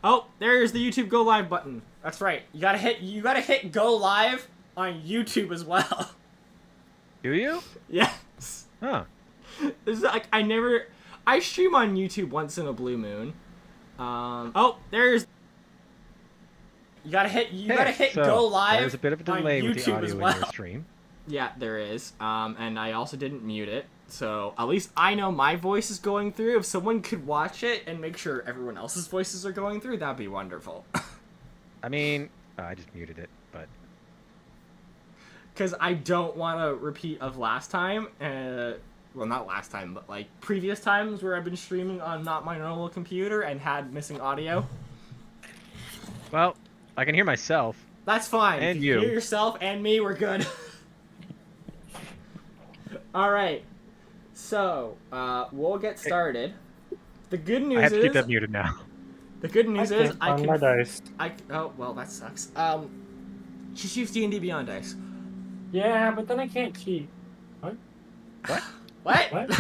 Oh, there's the YouTube Go Live button. That's right. You gotta hit Go Live on YouTube as well. Do you? Yes. Huh. This is like I stream on YouTube once in a blue moon. Oh, there's. You gotta hit Go Live. There's a bit of a delay with the audio well. in your stream. Yeah, there is. And I also didn't mute it, so at least I know my voice is going through. If someone could watch it and make sure everyone else's voices are going through, that'd be wonderful. I mean, I just muted it, but because I don't want a repeat of last time. Well, not last time, but like previous times where I've been streaming on not my normal computer and had missing audio. Well, I can hear myself. That's fine. And if you you. hear yourself and me, we're good. All right. So, we'll get started. The good news is... I have to keep that muted now. The good news is I can... my dice. Oh, well, that sucks. Just use D&D Beyond dice. Yeah, but then I can't cheat. What? What? What?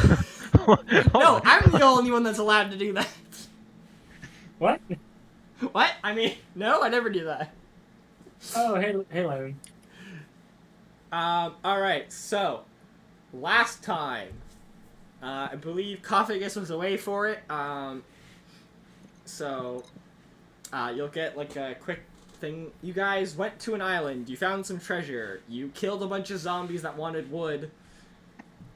What? No, I'm the only one that's allowed to do that. What? What? I mean, no, I never do that. Oh, hey, Lenin. Alright, so... Last time, I believe Koffigus was away for it, so, you'll get, like, a quick thing. You guys went to an island, you found some treasure, you killed a bunch of zombies that wanted wood,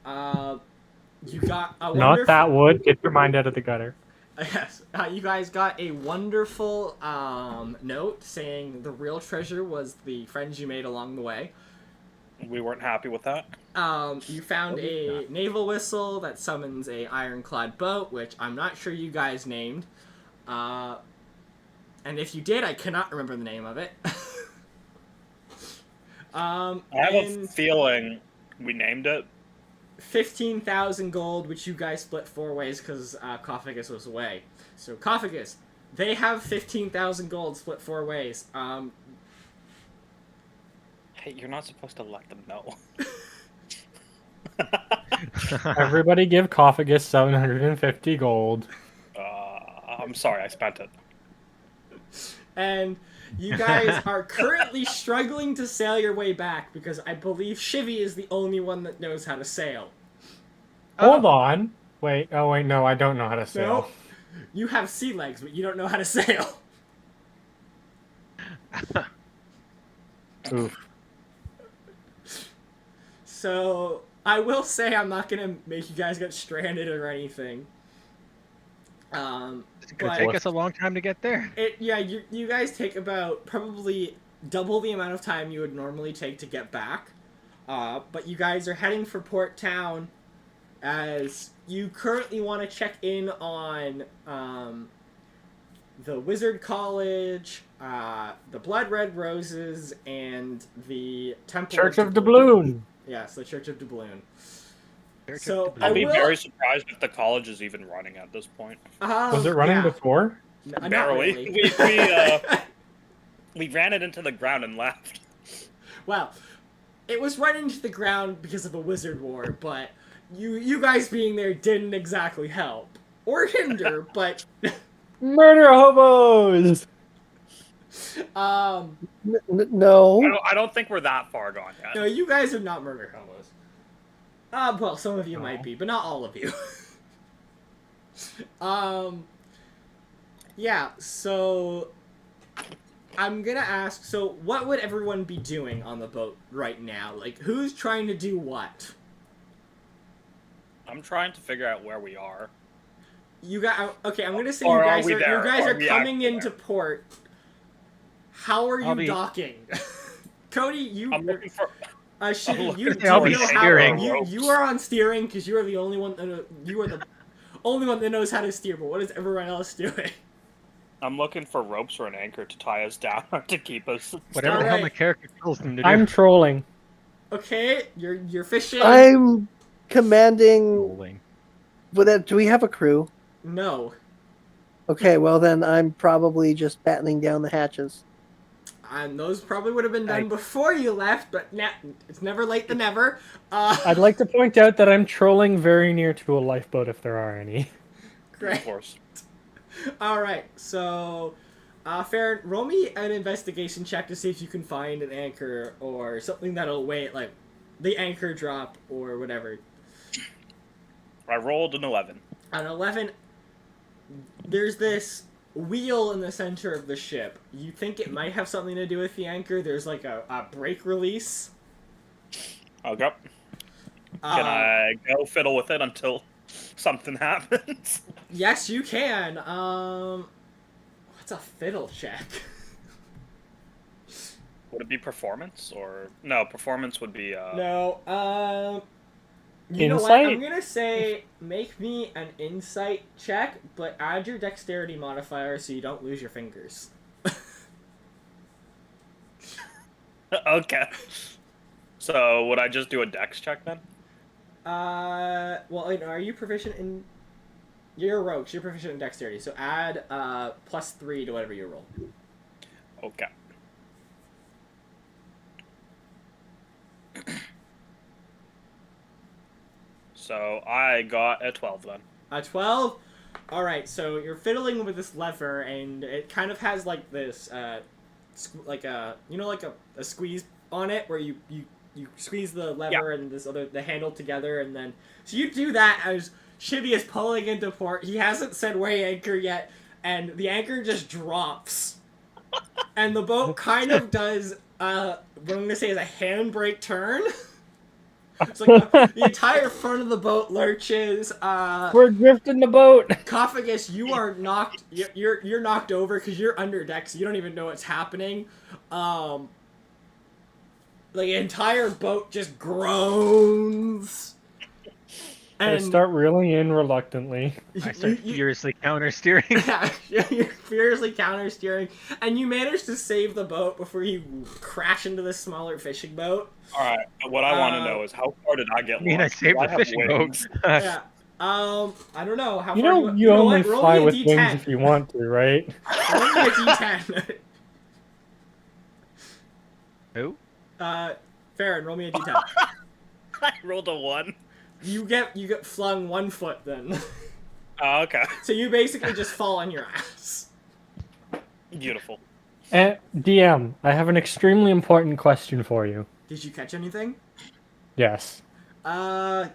you got a Not that wood, get your mind out of the gutter. Yes, you guys got a wonderful, note saying the real treasure was the friends you made along the way. We weren't happy with that. You found a naval whistle that summons a ironclad boat, which I'm not sure you guys named. And if you did, I cannot remember the name of it. I have a feeling we named it. 15,000 gold, which you guys split 4 ways because Koffigus was away. So Koffigus, they have 15,000 gold split 4 ways. Hey, you're not supposed to let them know. Everybody give Koffigus 750 gold. I'm sorry, I spent it. And you guys are currently struggling to sail your way back because I believe Shivvy is the only one that knows how to sail. Hold on. Wait, oh wait, no, I don't know how to sail. No, you have sea legs, but you don't know how to sail. Oof. So, I will say I'm not going to make you guys get stranded or anything. It's going to take us a long time to get there. Yeah, you guys take about probably double the amount of time you would normally take to get back. But you guys are heading for Port Town as you currently want to check in on the Wizard College, the Blood Red Roses, and the Temple Church of Doubloon. Yes, the Church of Doubloon. So I'll be very surprised if the college is even running at this point. Was it running before? Barely. Really. We ran it into the ground and left. Well, it was run into the ground because of a wizard war, but you guys being there didn't exactly help. Or hinder, but... Murder hobos! No. I don't think we're that far gone yet. No, you guys are not murder hobos. Well, some of you might be, but not all of you. Yeah, so... I'm gonna ask, so what would everyone be doing on the boat right now? Like, who's trying to do what? I'm trying to figure out where we are. You got okay. I'm gonna say Or you are guys we are there? you guys Are are we coming actually into port. How are you be- docking? Cody, you I'm looking for... Shivvy, you looking I'll be know steering. how you are on steering because you are the only one that you are the only one that knows how to steer. But what is everyone else doing? I'm looking for ropes or an anchor to tie us down to keep us... Whatever the hell my character tells them to do. I'm trolling. Okay, you're fishing. I'm commanding. Rolling. Do we have a crew? No. Okay, well then I'm probably just battening down the hatches. And those probably would have been done before you left, but it's never late to never. I'd like to point out that I'm trolling very near to a lifeboat if there are any. Great. Of course. All right, so Farron, roll me an investigation check to see if you can find an anchor or something that'll wait, like the anchor drop or whatever. I rolled an 11. On 11, there's this wheel in the center of the ship. You think it might have something to do with the anchor. There's like a brake release. Okay. Can I go fiddle with it until something happens? Yes, you can. What's a fiddle check? Would it be performance or no? Performance would be. No. You know what? Insight? I'm gonna say make me an insight check, but add your dexterity modifier so you don't lose your fingers. Okay. So would I just do a dex check then? Well, wait, are you proficient in? You're a rogue, so you're proficient in dexterity. So add +3 to whatever you roll. Okay. So I got a 12 then. A 12. All right, so you're fiddling with this lever, and it kind of has like this, like a squeeze on it, where you squeeze the lever and the handle together, and then so you do that as Shivvy is pulling into port. He hasn't said weigh anchor yet, and the anchor just drops, and the boat kind of does what I'm gonna say is a handbrake turn. It's like the entire front of the boat lurches. We're drifting the boat. Koffigus, you are knocked. You're knocked over because you're under deck, so you don't even know what's happening. The entire boat just groans. I start reeling in reluctantly. I start furiously counter-steering. Yeah, you're furiously counter-steering, and you manage to save the boat before you crash into this smaller fishing boat. Alright, what I want to know is how far did I get I mean, I lost? saved Do the have fishing boat. wings? Yeah. I don't know how You far know, you only what? Roll fly me a with D10. wings if you want to, right? Roll me a D10. Who? Farron, roll me a D10. I rolled a 1. You get flung 1 foot then. Oh, okay. So you basically just fall on your ass. Beautiful. And DM, I have an extremely important question for you. Did you catch anything? Yes. You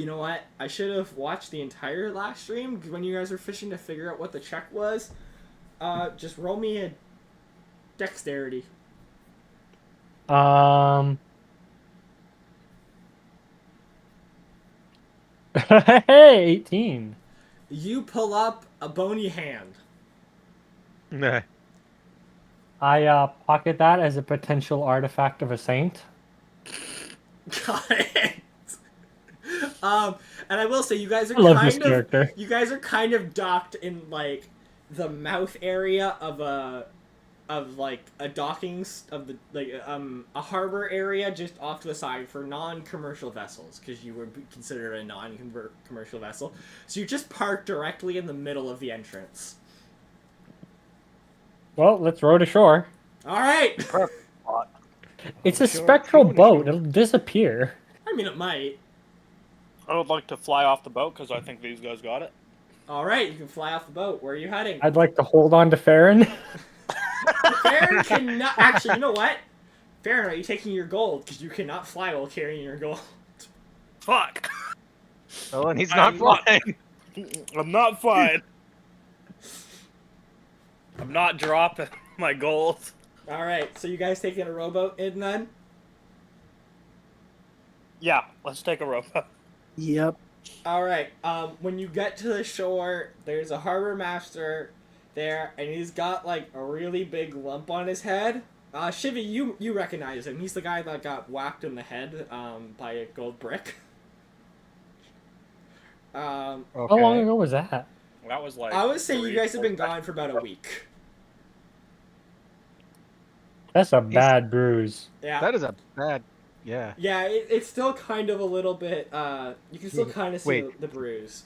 know what? I should have watched the entire last stream when you guys were fishing to figure out what the check was. Just roll me a dexterity. Hey, 18. You pull up a bony hand. Nah. I pocket that as a potential artifact of a saint. Got it. And I will say you guys are I love this character. you guys are kind of docked in like the mouth area of a docking a harbor area just off to the side for non-commercial vessels because you would be considered a non-commercial vessel. So you just park directly in the middle of the entrance. Well, let's row to shore. All right. It's a spectral boat. It'll disappear. I mean, it might. I would like to fly off the boat because I think these guys got it. All right, you can fly off the boat. Where are you heading? I'd like to hold on to Farron. Farron cannot. Actually, you know what? Farron, are you taking your gold? Because you cannot fly while carrying your gold. Fuck. Oh, and he's not flying. I'm not flying. I'm not dropping my gold. All right, so you guys taking a rowboat in then? Yeah, let's take a rowboat. Yep. All right. When you get to the shore, there's a harbor master there, and he's got like a really big lump on his head. Shivvy, you recognize him. He's the guy that got whacked in the head by a gold brick. How long ago was that? That was like. I would say you guys have been 4 gone for about a week. That's a bad bruise. Yeah. That is a bad. Yeah. Yeah, it's still kind of a little bit. You can still kind of see Wait. the bruise.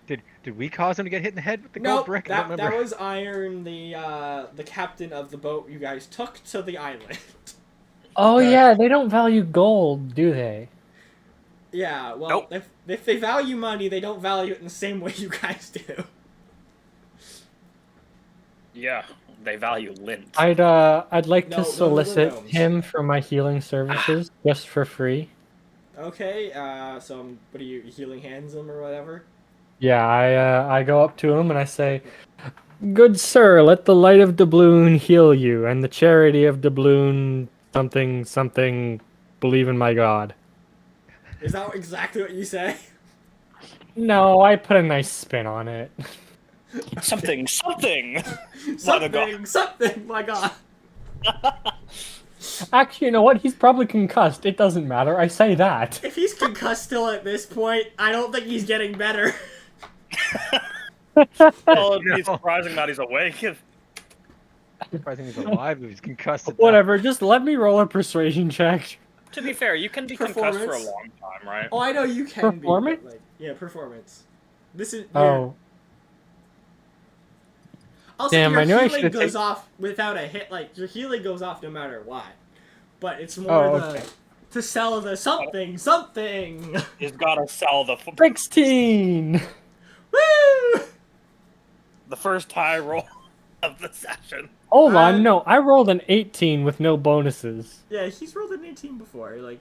Did we cause him to get hit in the head with the gold Nope, brick? I don't that remember. was Iron, the captain of the boat you guys took to the island. Oh yeah, they don't value gold, do they? Yeah, well, if they value money, they don't value it in the same way you guys do. Yeah, they value lint. I'd like No, to those are the solicit gnomes. him for my healing services just for free. Okay, so what are you, healing hands him or whatever? Yeah, I go up to him and I say, "Good sir, let the light of doubloon heal you, and the charity of doubloon something something believe in my God." Is that exactly what you say? No, I put a nice spin on it. Something. By the God. Something, my god. Actually, you know what? He's probably concussed. It doesn't matter. I say that. If he's concussed still at this point, I don't think he's getting better. Well, it'd be surprising that he's awake. Surprising he's alive if he's concussed. at that. Whatever, just let me roll a persuasion check. To be fair, you can be concussed for a Performance. long time, right? Oh, I know you can Performance? be. But, like, yeah, performance. This is. Oh, Also, damn, your I knew I healing should've goes taken- off without a hit. Like, your healing goes off no matter what. But it's more Oh, the okay. to sell the something. He's gotta sell the 16! Woo! the first high roll of the session. Hold on, no, I rolled an 18 with no bonuses. Yeah, he's rolled an 18 before. Like,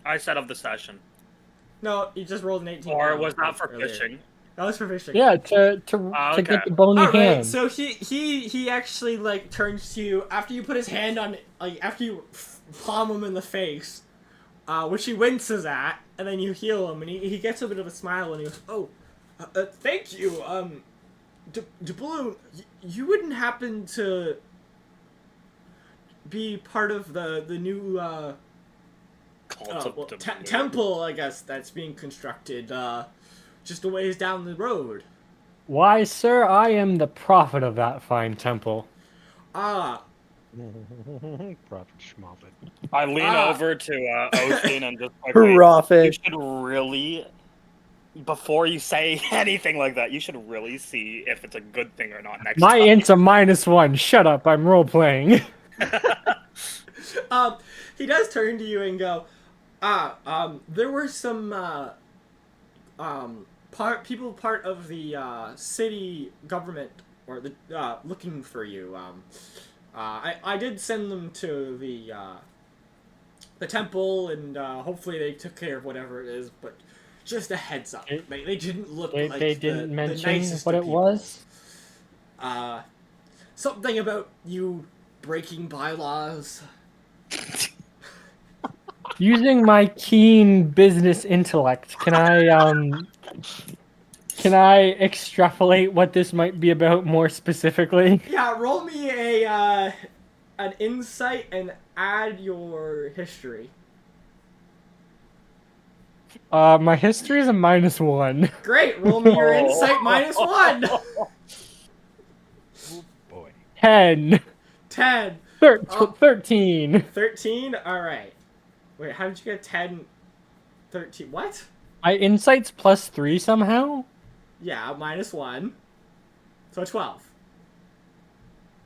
I said of the session. no, he just rolled an 18. Or now, was that for earlier. fishing? That was for fishing. Yeah, to okay. get the bony All right, hand. so he actually like turns to you after you put his hand on, like after you palm him in the face, which he winces at, and then you heal him, and he gets a bit of a smile, and he goes, "Oh, thank you, Doubloon, you wouldn't happen to be part of the new temple, I guess, that's being constructed just a ways down the road." Why, sir, I am the prophet of that fine temple. Ah, Prophet Schmoffet. I lean over to Ostein and just like, you Profit. should really, before you say anything like that, you should really see if it's a good thing or not next My time. int's a -1. Shut up, I'm role playing. he does turn to you and go, there were some part of the city government or the looking for you. I did send them to the temple, and hopefully they took care of whatever it is. But just a heads up, they didn't look like They the didn't mention nicest what of it people. was. Something about you breaking bylaws. Using my keen business intellect, can I extrapolate what this might be about more specifically? Yeah, roll me an insight and add your history. My history is a -1. Great, roll me your insight -1. Oh boy. 10. 10. 13. 13? Alright. Wait, how did you get 10? 13. What? My insight's +3 somehow? Yeah, -1. So 12.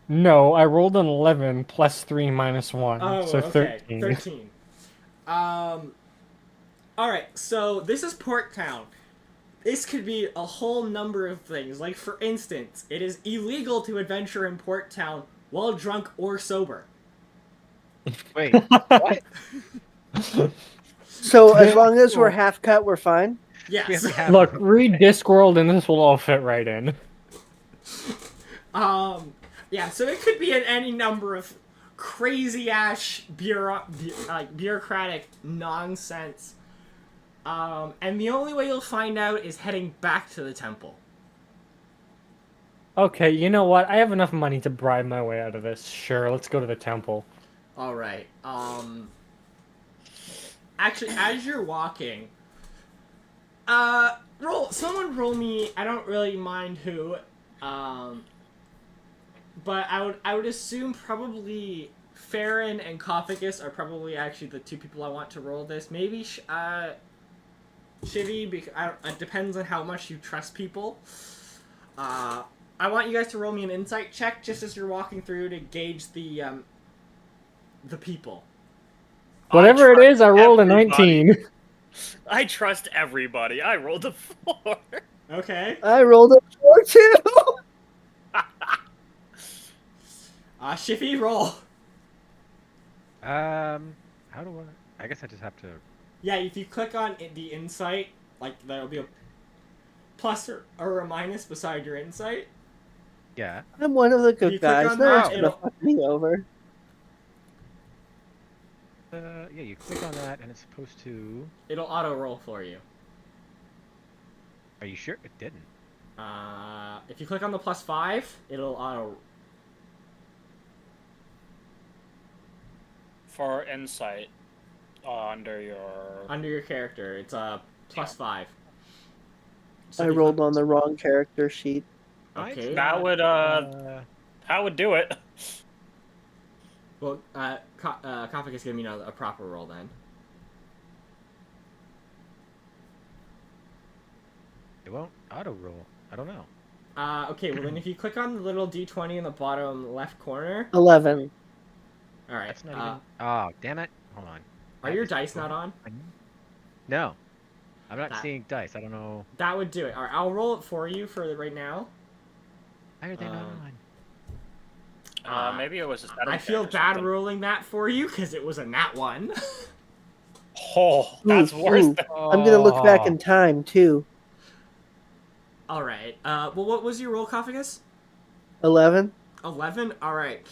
No, I rolled an 11 +3 -1. Oh, so okay. 13. 13. Alright, so this is Port Town. This could be a whole number of things. Like, for instance, it is illegal to adventure in Port Town while drunk or sober. Wait, what? So as long as we're half cut, we're fine. Yes. Look, read Discworld and this will all fit right in. Yeah, so it could be in any number of crazy-ass bureaucratic nonsense. And the only way you'll find out is heading back to the temple. Okay, you know what? I have enough money to bribe my way out of this. Sure, let's go to the temple. Alright, actually, as you're walking, someone roll me, I don't really mind who, but I would assume probably Farron and Koffigus are probably actually the two people I want to roll this. Maybe, Shivvy, because it depends on how much you trust people. I want you guys to roll me an insight check just as you're walking through to gauge the people. Whatever it is, I rolled a 19. I trust everybody. I rolled a 4. Okay. I rolled a 4 too. Shivvy, roll. How do I guess I just have to. Yeah, if you click on the insight, like there'll be a plus or a minus beside your insight. Yeah. I'm one of the You good click guys. on No that, one's gonna it'll- fuck me over. Yeah, you click on that and it's supposed to. It'll auto roll for you. Are you sure it didn't? If you click on the +5, it'll auto. For insight, under your. Under your character, it's a +5. So I if you rolled click- on the wrong character sheet. Okay. That would that would do it. Well, Koffigus give me a proper roll then. It won't auto roll. I don't know. Okay, well then if you click on the little D20 in the bottom left corner. 11. Alright, That's not even. Oh, damn it! Hold on. are your dice not on? No, I'm not That- seeing dice. I don't know. That would do it. Alright, I'll roll it for you for right now. Why are they not on? Maybe it was. I feel bad rolling that for you because it was a nat 1. Oh, that's Ooh, worse. ooh. Than... I'm gonna look back in time too. Alright, well what was your roll, Koffigus? 11. 11? Alright.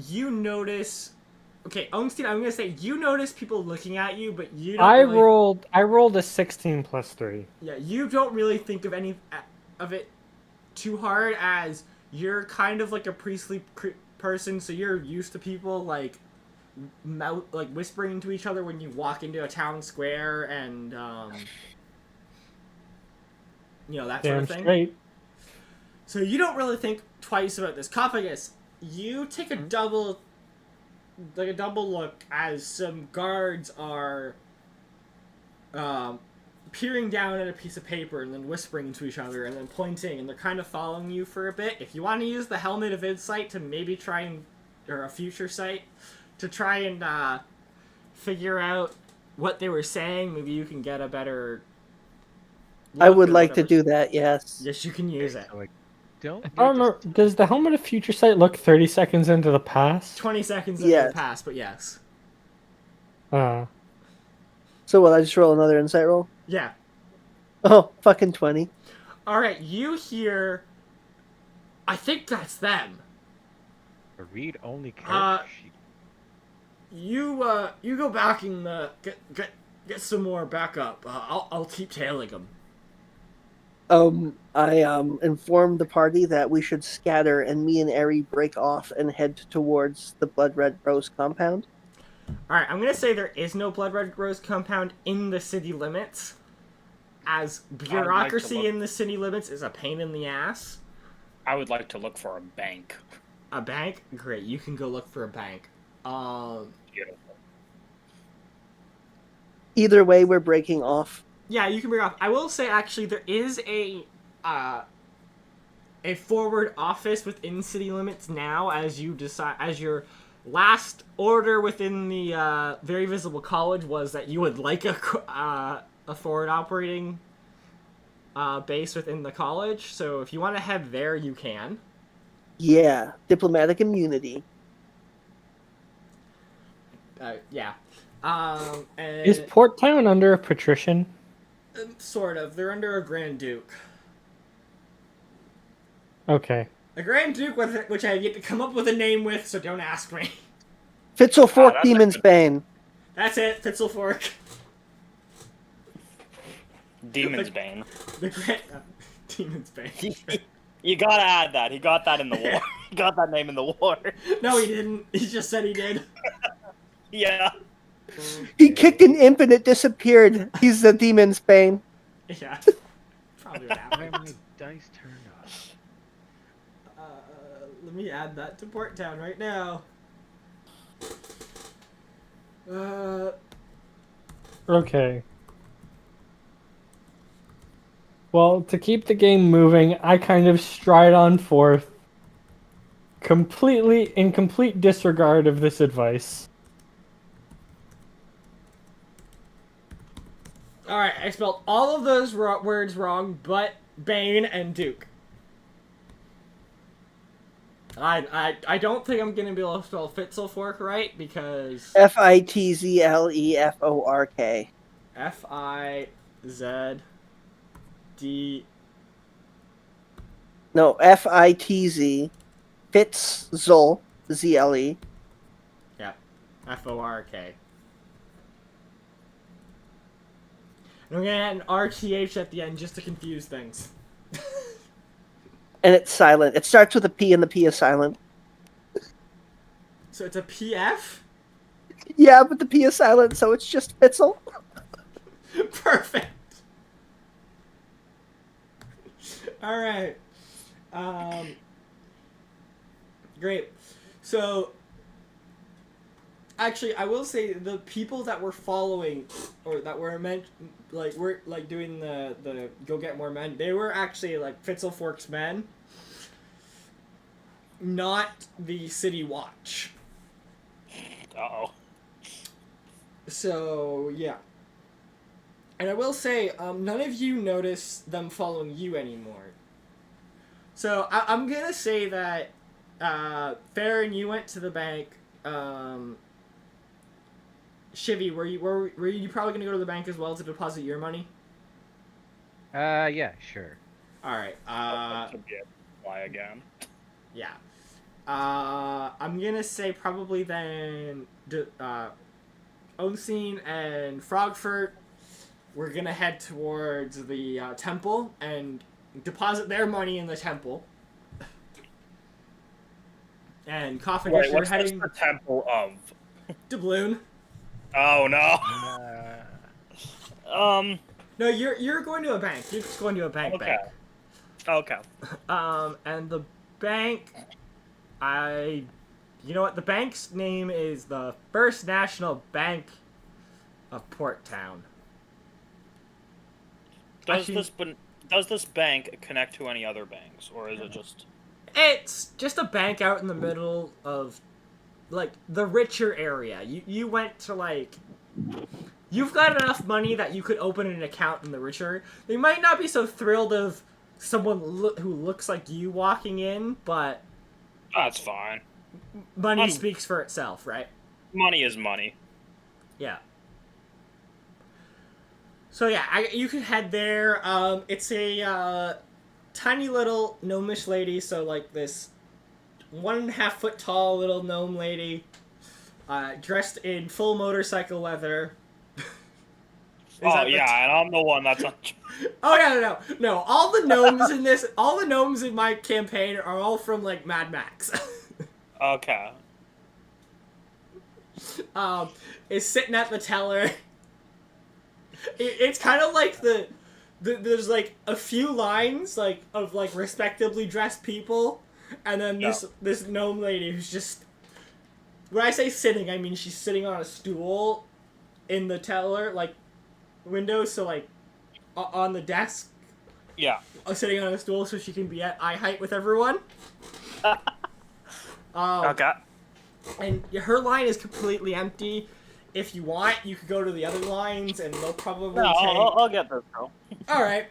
You notice... Okay, Ostein, I'm gonna say you notice people looking at you, but you don't I really... rolled a 16 plus 3. Yeah, you don't really think of any of it too hard, as you're kind of like a priestly person, so you're used to people like whispering to each other when you walk into a town square and that sort Damn of thing. straight. So you don't really think twice about this. Koffigus, you take a double look as some guards are peering down at a piece of paper and then whispering to each other and then pointing, and they're kind of following you for a bit. If you want to use the Helmet of Insight to maybe try and, or a future sight, to try and figure out what they were saying, maybe you can get a better I look would or like to whatever. do that, yes. Yes, you can use it. So I don't. I don't know. Does the Helmet of Future Sight look 30 seconds into the past? 20 seconds into Yes. the past, but yes. So what, I just roll another insight roll? Yeah. Oh, fucking 20. Alright, you hear... I think that's them. A read only Uh, character sheet. You go back and get some more backup. I'll keep tailing them. I informed the party that we should scatter, and me and Eri break off and head towards the Blood Red Rose compound. Alright, I'm gonna say there is no Blood Red Rose compound in the city limits, as bureaucracy look. in the city limits is a pain in the ass. I would like to look for a bank. A bank? Great, you can go look for a bank. Beautiful. Either way, we're breaking off. Yeah, you can bring off. I will say, actually, there is a forward office within city limits now, as you decide, as your last order within the very visible college was that you would like a forward operating base within the college. So if you want to head there, you can. Yeah, diplomatic immunity. Yeah. And Is Port Town under a patrician? sort of. They're under a Grand Duke. Okay. A Grand Duke, which I have yet to come up with a name with, so don't ask me. Fitzelfork that's a Demon's good- Bane. That's it, Fitzelfork. Demon's Bane. The Grand... Demon's Bane. You gotta add that. He got that in the war. He got that name in the war. No, he didn't. He just said he did. Yeah. He kicked an imp and it disappeared. He's the Demon's Bane. Yeah. Probably what Why happened. are my dice turned off? Let me add that to Port Town right now. Okay. Well, to keep the game moving, I kind of stride on forth, completely in complete disregard of this advice. Alright, I spelled all of those words wrong, but Bane and Duke. I don't think I'm gonna be able to spell Fitzlefork right because Fitzlefork. Fizd. No, Fitz Fitzzle ZLE. Yeah, Fork. And I'm gonna add an RTH at the end just to confuse things. And it's silent. It starts with a P and the P is silent. So it's a PF? Yeah, but the P is silent, so it's just Fitzel. Perfect. Alright. Great. So, actually, I will say the people that were following, or that were meant, like, we're, like, doing the go get more men, they were actually, like, Fitzlefork's men, not the City Watch. Uh-oh. So, yeah. And I will say, none of you notice them following you anymore. So, I'm gonna say that, Farron, you went to the bank, Shivvy, were you probably gonna go to the bank as well to deposit your money? Yeah, sure. Alright, Why again? yeah. I'm gonna say probably then, Ostein and Frogfort, we're gonna head towards the, temple and deposit their money in the temple. And Koffigus, Wait, you're what's heading the temple of? doubloon. Oh no. No, you're going to a bank. You're just going to a bank. Okay. Okay. And the bank, you know what? The bank's name is the First National Bank of Port Town. Does this bank connect to any other banks, or is it just? It's just a bank out in the middle of, like, the richer area. You went to, like, you've got enough money that you could open an account in the richer. They might not be so thrilled of someone who looks like you walking in, but That's fine. money speaks for itself, right? Money is money. Yeah. So yeah, you could head there. It's a tiny little gnomish lady, so like this 1.5 foot tall little gnome lady, dressed in full motorcycle leather. Oh yeah, and I'm the one that's on. Oh yeah, no. All the gnomes in my campaign are all from like Mad Max. Okay. Is sitting at the teller. It's kind of like there's like a few lines like of like respectably dressed people, and then this gnome lady who's just, when I say sitting, I mean she's sitting on a stool in the teller like window, so like on the desk. Yeah. Sitting on a stool so she can be at eye height with everyone. Okay. And her line is completely empty. If you want, you could go to the other lines, and they'll probably take... I'll get this girl. Alright.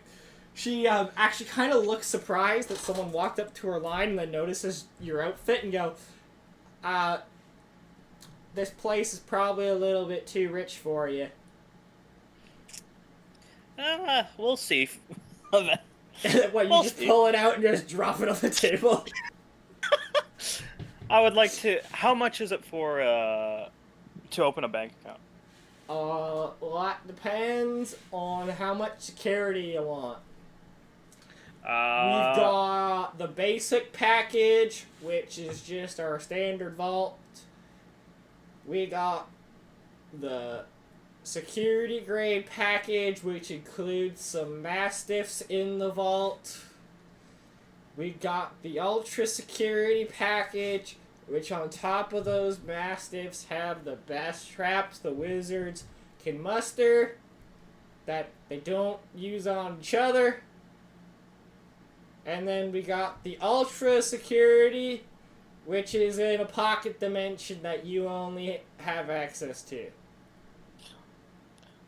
She actually kind of looks surprised that someone walked up to her line and then notices your outfit and go, this place is probably a little bit too rich for you. We'll see. What, you just pull it out and just drop it on the table? I would like to... How much is it for, to open a bank account? Well, that depends on how much security you want. We've got the basic package, which is just our standard vault. We got the security grade package, which includes some mastiffs in the vault. We got the ultra security package, which on top of those mastiffs have the best traps the wizards can muster that they don't use on each other. And then we got the ultra security, which is in a pocket dimension that you only have access to.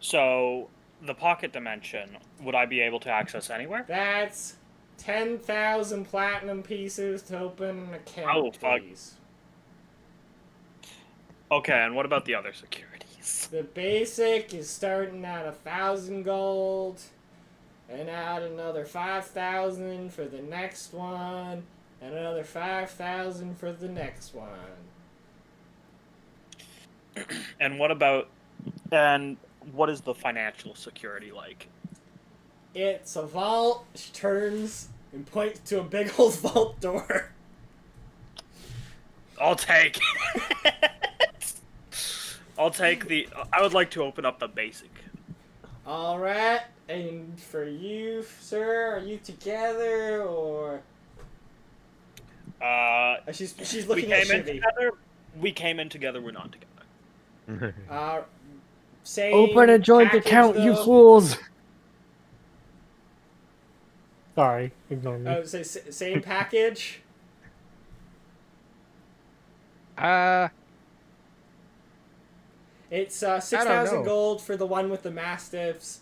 So, the pocket dimension, would I be able to access anywhere? That's 10,000 platinum pieces to open an account, Oh, fuck. please. Okay, and what about the other securities? The basic is starting at 1,000 gold, and add another 5,000 for the next one, and another 5,000 for the next one. And what about... And what is the financial security like? It's a vault. She turns and points to a big old vault door. I'll take I'll take the... I would like to open up the basic. Alright, and for you, sir, are you together, or... She's We looking at came in Shivvy. together. We came in together, we're not together. Same Open a joint package, account, you though. fools! Sorry, ignore me. I would say same package. It's 6,000 know. gold for the one with the mastiffs.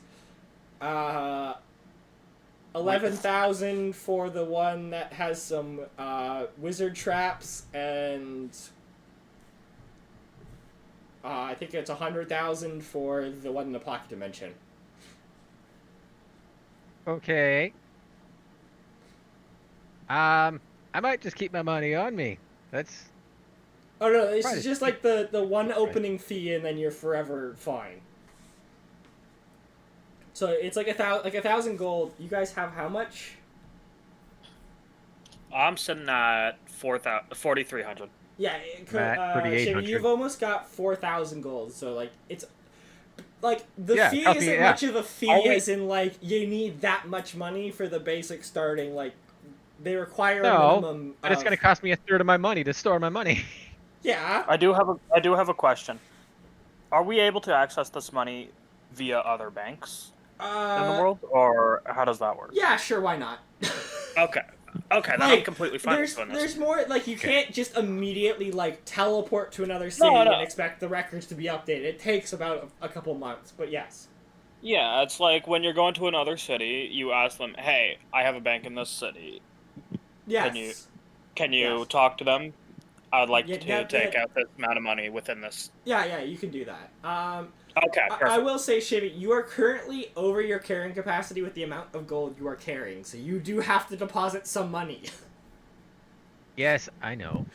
11,000 for the one that has some wizard traps, and I think it's 100,000 for the one in the pocket dimension. Okay. I might just keep my money on me. That's... Oh no, this Right. is just like the one opening fee, and then you're forever fine. So it's like 1,000 gold. You guys have how much? I'm sitting at 4,300. Yeah, Matt, for the Shivvy, 800. you've almost got 4,000 gold. So like it's like the Yeah, fee help me, isn't yeah. much of a fee Are we- as in like you need that much money for the basic starting. Like they require a No, minimum. but it's of- going to cost me a third of my money to store my money. Yeah. I do have a question. Are we able to access this money via other banks in the world, or how does that work? Yeah, sure. Why not? Okay, then Like, I'm completely fine There's with doing there's this. more like you Okay. can't just immediately like teleport to another city No. and expect the records to be updated. It takes about a couple months, but yes. Yeah, it's like when you're going to another city, you ask them, "Hey, I have a bank in this city. Yes. Can you Yes. talk to them? I'd like Yeah, to take out this amount of money within this." Yeah, you can do that. Okay, perfect. I will say, Shivvy, you are currently over your carrying capacity with the amount of gold you are carrying, so you do have to deposit some money. Yes, I know.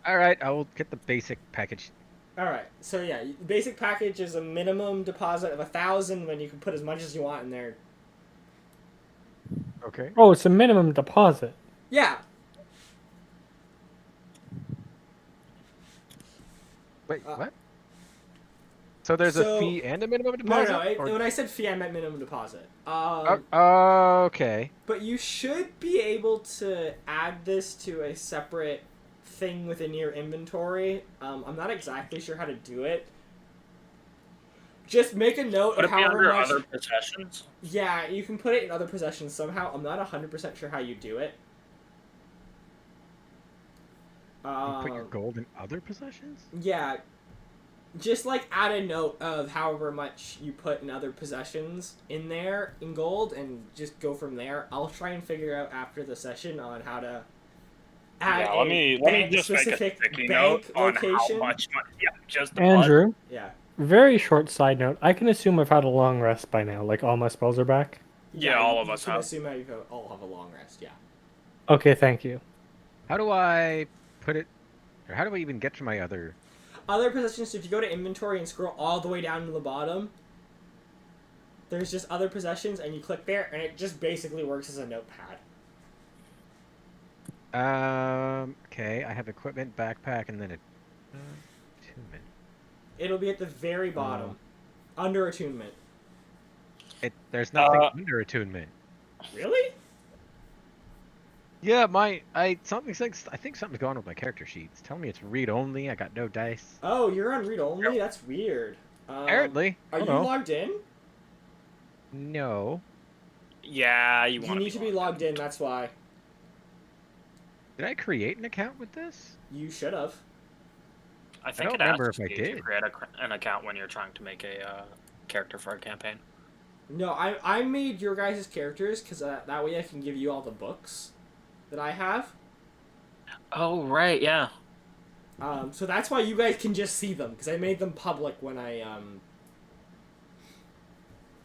All right, I will get the basic package. Alright, so yeah, the basic package is a minimum deposit of 1,000 when you can put as much as you want in there. Okay. Oh, it's a minimum deposit. Yeah, Wait, what? So there's so- a fee and a minimum no, deposit? when I said fee, I meant minimum deposit. Okay. But you should be able to add this to a separate thing within your inventory. I'm not exactly sure how to do it. Just make a note Would of it be however under much. other possessions? Yeah, you can put it in other possessions somehow. I'm not 100% sure how you do it. You put your gold in other possessions? Yeah, just like add a note of however much you put in other possessions in there in gold, and just go from there. I'll try and figure out after the session on how to add Yeah, let me just make a specific sticky bank note on location. how much money. Yeah, just the Andrew, Yeah. very short side note. I can assume I've had a long rest by now. Like all my spells are back. Yeah, all of us you can have. assume that you all have a long rest. Yeah. Okay, thank you. How do I put it, or how do I even get to my other... Other possessions. If you go to inventory and scroll all the way down to the bottom, there's just other possessions, and you click there, and it just basically works as a notepad. Okay, I have equipment, backpack, and then a... attunement. It'll be at the very bottom, under attunement. There's nothing under attunement. Really? Yeah, I think something's going on with my character sheets. Tell me it's read only. I got no dice. Oh, you're on read only? That's weird. Apparently. Are you logged in? No. Yeah, You need to be logged in, that's why. Did I create an account with this? You should have. I think don't it remember asks if I you to did. create an account when you're trying to make a character for a campaign. No, I made your guys' characters because that way I can give you all the books that I have. Oh, right, yeah. So that's why you guys can just see them because I made them public when I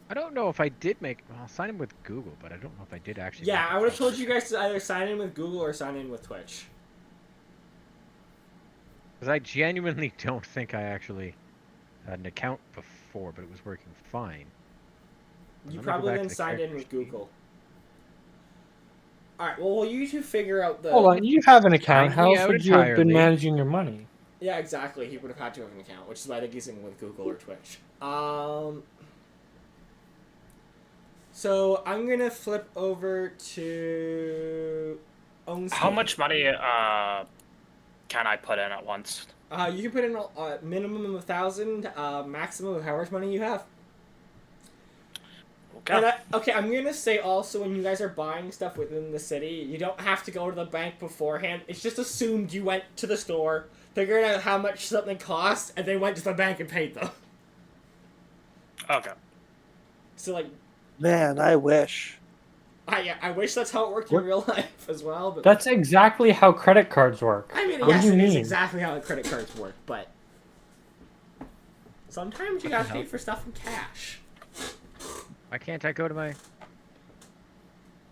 I don't know if I did make. Well, I'll sign in with Google, but I don't know if I did actually. Yeah, make I would have a told you guys to either sign in with Google or sign in with Twitch. Because I genuinely don't think I actually had an account before, but it was working fine. You Let me go probably back then to the signed in character with sheet. Google. Alright, well, you two figure out the... Hold on, you have an account. Sign How me else out would you have been entirely. managing your money? Yeah, exactly. He would have had to have an account, which is why they're using with Google or Twitch. So I'm gonna flip over to Ostein. How much money can I put in at once? You can put in a minimum of 1,000, maximum of how much money you have. Okay. And I'm gonna say also when you guys are buying stuff within the city, you don't have to go to the bank beforehand. It's just assumed you went to the store, figured out how much something costs, and then went to the bank and paid them. Okay. So like, Man, I wish. I wish that's how it worked in What? real life as well. But That's exactly how credit cards work. I mean, What yes, do you it is mean? exactly how the credit cards work, but sometimes you gotta pay for stuff in cash. Why can't I go to my?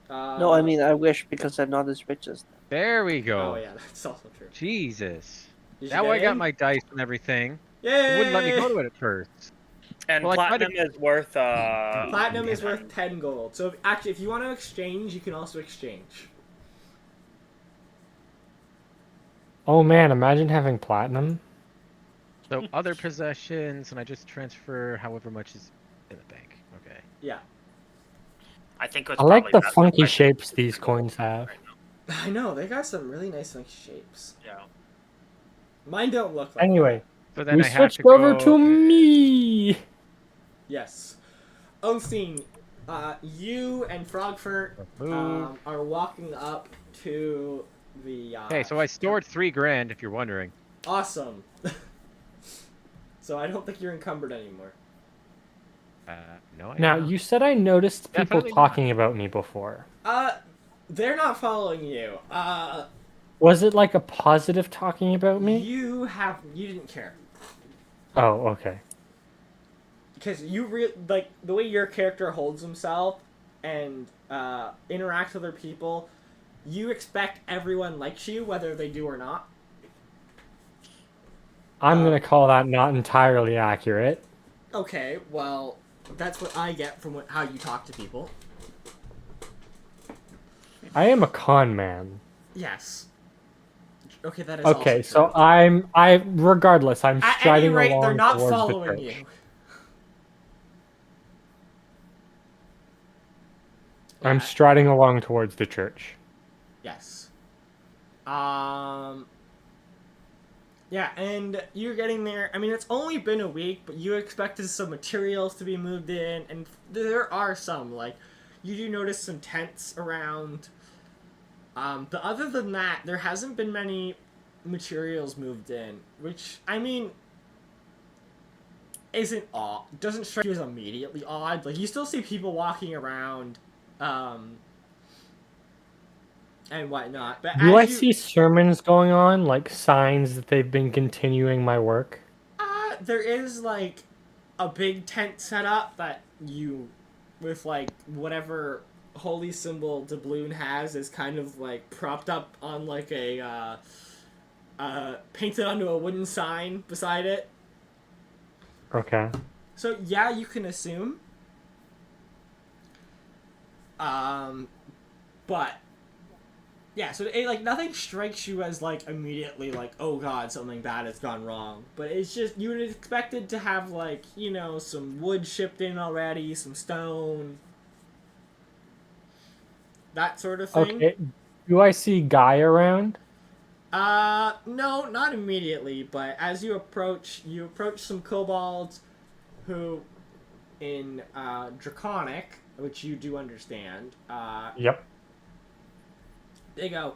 No, I mean I wish because I'm not as rich as them. There we go. Oh yeah, that's also true. Jesus. Did you Now get I got in? my dice and everything. Yay! It wouldn't let me go to it at first. And Well, I tried to- platinum is worth Platinum is worth 10 gold. So if you want to exchange, you can also exchange. Oh man, imagine having platinum. So other possessions, and I just transfer however much is in the bank. Okay. Yeah. I think it's I like probably the best funky if I- shapes these coins have. I know, they got some really nice funky shapes. Yeah. Mine don't look like Anyway, So then we I have switched to over go... to me. that. Yes. Ostein, you and Frogfort are walking up to the... Okay, so I stored $3,000, if you're wondering. Awesome. So I don't think you're encumbered anymore. No. Now, you said I noticed people Definitely not. talking about me before. They're not following you. Was it like a positive talking about me? You didn't care. Oh, okay. Because like the way your character holds himself and interacts with other people, you expect everyone likes you, whether they do or not. I'm gonna call that not entirely accurate. Okay, well, that's what I get from how you talk to people. I am a con man. Yes. Okay, that is Okay, also so true. regardless, I'm At any striding rate, along they're not towards the following church. you. I'm striding along towards the church. Yes. Yeah, and you're getting there. I mean, it's only been a week, but you expected some materials to be moved in, and there are some. Like, you do notice some tents around. But other than that, there hasn't been many materials moved in, which, I mean, isn't odd. Doesn't strike you as immediately odd. Like, you still see people walking around, and whatnot. But Do I as you, see sermons going on, like signs that they've been continuing my work? there is like a big tent set up that you, with like whatever holy symbol doubloon has, is kind of like propped up on like a painted onto a wooden sign beside it. Okay. So yeah, you can assume. But yeah, so like nothing strikes you as like immediately like, oh god, something bad has gone wrong. But it's just you would expect it to have like, you know, some wood shipped in already, some stone, that sort of thing. Okay. Do I see Guy around? No, not immediately, but as you approach some kobolds who, in Draconic, which you do understand, Yep. they go,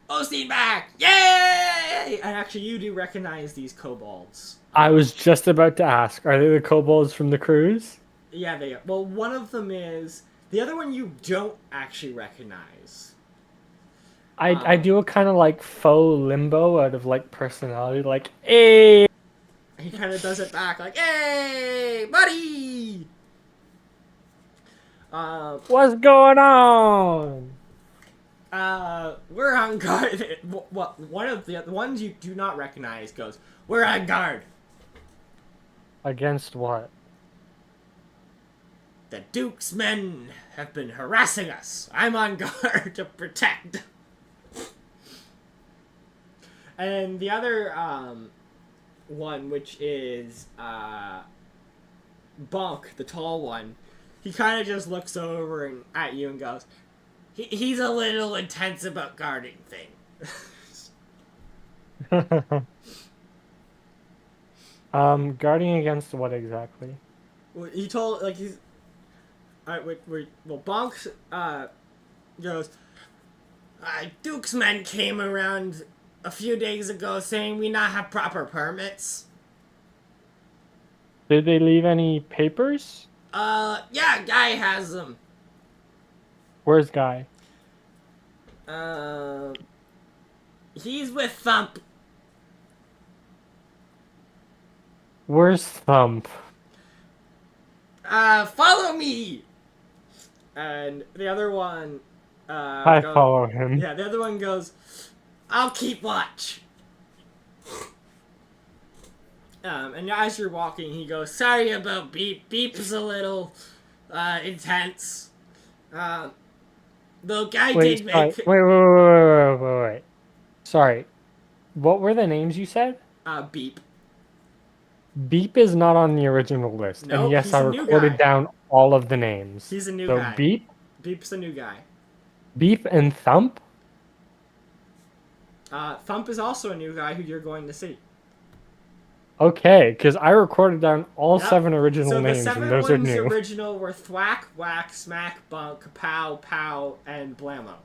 Ostein back! Yay! And actually, you do recognize these kobolds. I was just about to ask, are they the kobolds from the cruise? Yeah, they are. Well, one of them is... The other one you don't actually recognize. I do a kind of like faux limbo out of like personality, like, hey! He kind of does it back, like, hey, buddy! What's going on? We're on guard. What? One of the ones you do not recognize goes, we're on guard. Against what? The Duke's men have been harassing us. I'm on guard to protect. And the other, one, which is, Bonk, the tall one, he kind of just looks over at you and goes, he's a little intense about guarding things. Guarding against what exactly? Well, he told, like, he's... Alright, well, Bonk, goes, Duke's men came around a few days ago saying we not have proper permits. Did they leave any papers? Yeah, Guy has them. Where's Guy? He's with Thump. Where's Thump? Follow me! And the other one, I follow him. Yeah, the other one goes, I'll keep watch. And as you're walking, he goes, sorry about Beep. Beep's a little, intense. Though Guy did make... Wait. Sorry. What were the names you said? Beep. Beep is not on the original list. Nope, and yes, he's I a new recorded guy. down all of the names. He's a new so guy. Beep, Beep's a new guy. Beep, and Thump? Thump is also a new guy who you're going to see. Okay, because I recorded down all Yep. 7 original So names, the 7 and those are ones new. original were Thwack, Whack, Smack, Bunk, Pow, Pow, and Blammo.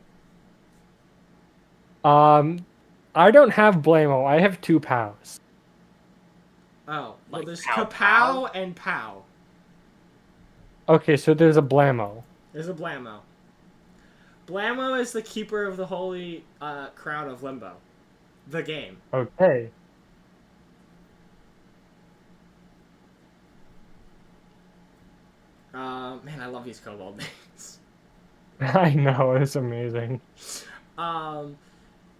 I don't have Blamo. I have 2 Pows. Oh, well, Like there's Pow Kapow and Pow. Okay, so there's a Blamo. There's a Blammo. Blammo is the keeper of the holy crown of Limbo. The game. Okay. Man, I love these kobold names. I know, it's amazing. Um,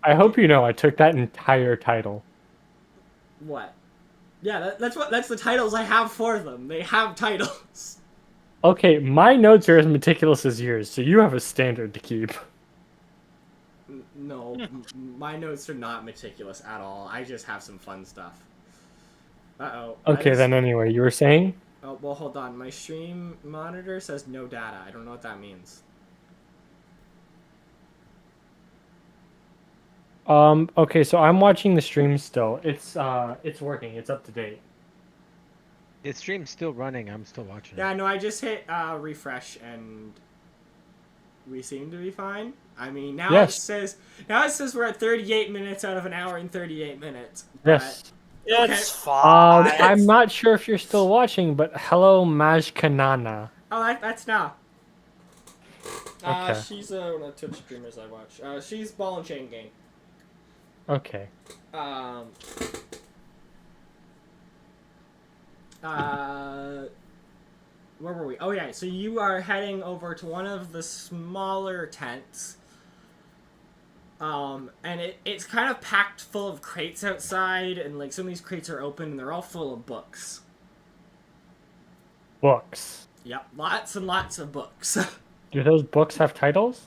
I hope you know I took that entire title. what? Yeah, that's the titles I have for them. They have titles. Okay, my notes are as meticulous as yours, so you have a standard to keep. No, my notes are not meticulous at all. I just have some fun stuff. Uh-oh. Okay, then anyway, you were saying? Oh, well, hold on. My stream monitor says no data. I don't know what that means. Okay, so I'm watching the stream still. It's working. It's up to date. The stream's still running. I'm still watching. Yeah, no, I just hit refresh and we seem to be fine. I mean, now Yes. it says we're at 38 minutes out of an hour and 38 minutes. Yes. It's fine. I'm not sure if you're still watching, but hello, Majkanana. Oh, that's now. Okay. She's one of the Twitch streamers I watch. She's Ball and Chain Gang. Okay. Where were we? Oh yeah, so you are heading over to one of the smaller tents. And it's kind of packed full of crates outside, and like some of these crates are open and they're all full of books. Books. Yep, lots and lots of books. Do those books have titles?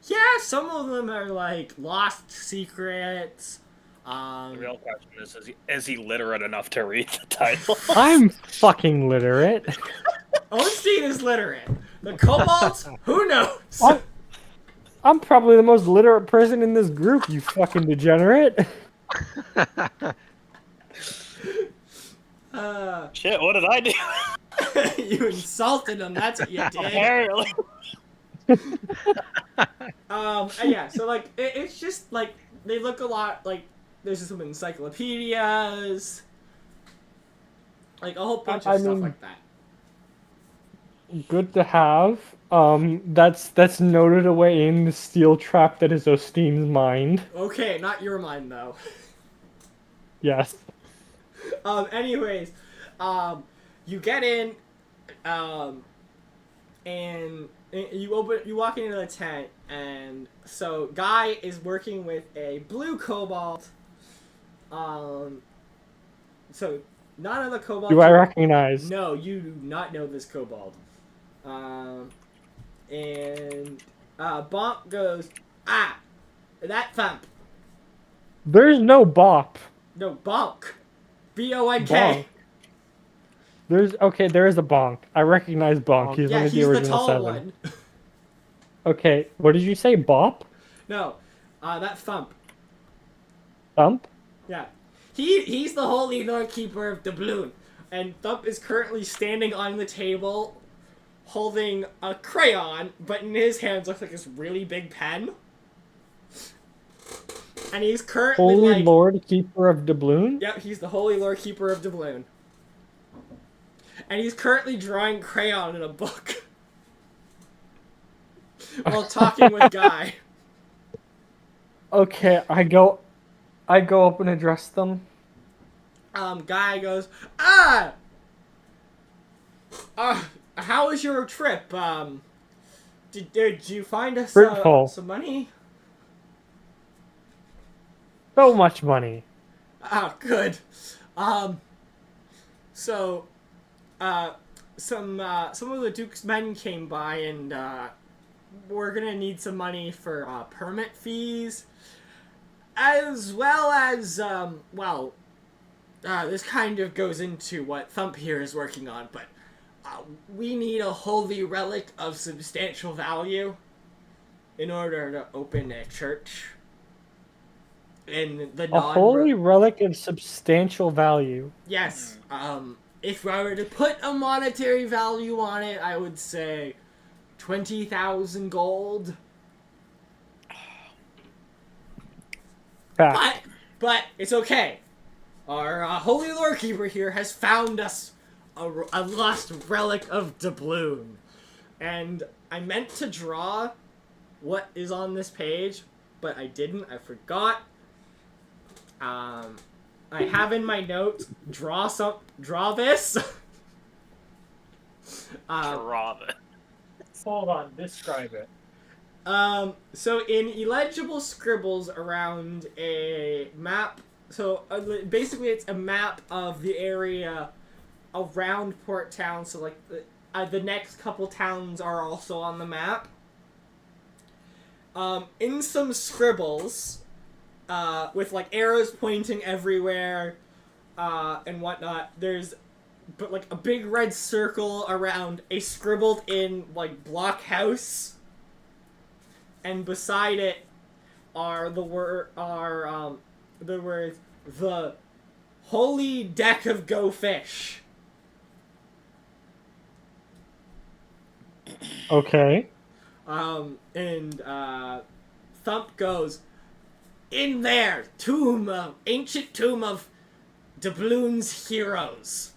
Yeah, some of them are like Lost Secrets. The real question is he literate enough to read the title? I'm fucking literate. Ostein is literate. The kobolds, who knows? I'm probably the most literate person in this group, you fucking degenerate. Shit, what did I do? You insulted him, that's what you did. Apparently. Yeah, so like it's just like they look a lot like there's some encyclopedias, like a whole bunch of stuff like that. Good to have. That's noted away in the steel trap that is Ostein's mind. Okay, not your mind though. Yes. Anyways, you get in, um, and you walk into the tent, and so Guy is working with a blue kobold. So none of the kobolds. Do I recognize? No, you do not know this kobold. And Bonk goes, that thump. There's no bop. No, Bonk. B-O-N-K. Bonk. There is a bonk. I recognize bonk. He's one of the he's the original tall 7. one. Okay, what did you say? Bop? No, that thump. Thump? Yeah. He's the holy Lord Keeper of Doubloon. And Thump is currently standing on the table holding a crayon, but in his hands looks like this really big pen. And he's currently Holy Lord Keeper of Doubloon? Yep, he's the holy Lord Keeper of Doubloon. And he's currently drawing crayon in a book. While talking with Guy. Okay, I go up and address them. Guy goes, how was your trip? Did you find us some money? So much money. Good. So, some of the Duke's men came by, and we're gonna need some money for permit fees, as well as this kind of goes into what Thump here is working on, but we need a holy relic of substantial value in order to open a church. In the A holy relic of substantial value. Yes. If I were to put a monetary value on it, I would say 20,000 gold. But it's okay. Our holy lore keeper here has found us a lost relic of doubloon. And I meant to draw what is on this page, but I didn't. I forgot. I have in my notes, draw this. Draw this. Hold on, describe it. So in illegible scribbles around a map, so basically it's a map of the area around Port Town, so like the next couple towns are also on the map. In some scribbles, with like arrows pointing everywhere, and whatnot, there's like a big red circle around a scribbled in like blockhouse. And beside it are the words, the holy deck of Go Fish. Okay. And Thump goes, in there, ancient tomb of doubloon's heroes.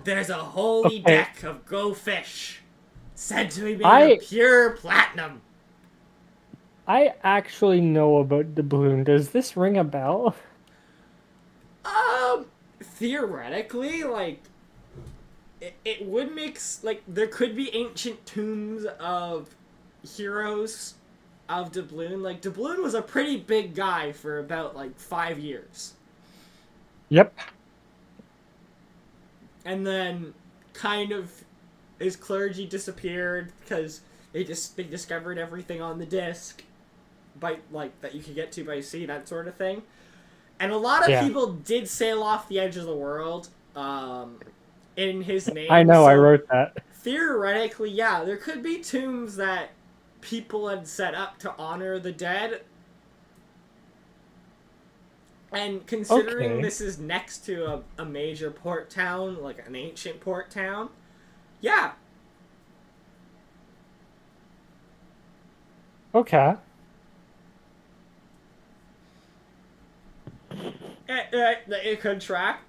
There's a holy deck of Go Fish, said to be made of pure platinum. I actually know about doubloon. Does this ring a bell? Theoretically, like, it would make, like, there could be ancient tombs of heroes of doubloon. Like, doubloon was a pretty big guy for about, like, 5 years. Yep. And then, kind of, his clergy disappeared because they discovered everything on the disc, by like that you could get to by sea, that sort of thing. And a lot of people did sail off the edge of the world, in his name. I know, so I wrote that. Theoretically, yeah, there could be tombs that people had set up to honor the dead. And considering this is next to a major port town, like an ancient port town, yeah. Okay. It could track.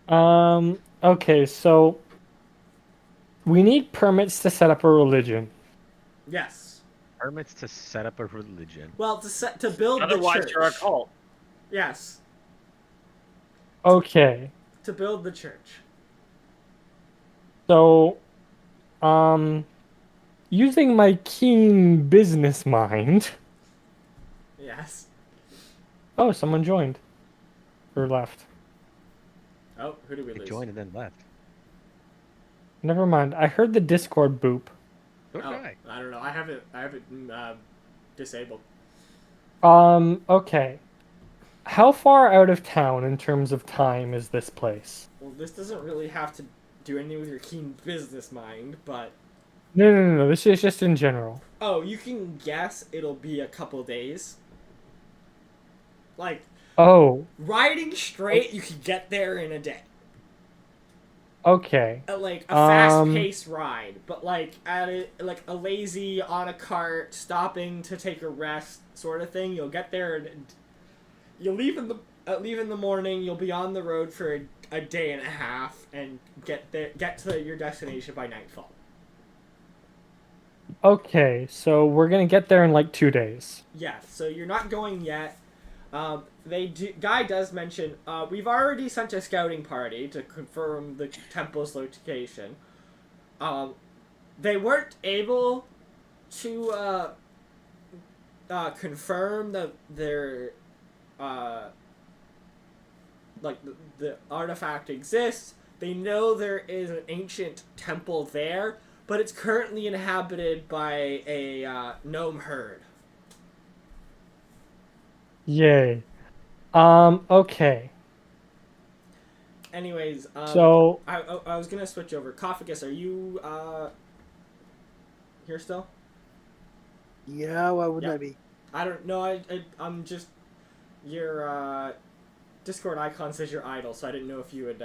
Okay, so We need permits to set up a religion. Yes. Permits to set up a religion. Well, to build the Otherwise, church. you're a cult. Yes. Okay. To build the church. So, using my keen business mind. Yes. Oh, someone joined. Or left. Oh, who did we They lose? joined and then left. Never mind. I heard the Discord boop. So did Oh, I. I don't know. I have it disabled. Okay. How far out of town in terms of time is this place? Well, this doesn't really have to do anything with your keen business mind, but No. This is just in general. oh, you can guess it'll be a couple days. Like Oh, riding straight, you can get there in a day. okay. Like a fast-paced ride, but like at a lazy on a cart, stopping to take a rest sort of thing. You'll get there and you'll leave in the morning. You'll be on the road for a day and a half and get to your destination by nightfall. Okay, so we're gonna get there in like 2 days. Yeah, so you're not going yet. Guy does mention we've already sent a scouting party to confirm the temple's location. They weren't able to confirm that their the artifact exists. They know there is an ancient temple there, but it's currently inhabited by a gnome herd. Yay. Okay. Anyways, So, I was gonna switch over. Koffigus, are you here still? Yeah, why wouldn't Yeah. I be? I don't know. I'm just your Discord icon says you're idle, so I didn't know if you had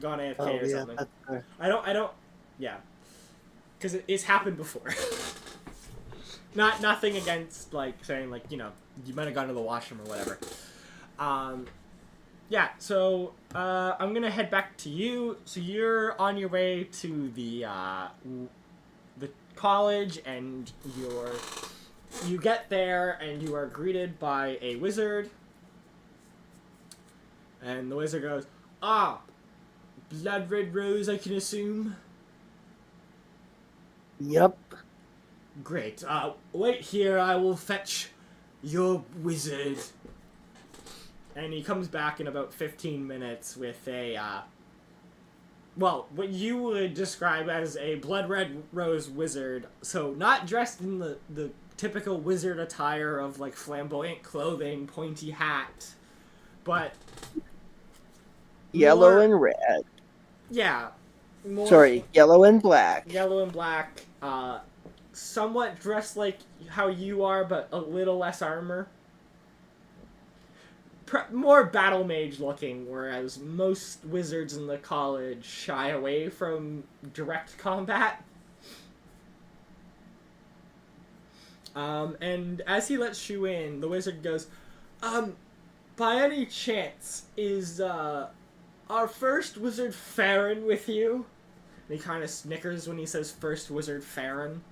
gone AFK Oh, or yeah, something. that's fair. I don't. Yeah, because it's happened before. Nothing against like saying like you might have gone to the washroom or whatever. Yeah. So I'm gonna head back to you. So you're on your way to the college, and you get there, and you are greeted by a wizard. And the wizard goes, Blood Red Rose, I can assume. Yep. Great. Wait here, I will fetch your wizard. And he comes back in about 15 minutes with what you would describe as a Blood Red Rose wizard. So not dressed in the typical wizard attire of like flamboyant clothing, pointy hat, but Yellow more- and red. yeah. Sorry, yellow and black. Yellow and black, somewhat dressed like how you are, but a little less armor. More battle mage looking, whereas most wizards in the college shy away from direct combat. And as he lets you in, the wizard goes, by any chance, is our first wizard Farron with you? And he kind of snickers when he says first wizard Farron.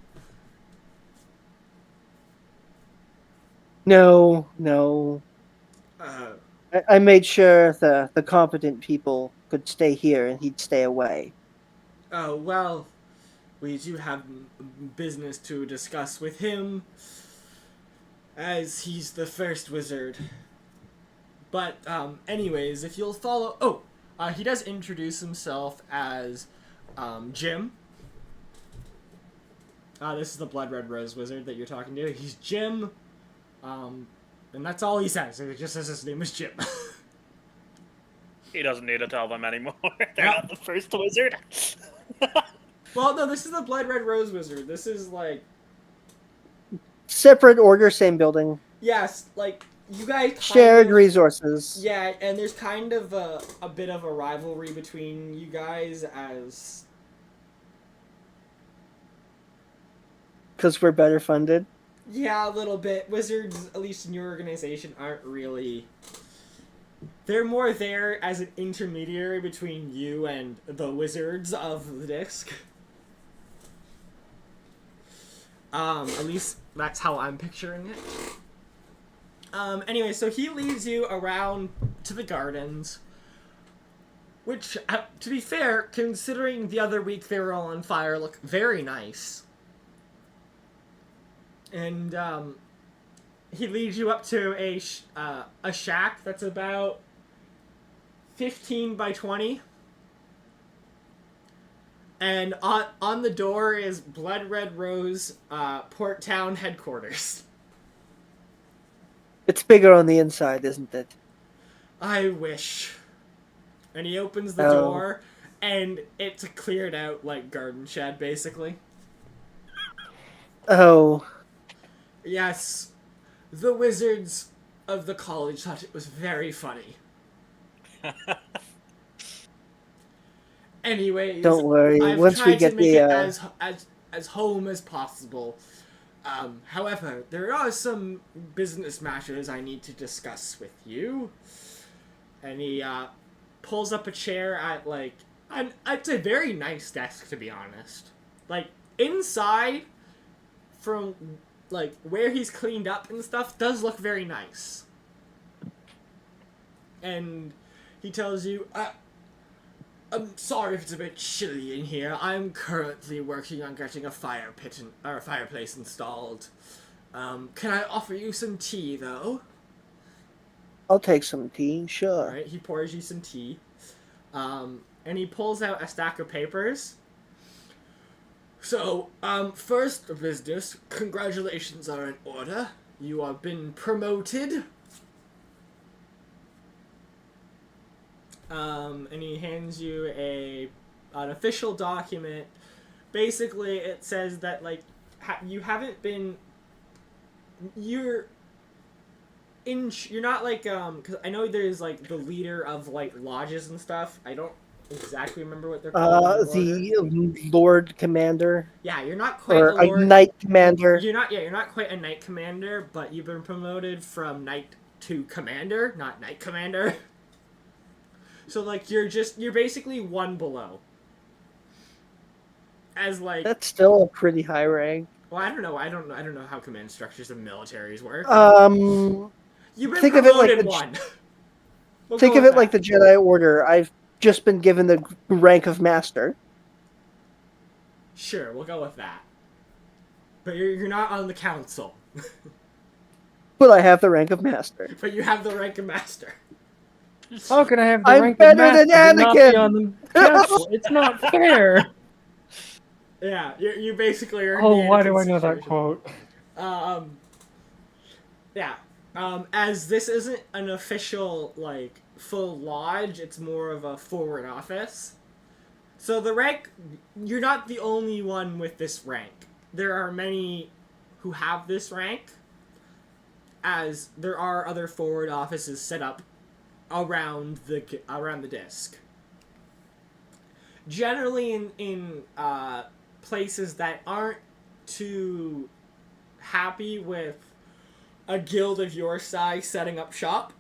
No. I made sure the competent people could stay here and he'd stay away. Oh, well, we do have business to discuss with him, as he's the first wizard. But, anyways, if you'll follow... Oh, he does introduce himself as Jim. This is the Blood Red Rose wizard that you're talking to. He's Jim, and that's all he says. It just says his name is Jim. He doesn't need to tell them anymore. They're Yeah. not the first wizard. Well, no, this is the Blood Red Rose wizard. This is like... Separate order, same building. Yes, like, you guys kind Shared of- resources. Yeah, and there's kind of a bit of a rivalry between you guys as... Because we're better funded. Yeah, a little bit. Wizards, at least in your organization, aren't really They're more there as an intermediary between you and the wizards of the disc. At least that's how I'm picturing it. Anyway, so he leads you around to the gardens, which, to be fair, considering the other week they were all on fire, look very nice. And, he leads you up to a shack that's about 15 by 20. And on the door is Blood Red Rose, Port Town headquarters. It's bigger on the inside, isn't it? I wish. And he opens the door, and it's a cleared out, like, garden shed, basically. Oh. Yes. The wizards of the college thought it was very funny. Anyways, Don't worry. I've Once tried we get to make the it as home as possible. However, there are some business matters I need to discuss with you. And he pulls up a chair at, like, it's a very nice desk, to be honest. Like, inside, from, like, where he's cleaned up and stuff, does look very nice. And he tells you, I'm sorry if it's a bit chilly in here. I'm currently working on getting a fireplace installed. Can I offer you some tea, though? I'll take some tea, sure. Alright, he pours you some tea. And he pulls out a stack of papers. So, first of business, congratulations are in order. You have been promoted. And he hands you an official document. Basically, it says that, like, you haven't been... You're not, like, because I know there's, like, the leader of, like, lodges and stuff. I don't exactly remember what they're called. The Lord Commander. Yeah, you're not quite Or a Lord. a Knight Commander. You're not quite a Knight Commander, but you've been promoted from Knight to Commander, not Knight Commander. So, like, you're basically one below. As, like... That's still a pretty high rank. Well, I don't know how command structures of militaries work. You've been think of it like promoted the one. We'll think go of with it like the Jedi Order. I've just been given the rank of Master. Sure, we'll go with that. But you're not on the council. But I have the rank of Master. But you have the rank of Master. How can I have the I'm rank better of than master but not be Anakin! on the council? It's not fair. Yeah, you basically are. Oh, why do I know that quote? Yeah. As this isn't an official, like, full lodge, it's more of a forward office. So the rank, you're not the only one with this rank. There are many who have this rank, as there are other forward offices set up around the disc. Generally in places that aren't too happy with a guild of your size setting up shop.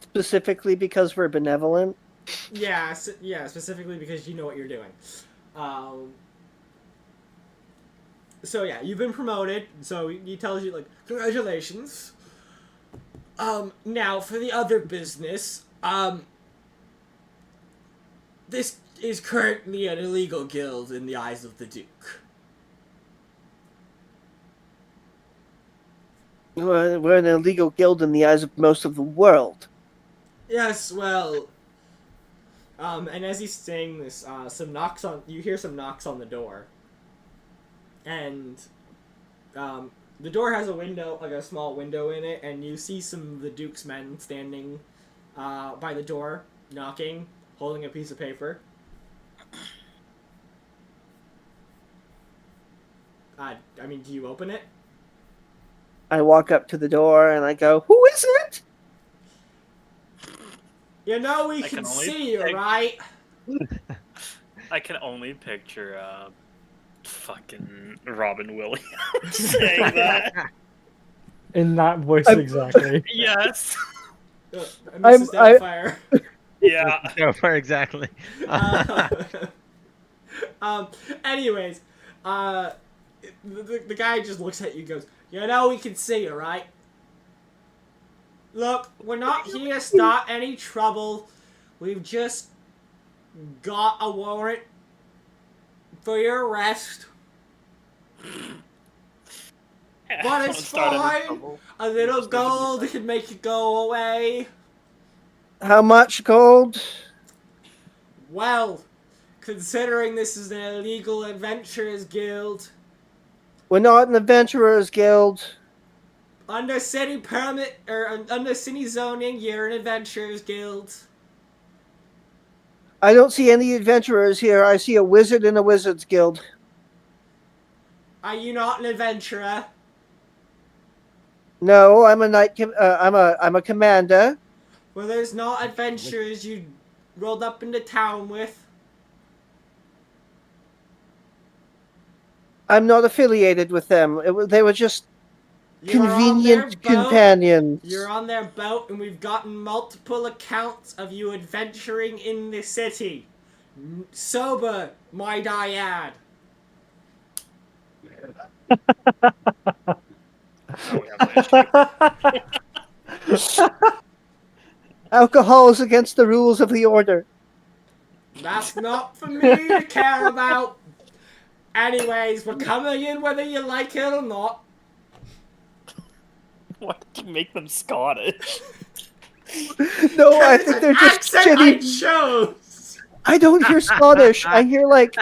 Specifically because we're benevolent. Yeah, specifically because you know what you're doing. So yeah, you've been promoted, so he tells you, like, congratulations. Now, for the other business, this is currently an illegal guild in the eyes of the Duke. We're an illegal guild in the eyes of most of the world. Yes, well... and as he's saying this, you hear some knocks on the door. And, the door has a window, like a small window in it, and you see some of the Duke's men standing, by the door, knocking, holding a piece of paper. Do you open it? I walk up to the door and I go, "Who is it?" You know we can see you, right? I can only picture fucking Robin Williams saying that. In that voice exactly. Yes. I missed Doubtfire. Yeah. No, exactly. Anyways, the guy just looks at you and goes, you know, we can see you, right? Look, we're not here to start any trouble. We've just got a warrant for your arrest. But it's fine. A little gold can make it go away. How much gold? Well, considering this is an illegal adventurers guild, We're not an adventurers guild. under city permit or under city zoning, you're an adventurers guild. I don't see any adventurers here. I see a wizard in a wizard's guild. Are you not an adventurer? No, I'm a knight. I'm a commander. Well, there's not adventurers you rolled up into town with. I'm not affiliated with them. They were just You're on their convenient boat. companions. You're on their boat, and we've gotten multiple accounts of you adventuring in the city. Sober, might I add. Alcohol is against the rules of the order. That's not for me to care about. Anyways, we're coming in whether you like it or not. Why did you make them Scottish? No, I think they're just accent I shitty. chose. I don't hear Scottish. I hear like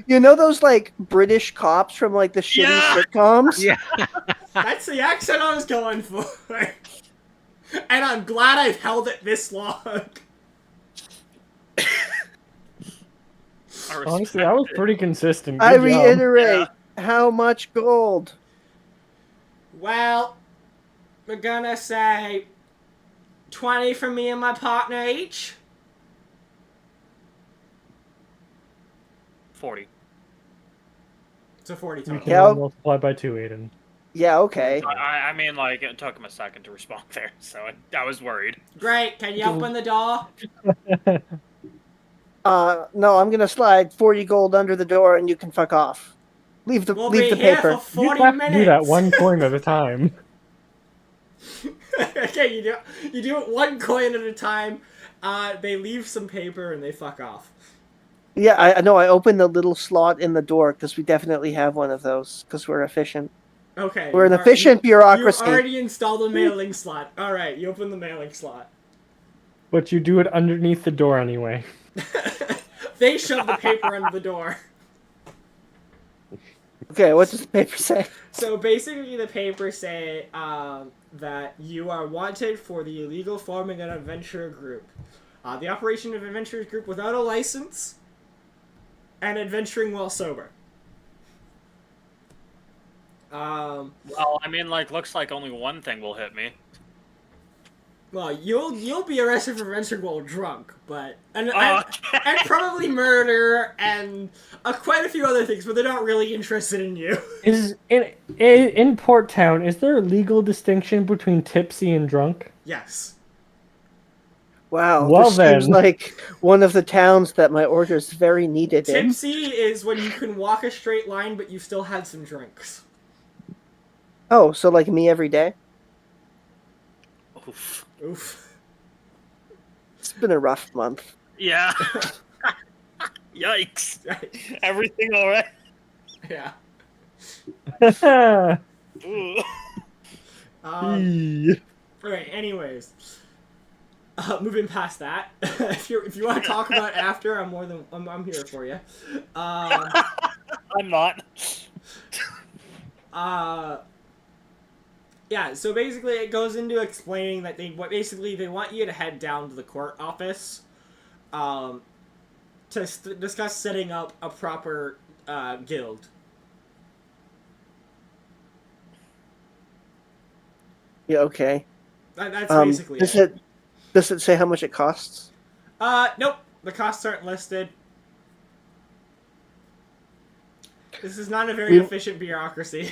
you know those like British cops from like the shitty sitcoms. Yeah. That's the accent I was going for. And I'm glad I've held it this long. Honestly, that was pretty consistent. I Good job. reiterate, how much gold? Well, we're gonna say 20 for me and my partner each. 40. It's a 40 You total. can Yeah. only multiply by 2, Aiden. Yeah, okay. I mean, like, it took him a second to respond there, so I was worried. Great, can you open the door? No, I'm gonna slide 40 gold under the door, and you can fuck off. Leave the We'll leave be the here paper. for You 40 have minutes. to do that one coin at a time. Okay, you do it one coin at a time. They leave some paper and they fuck off. Yeah, I know. I opened the little slot in the door because we definitely have one of those because we're efficient. Okay. We're an you efficient bureaucracy. You already installed a mailing slot. Alright, you open the mailing slot. But you do it underneath the door anyway. They shove the paper under the door. Okay, what does the paper say? So basically the papers say that you are wanted for the illegal forming an adventurer group. The operation of adventurers group without a license, and adventuring while sober. Well, I mean, like, looks like only one thing will hit me. Well, you'll be arrested for adventuring while drunk, but and probably murder and quite a few other things, but they're not really interested in you. Is in Port Town, is there a legal distinction between tipsy and drunk? Yes. Wow, Well, this seems then. like one of the towns that my order's very needed in. Tipsy is when you can walk a straight line, but you still had some drinks. Oh, so like me every day? Oof. Oof. It's been a rough month. Yeah. Yikes. Everything alright? Yeah. Ooh. Alright, anyways. Moving past that, if you want to talk about after, I'm here for you. I'm not. Yeah, so basically it goes into explaining that they want you to head down to the court office, to discuss setting up a proper guild. Yeah, okay. That's basically it. Does it say how much it costs? Nope. The costs aren't listed. This is not a very efficient bureaucracy.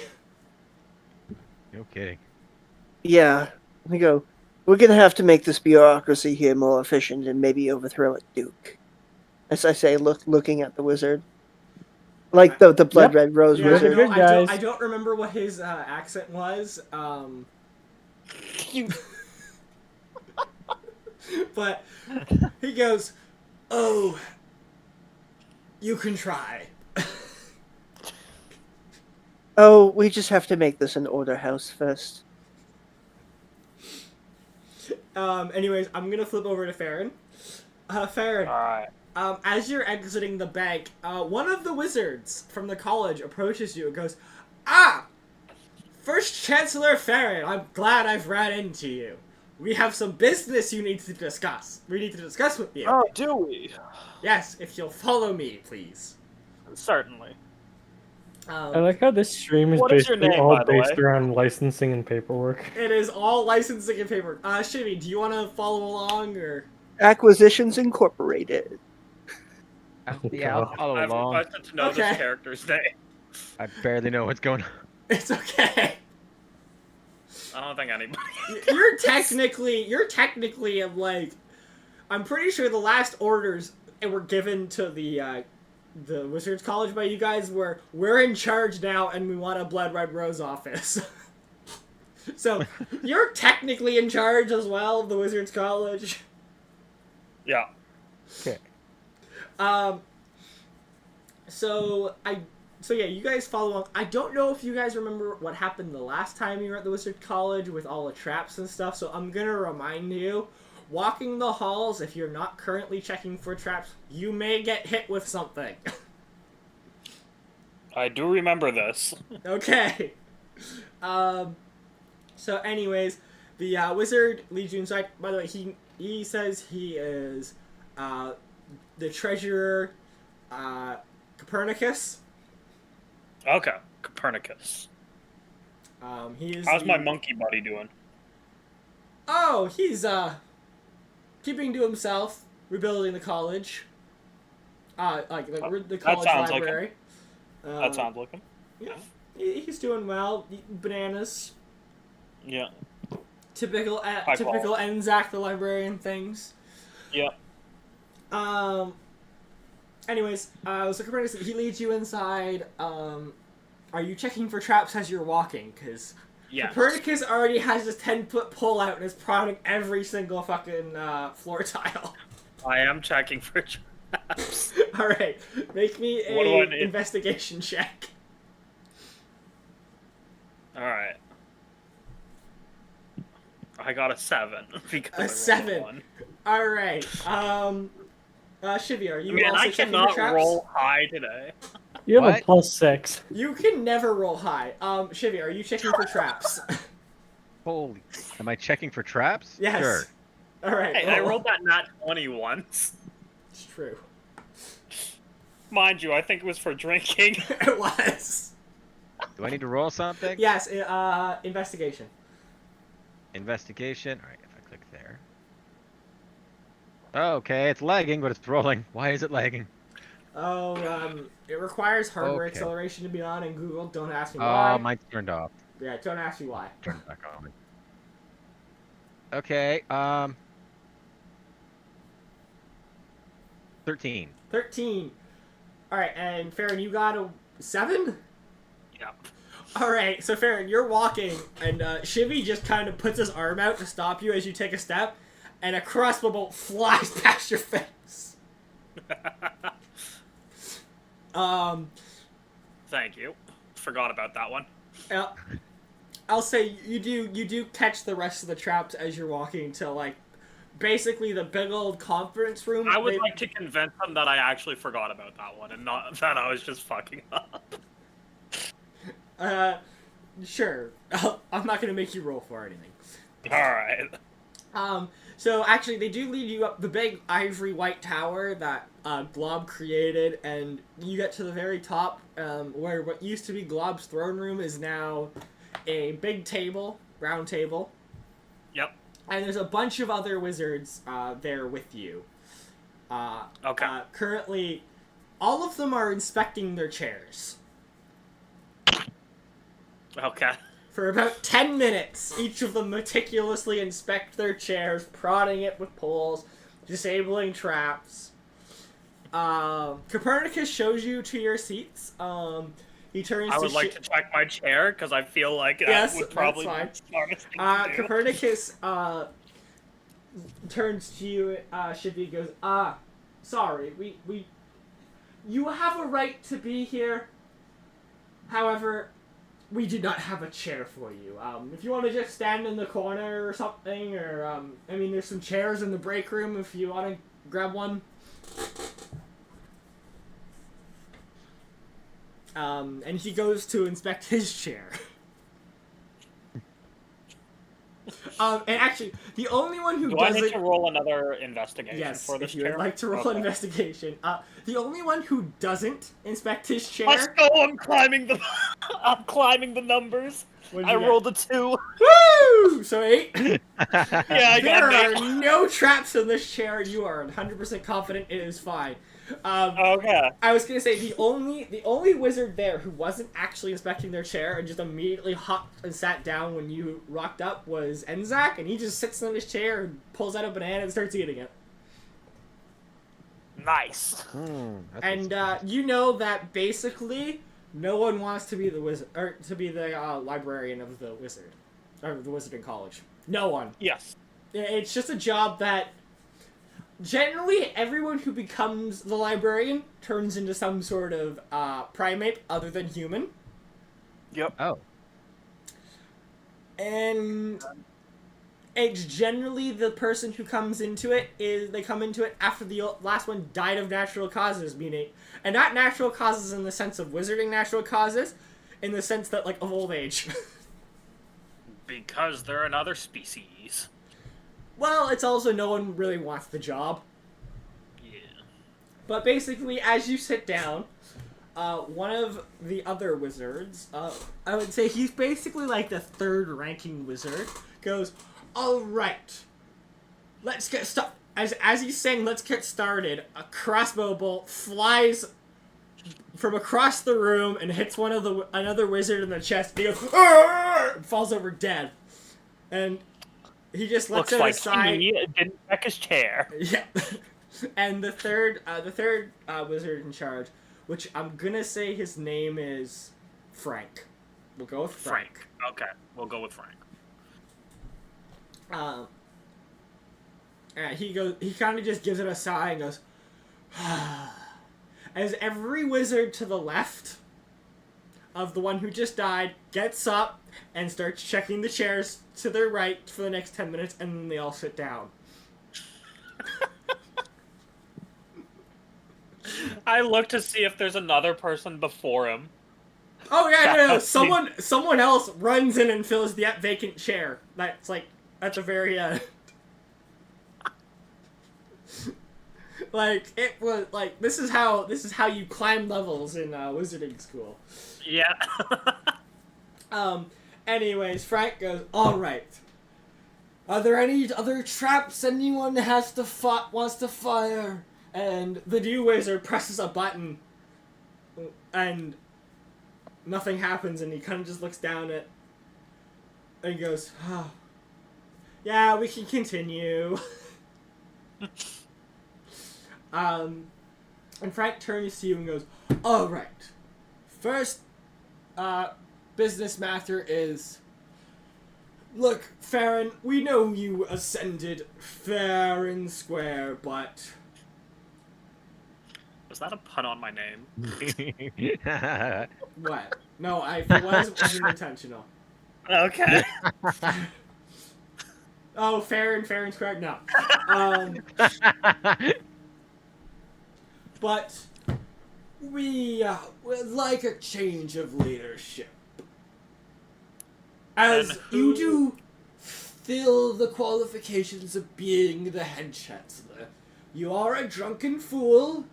No kidding. Yeah. Let me go. We're gonna have to make this bureaucracy here more efficient and maybe overthrow it, Duke. As I say, looking at the wizard. Like the blood red rose Yeah, wizard. good guys. I don't remember what his accent was. But he goes, "Oh, you can try." Oh, we just have to make this an order house first. Anyways, I'm gonna flip over to Farron. Farron, Alright. as you're exiting the bank, one of the wizards from the college approaches you and goes, "Ah! First Chancellor Farron, I'm glad I've ran into you. We have some business you need to discuss. We need to discuss with you." Oh, do we? Yes, if you'll follow me, please. Certainly. I like how this stream is What is your basically name, all by the based way? around licensing and paperwork. It is all licensing and paper. Shivvy, do you want to follow along, or? Acquisitions Incorporated. Yeah, I'll follow I've along. requested to know Okay. this character's name. I barely know what's going on. It's okay. I don't think anybody. You're technically like, I'm pretty sure the last orders were given to the Wizards College by you guys were, "We're in charge now and we want a Blood Red Rose office." So you're technically in charge as well of the Wizards College. Yeah. Okay. So yeah, you guys follow along. I don't know if you guys remember what happened the last time you were at the Wizard College with all the traps and stuff, so I'm gonna remind you. Walking the halls, if you're not currently checking for traps, you may get hit with something. I do remember this. Okay. So anyways, the wizard leads you inside. By the way, he says he is the treasurer Copernicus. Okay. Copernicus. He is How's my monkey buddy doing? Oh, he's keeping to himself, rebuilding the college. Like the college sounds like library. That sounds like him. Yeah, he's doing well. Eating bananas. Yeah. Typical quality. Enzak the librarian things. Yeah. Anyways, so Copernicus, he leads you inside. Are you checking for traps as you're walking? Because Yes. Copernicus already has his 10-foot pull out and is prodding every single fucking floor tile. I am checking for traps. Alright, make me What do I a need? investigation check. Alright. I got a 7. Because I A rolled 7. 1. Alright, Shivvy, are you Man, also I checking for cannot traps? roll high today. You have a What? +6. You can never roll high. Shivvy, are you checking for traps? Holy. Am I checking for traps? Yes. Sure. Alright, Hey, I roll. rolled that nat 20 once. It's true. Mind you, I think it was for drinking. It was. Do I need to roll something? Yes, investigation. Investigation. Alright, if I click there. Okay, it's lagging, but it's rolling. Why is it lagging? Oh, it requires hardware Okay. acceleration to be on in Google. Don't ask me why. Oh, mine's turned off. Yeah, don't ask me why. Turn it back on. Okay, 13. 13. Alright, and Farron, you got a 7? Yeah. Alright, so Farron, you're walking, and Shivvy just kind of puts his arm out to stop you as you take a step, and a crossbow bolt flies past your face. Thank you. Forgot about that one. I'll say you do catch the rest of the traps as you're walking to, like, basically the big old conference room. I would like to convince them that I actually forgot about that one and not that I was just fucking up. Sure. I'm not gonna make you roll for anything. Alright. So actually, they do lead you up the big ivory white tower that Glob created, and you get to the very top, where what used to be Glob's throne room is now a big table, round table. Yep. And there's a bunch of other wizards there with you. Okay. Currently, all of them are inspecting their chairs. Okay. For about 10 minutes, each of them meticulously inspect their chairs, prodding it with poles, disabling traps. Copernicus shows you to your seats. He turns I would like to check my chair, because I feel like that would probably be the smartest thing to do. Copernicus turns to you, Shivvy, and goes, sorry, you have a right to be here. However, we do not have a chair for you. If you want to just stand in the corner or something, or, there's some chairs in the break room if you want to grab one. And he goes to inspect his chair. And actually, the only one who doesn't... Do I need to roll another investigation for this chair? Yes, if you would like to roll an investigation. The only one who doesn't inspect his chair... Let's go! I'm climbing the numbers. I rolled a 2. Woo! So 8. Yeah, I there got are no traps in this chair. You are 100% confident it is fine. Okay. I was gonna say the only wizard there who wasn't actually inspecting their chair and just immediately hopped and sat down when you rocked up was Enzak, and he just sits in his chair and pulls out a banana and starts eating it. Nice. And you know that basically no one wants to be the wizard or to be the librarian of the wizard or the wizarding college. No one. Yes. It's just a job that. Generally, everyone who becomes the librarian turns into some sort of primate other than human. Yep. Oh. And it's generally the person who comes into it they come into it after the last one died of natural causes, meaning, and not natural causes in the sense of wizarding natural causes, in the sense that, like, of old age. Because they're another species. Well, it's also no one really wants the job. Yeah. But basically, as you sit down, one of the other wizards, I would say he's basically like the third ranking wizard, goes, alright, let's get started. As he's saying, let's get started, a crossbow bolt flies from across the room and hits another wizard in the chest. And he goes, and falls over dead. And he just lets it aside. He didn't check his chair. Yeah. And the third wizard in charge, which I'm gonna say his name is Frank. We'll go with Frank. Okay, we'll go with Frank. He kind of just gives it a sigh and goes, as every wizard to the left of the one who just died gets up and starts checking the chairs to their right for the next 10 minutes, and then they all sit down. I look to see if there's another person before him. Oh yeah, no, someone else runs in and fills the vacant chair. That's like at the very end. Like it was like this is how you climb levels in wizarding school. Yeah. Anyways, Frank goes, all right. Are there any other traps anyone wants to fire? And the new wizard presses a button, and nothing happens, and he kind of just looks down at, and he goes, oh, yeah, we can continue. And Frank turns to you and goes, all right. First, business matter is, look, Farron, we know you ascended fair and square, but... Was that a pun on my name? What? No, it wasn't intentional. Okay. Oh, Farron square? No. But we would like a change of leadership. As you do fill the qualifications of being the head chancellor, you are a drunken fool,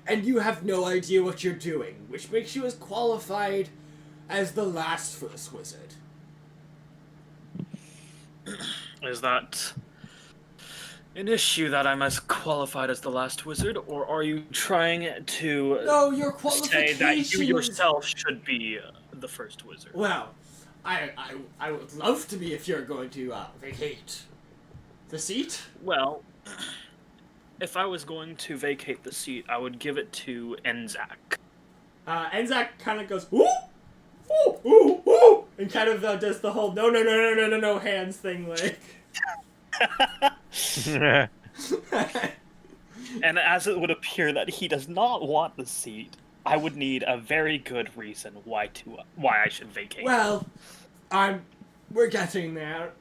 and you have no idea what you're doing, which makes you as qualified as the last first wizard. Is that an issue that I'm as qualified as the last wizard, or are you trying to No, your say qualifications... that you yourself should be the first wizard? Well, I would love to be if you're going to vacate the seat. Well, if I was going to vacate the seat, I would give it to Enzak. Enzak kind of goes, ooh, ooh, ooh, ooh, and kind of does the whole no hands thing, like. And as it would appear that he does not want the seat, I would need a very good reason why I should vacate. Well, we're getting there.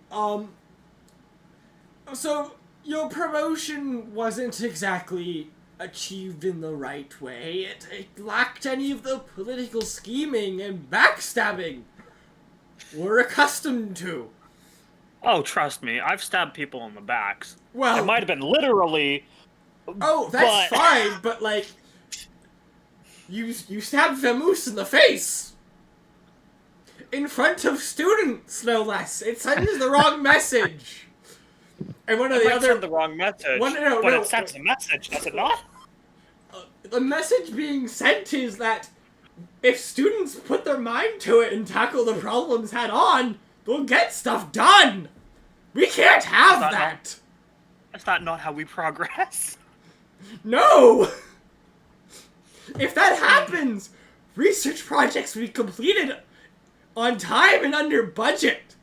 So your promotion wasn't exactly achieved in the right way. It lacked any of the political scheming and backstabbing we're accustomed to. Oh, trust me, I've stabbed people in the backs. Well, it might have been literally. Oh, that's fine, but like, you stabbed Vamoose in the face! In front of students, no less. It sends the wrong message. And one of the other send the wrong message, but it sends a message, does it not? The message being sent is that if students put their mind to it and tackle the problems head on, they'll get stuff done. We can't have that. That's not how we progress. No! If that happens, research projects will be completed on time and under budget.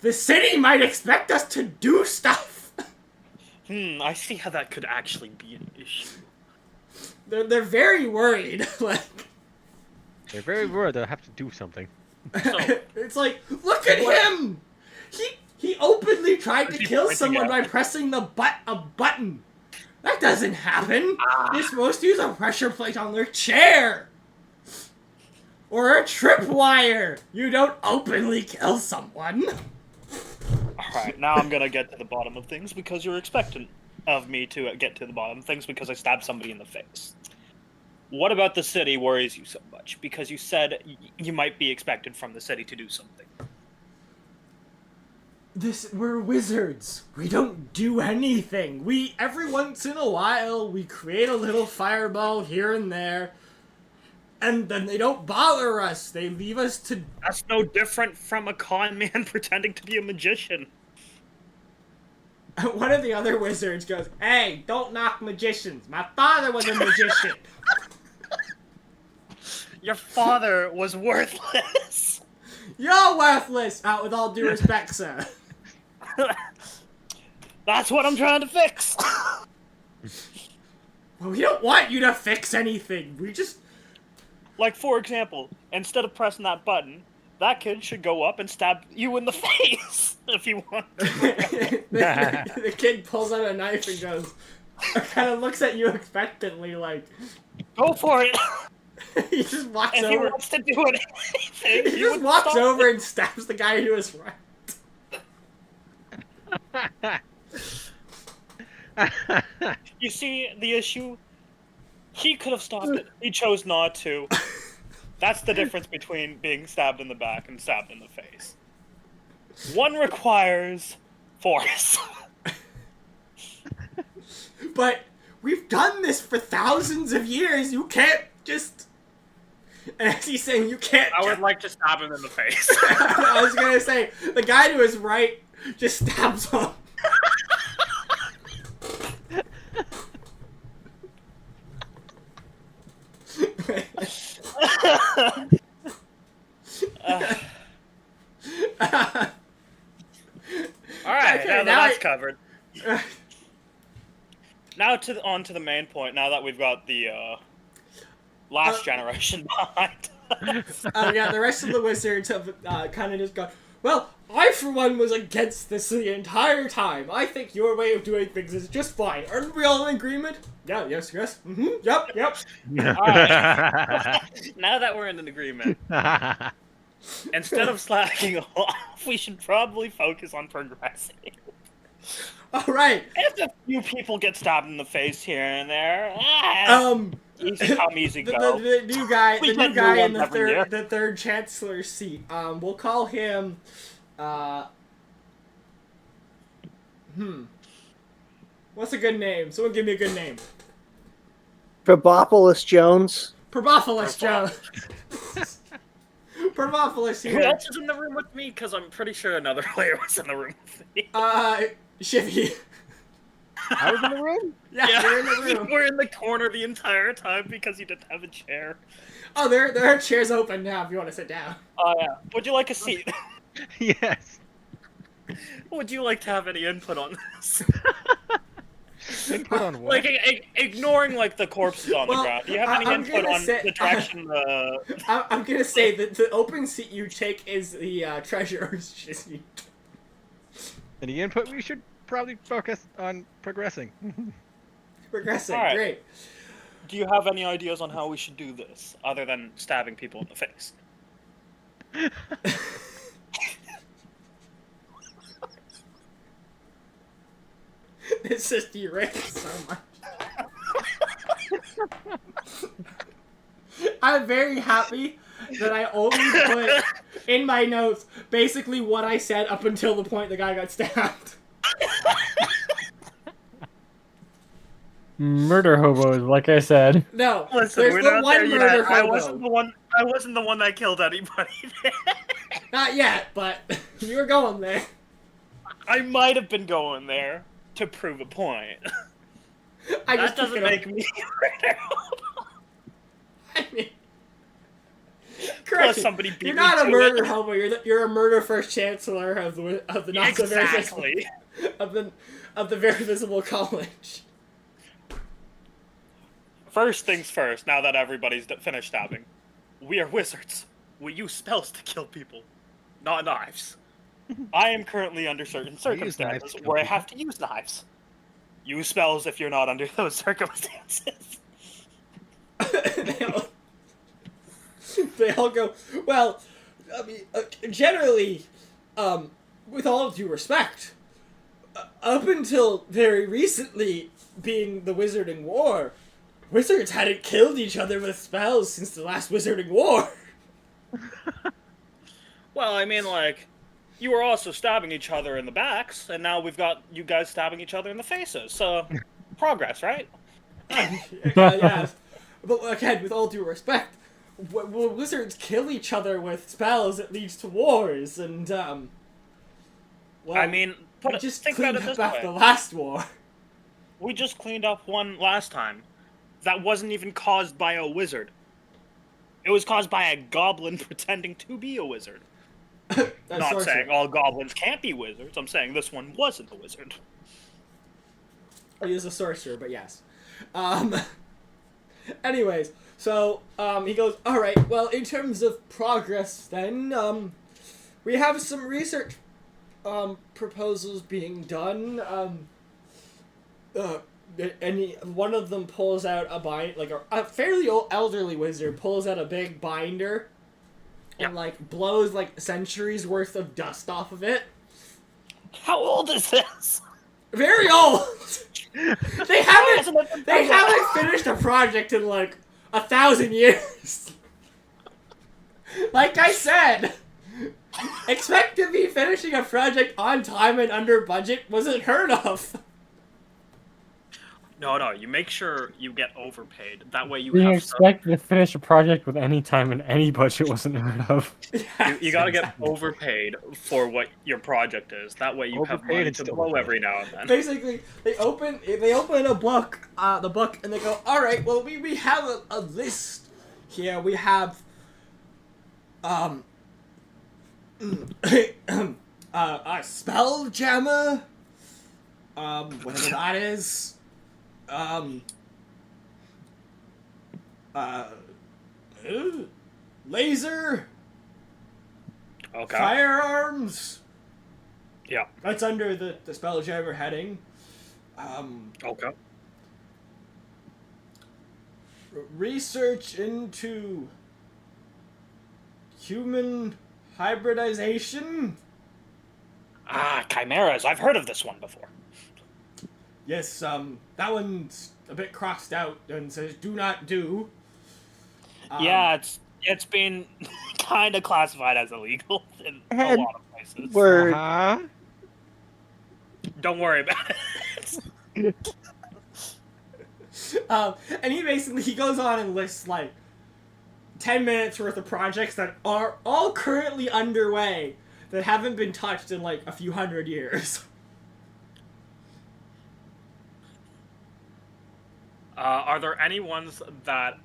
The city might expect us to do stuff. I see how that could actually be an issue. They're very worried. Like, They're very worried they'll have to do something. it's like, look at him! He openly tried to kill someone by pressing a button. That doesn't happen. You're supposed to use a pressure plate on their chair. Or a tripwire. You don't openly kill someone. Alright, now I'm gonna get to the bottom of things because you're expectant of me to get to the bottom of things because I stabbed somebody in the face. What about the city worries you so much? Because you said you might be expected from the city to do something. We're wizards. We don't do anything. Every once in a while, we create a little fireball here and there, and then they don't bother us. They leave us to... That's no different from a con man pretending to be a magician. One of the other wizards goes, "Hey, don't knock magicians. My father was a magician." Your father was worthless. You're worthless, with all due respect, sir. That's what I'm trying to fix. Well, we don't want you to fix anything. We just... Like, for example, instead of pressing that button, that kid should go up and stab you in the face if you want to. the kid pulls out a knife and goes, kind of looks at you expectantly, like... Go for it. He just walks if over. If he wants to do anything, he just walks over and stabs the guy to his right. You see the issue? He could have stopped it. He chose not to. That's the difference between being stabbed in the back and stabbed in the face. One requires force. But we've done this for thousands of years. You can't just... And as he's saying, you can't... I would like to stab him in the face. I was gonna say, the guy to his right just stabs him. Alright, okay, now that's covered. Now on to the main point, now that we've got the last generation behind. Yeah, the rest of the wizards have kind of just gone, well, I for one was against this the entire time. I think your way of doing things is just fine. Aren't we all in agreement? Yeah, yes, yep. Alright. Now that we're in an agreement, instead of slacking off, we should probably focus on progressing. Alright. If a few people get stabbed in the face here and there, easy come, easy go. The new guy in the third chancellor's seat. We'll call him. What's a good name? Someone give me a good name. Probopoulos Jones. Probopoulos Jones. Permopolis Who here. else is in the room with me? Because I'm pretty sure another player was in the room with me. Shivvy. I was in the room? Yeah, you're in the room. We're in the corner the entire time because you didn't have a chair. Oh, there are chairs open now if you want to sit down. Oh, yeah. Would you like a seat? Yes. Would you like to have any input on this? Input on what? Like, ignoring, like, the corpses on Well, the ground. Do you have any I'm input gonna on say- the direction the... I'm gonna say that the open seat you take is the treasurer's seat. Any input? We should probably focus on progressing. Progressing, Alright. great. Do you have any ideas on how we should do this, other than stabbing people in the face? This just derailed so much. I'm very happy that I only put in my notes basically what I said up until the point the guy got stabbed. Murder hobos, like I said. No, Listen, there's we're the not one there murder yet. I hobo. wasn't the one that killed anybody. Not yet, but you were going there. I might have been going there to prove a point. I That just took doesn't it make me I mean, Plus correction. somebody beat You're me not a to murder it. hobo. You're a murder first chancellor of the not so very visible Exactly. of the very visible college. First things first, now that everybody's finished stabbing. We are wizards. We use spells to kill people, not knives. I am currently under certain use knives to circumstances kill where I people. have to use knives. Use spells if you're not under those circumstances. they all go, well, I mean, generally, with all due respect, up until very recently being the Wizarding War, wizards hadn't killed each other with spells since the last Wizarding War. Well, I mean, like, you were also stabbing each other in the backs, and now we've got you guys stabbing each other in the faces. So, progress, right? Yes. But again, with all due respect, when wizards kill each other with spells, it leads to wars, and, well, I mean, we just think about cleaned it this up way. the last war. We just cleaned up one last time. That wasn't even caused by a wizard. It was caused by a goblin pretending to be a wizard. Not saying all goblins can't be wizards. I'm saying this one wasn't a wizard. He is a sorcerer, but yes. Anyways, so, he goes, alright, well, in terms of progress, then, we have some research, proposals being done, one of them pulls out a fairly old, elderly wizard pulls out a big binder and, blows, centuries worth of dust off of it. How old is this? Very old! They haven't finished a project in, 1,000 years. Like I said, expect to be finishing a project on time and under budget wasn't heard of. No, you make sure you get overpaid. That way you Being have expected to finish a project with any time and any budget wasn't heard of. you gotta get overpaid for what your project is. That way you have Overpaid money and to still blow overpaid. every now and then. Basically, they open a book, the book, and they go, alright, well, we have a list here. We have, a spell jammer, whatever that is, laser, Okay. firearms. Yeah. That's under the Spelljammer heading. Okay. Research into human hybridization. Ah, chimeras. I've heard of this one before. Yes, that one's a bit crossed out and says do not do. Yeah, it's been kind of classified as illegal in a And lot of places. Word. Uh-huh. Don't worry about it. And he goes on and lists 10 minutes worth of projects that are all currently underway that haven't been touched in like a few hundred years. Are there any ones that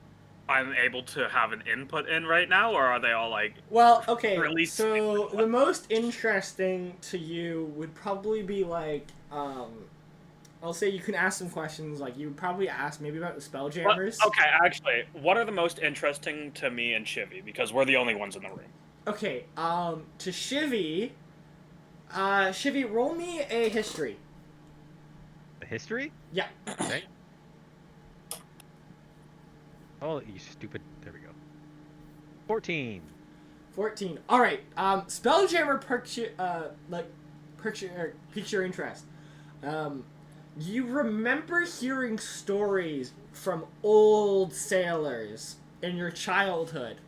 I'm able to have an input in right now, or are they all like... Well, okay, Or at least so the most interesting to you would probably be like, I'll say you can ask some questions, like you would probably ask maybe about the Spelljammers. Okay, actually, what are the most interesting to me and Shivvy? Because we're the only ones in the room. Okay, to Shivvy, Shivvy, roll me a history. The history? Yeah. Okay. Oh, you stupid. There we go. 14. 14. Alright, Spelljammer piques your interest. You remember hearing stories from old sailors in your childhood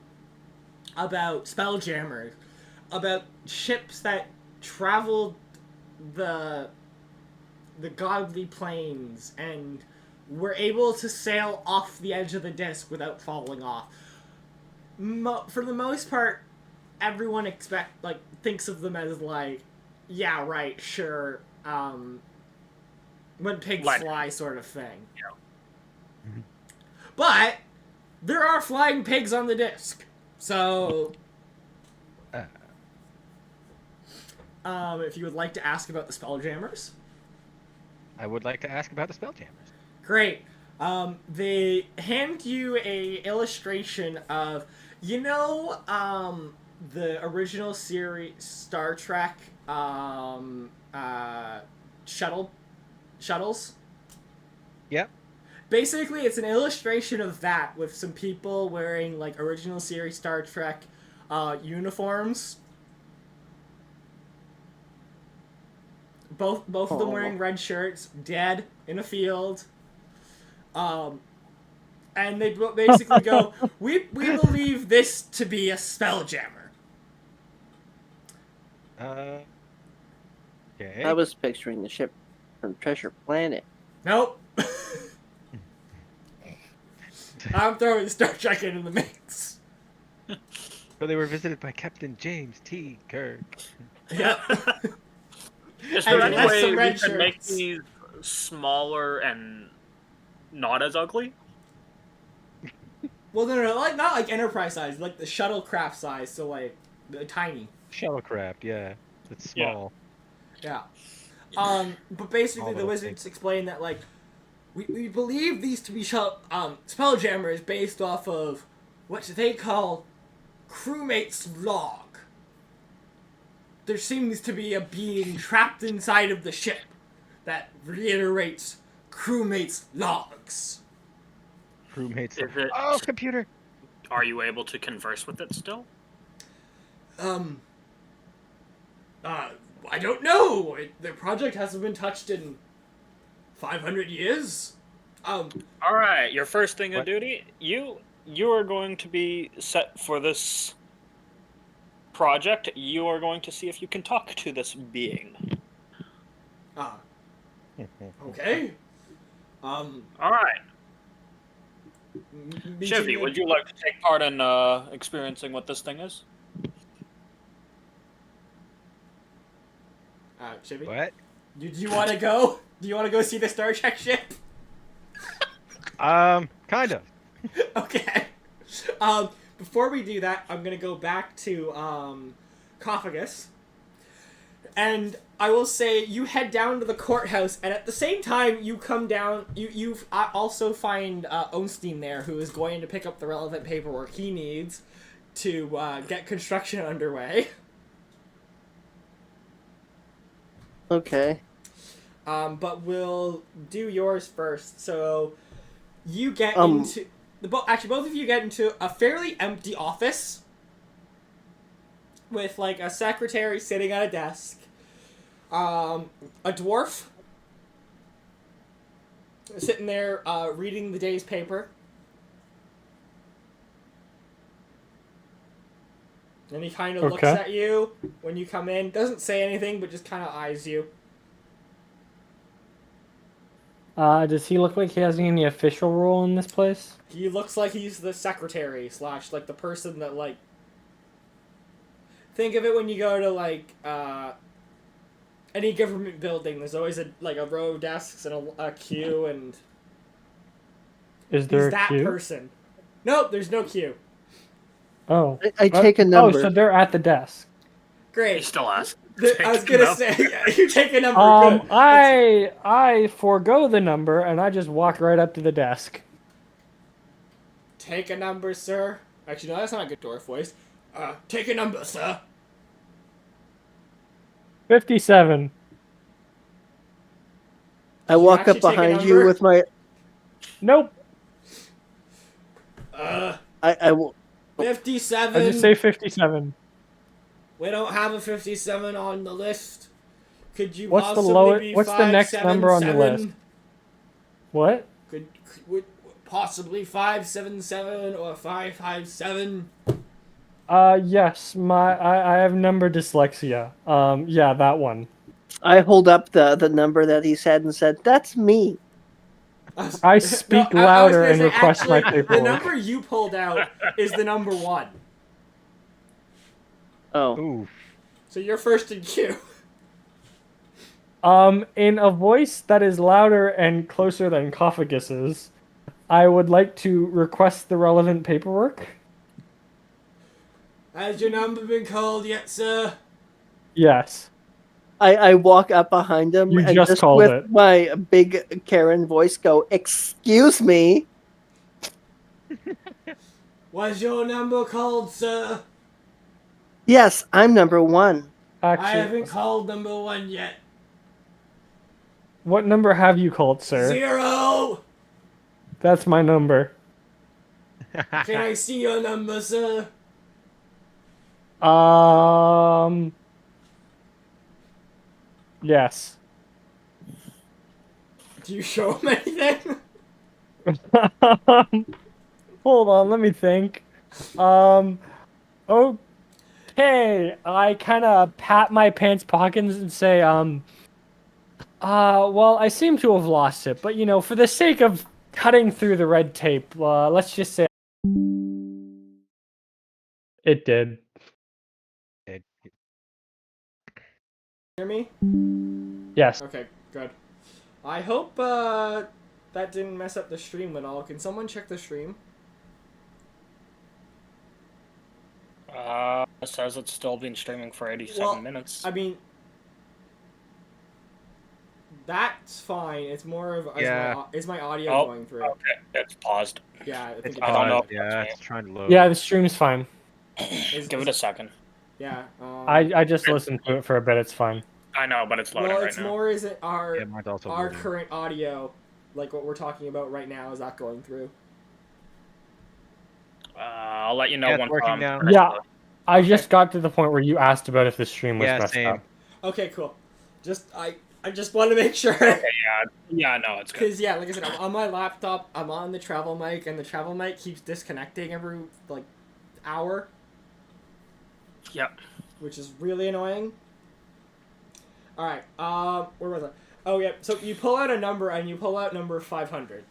about Spelljammers, about ships that traveled the godly plains and were able to sail off the edge of the disc without falling off. For the most part, everyone thinks of them as like, yeah, right, sure, when pigs fly sort of thing. Yeah. But there are flying pigs on the disc, so if you would like to ask about the Spelljammers. I would like to ask about the Spelljammers. Great. They hand you a illustration of, the original series Star Trek shuttles? Yep. Basically, it's an illustration of that with some people wearing like original series Star Trek uniforms. Both of them wearing red shirts, dead in a field. And they basically go, we believe this to be a Spelljammer. Okay. I was picturing the ship from Treasure Planet. Nope. I'm throwing Star Trek in the mix. So they were visited by Captain James T. Kirk. Yep. Is there And any less way some we red can make shirts. these smaller and not as ugly? Well, no, like not like Enterprise size, like the shuttlecraft size, so like tiny. Shuttlecraft, yeah. It's Yeah. small. Yeah. But basically All the little wizards things. explain that like we believe these to be Spelljammers based off of what they call crewmate's log. There seems to be a being trapped inside of the ship that reiterates crewmate's logs. Crewmates. Is it? Oh, computer! Are you able to converse with it still? I don't know. The project hasn't been touched in 500 years. All right, your first thing of What? duty, you are going to be set for this project. You are going to see if you can talk to this being. Okay. All right, Shivvy, would you like to take part in experiencing what this thing is? Shivvy? What? Do you want to go? Do you want to go see the Star Trek ship? Kind of. Okay. Before we do that, I'm gonna go back to Koffigus, and I will say you head down to the courthouse, and at the same time you come down. You also find Ostein there, who is going to pick up the relevant paperwork he needs to get construction underway. Okay. But we'll do yours first. So you get into actually both of you get into a fairly empty office with like a secretary sitting at a desk, a dwarf sitting there reading the day's paper, and he kind of looks Okay. at you when you come in. Doesn't say anything, but just kind of eyes you. Does he look like he has any official role in this place? He looks like he's the secretary / like the person that like. Think of it when you go to like any government building. There's always a row of desks and a queue, and Is there he's a that queue? person. Nope, there's no queue. Oh. I take a number. Oh, so they're at the desk. He Great. still asks. I was gonna say you take a number. Good. I forego the number and I just walk right up to the desk. Take a number, sir. Actually, no, that's not a good dwarf voice. Take a number, sir. 57. I walk actually up take a behind you number? with my. Nope. I will. 57. I just say 57. We don't have a 57 on the list. Could you What's the possibly lowest? be What's the next number on the 577? list? What? Would possibly 577 or 557? Yes. I have number dyslexia. Yeah, that one. I hold up the number that he said and said, "That's me." I speak No, I was louder gonna and say, request my actually, paperwork. The number you pulled out is the number 1. Oh, Ooh. So you're first in queue. In a voice that is louder and closer than Koffigus's, I would like to request the relevant paperwork. Has your number been called yet, sir? Yes. I walk up behind him You and just called with it. my big Karen voice go, "Excuse me." Was your number called, sir? Yes, I'm number 1. I Actually, haven't called number 1 yet. what number have you called, sir? 0! That's my number. Can I see your number, sir? Yes. Do you show him anything? Hold on, let me think. Okay. I kind of pat my pants pockets and say, well, I seem to have lost it, but for the sake of cutting through the red tape, let's just say it did. Hear me? Yes. Okay, good. I hope that didn't mess up the stream at all. Can someone check the stream? It says it's still been streaming for 87 Well, minutes. I mean, that's fine. It's more of is my audio Oh, going through? Okay, it's paused. Yeah, I think It's it I don't know. paused. Yeah, it's trying to load. Yeah, the stream's fine. Give it a second. Yeah. I just listened to it for a bit. It's fine. I know, but it's loading well, right it's now. more is it our Yeah, mine's also our loading. current audio, like what we're talking about right now, is that going through? I'll let you know Yeah, it's once working I'm now. Yeah, I just got to the point where you asked about if the stream was Yeah, messed same. up. Okay, cool. I just want to make sure. Okay, yeah, no, it's good. Because, yeah, like I said, I'm on my laptop, I'm on the travel mic, and the travel mic keeps disconnecting every, hour, Yep. which is really annoying. Alright, where was I? Oh, yeah, so you pull out a number, and you pull out number 500.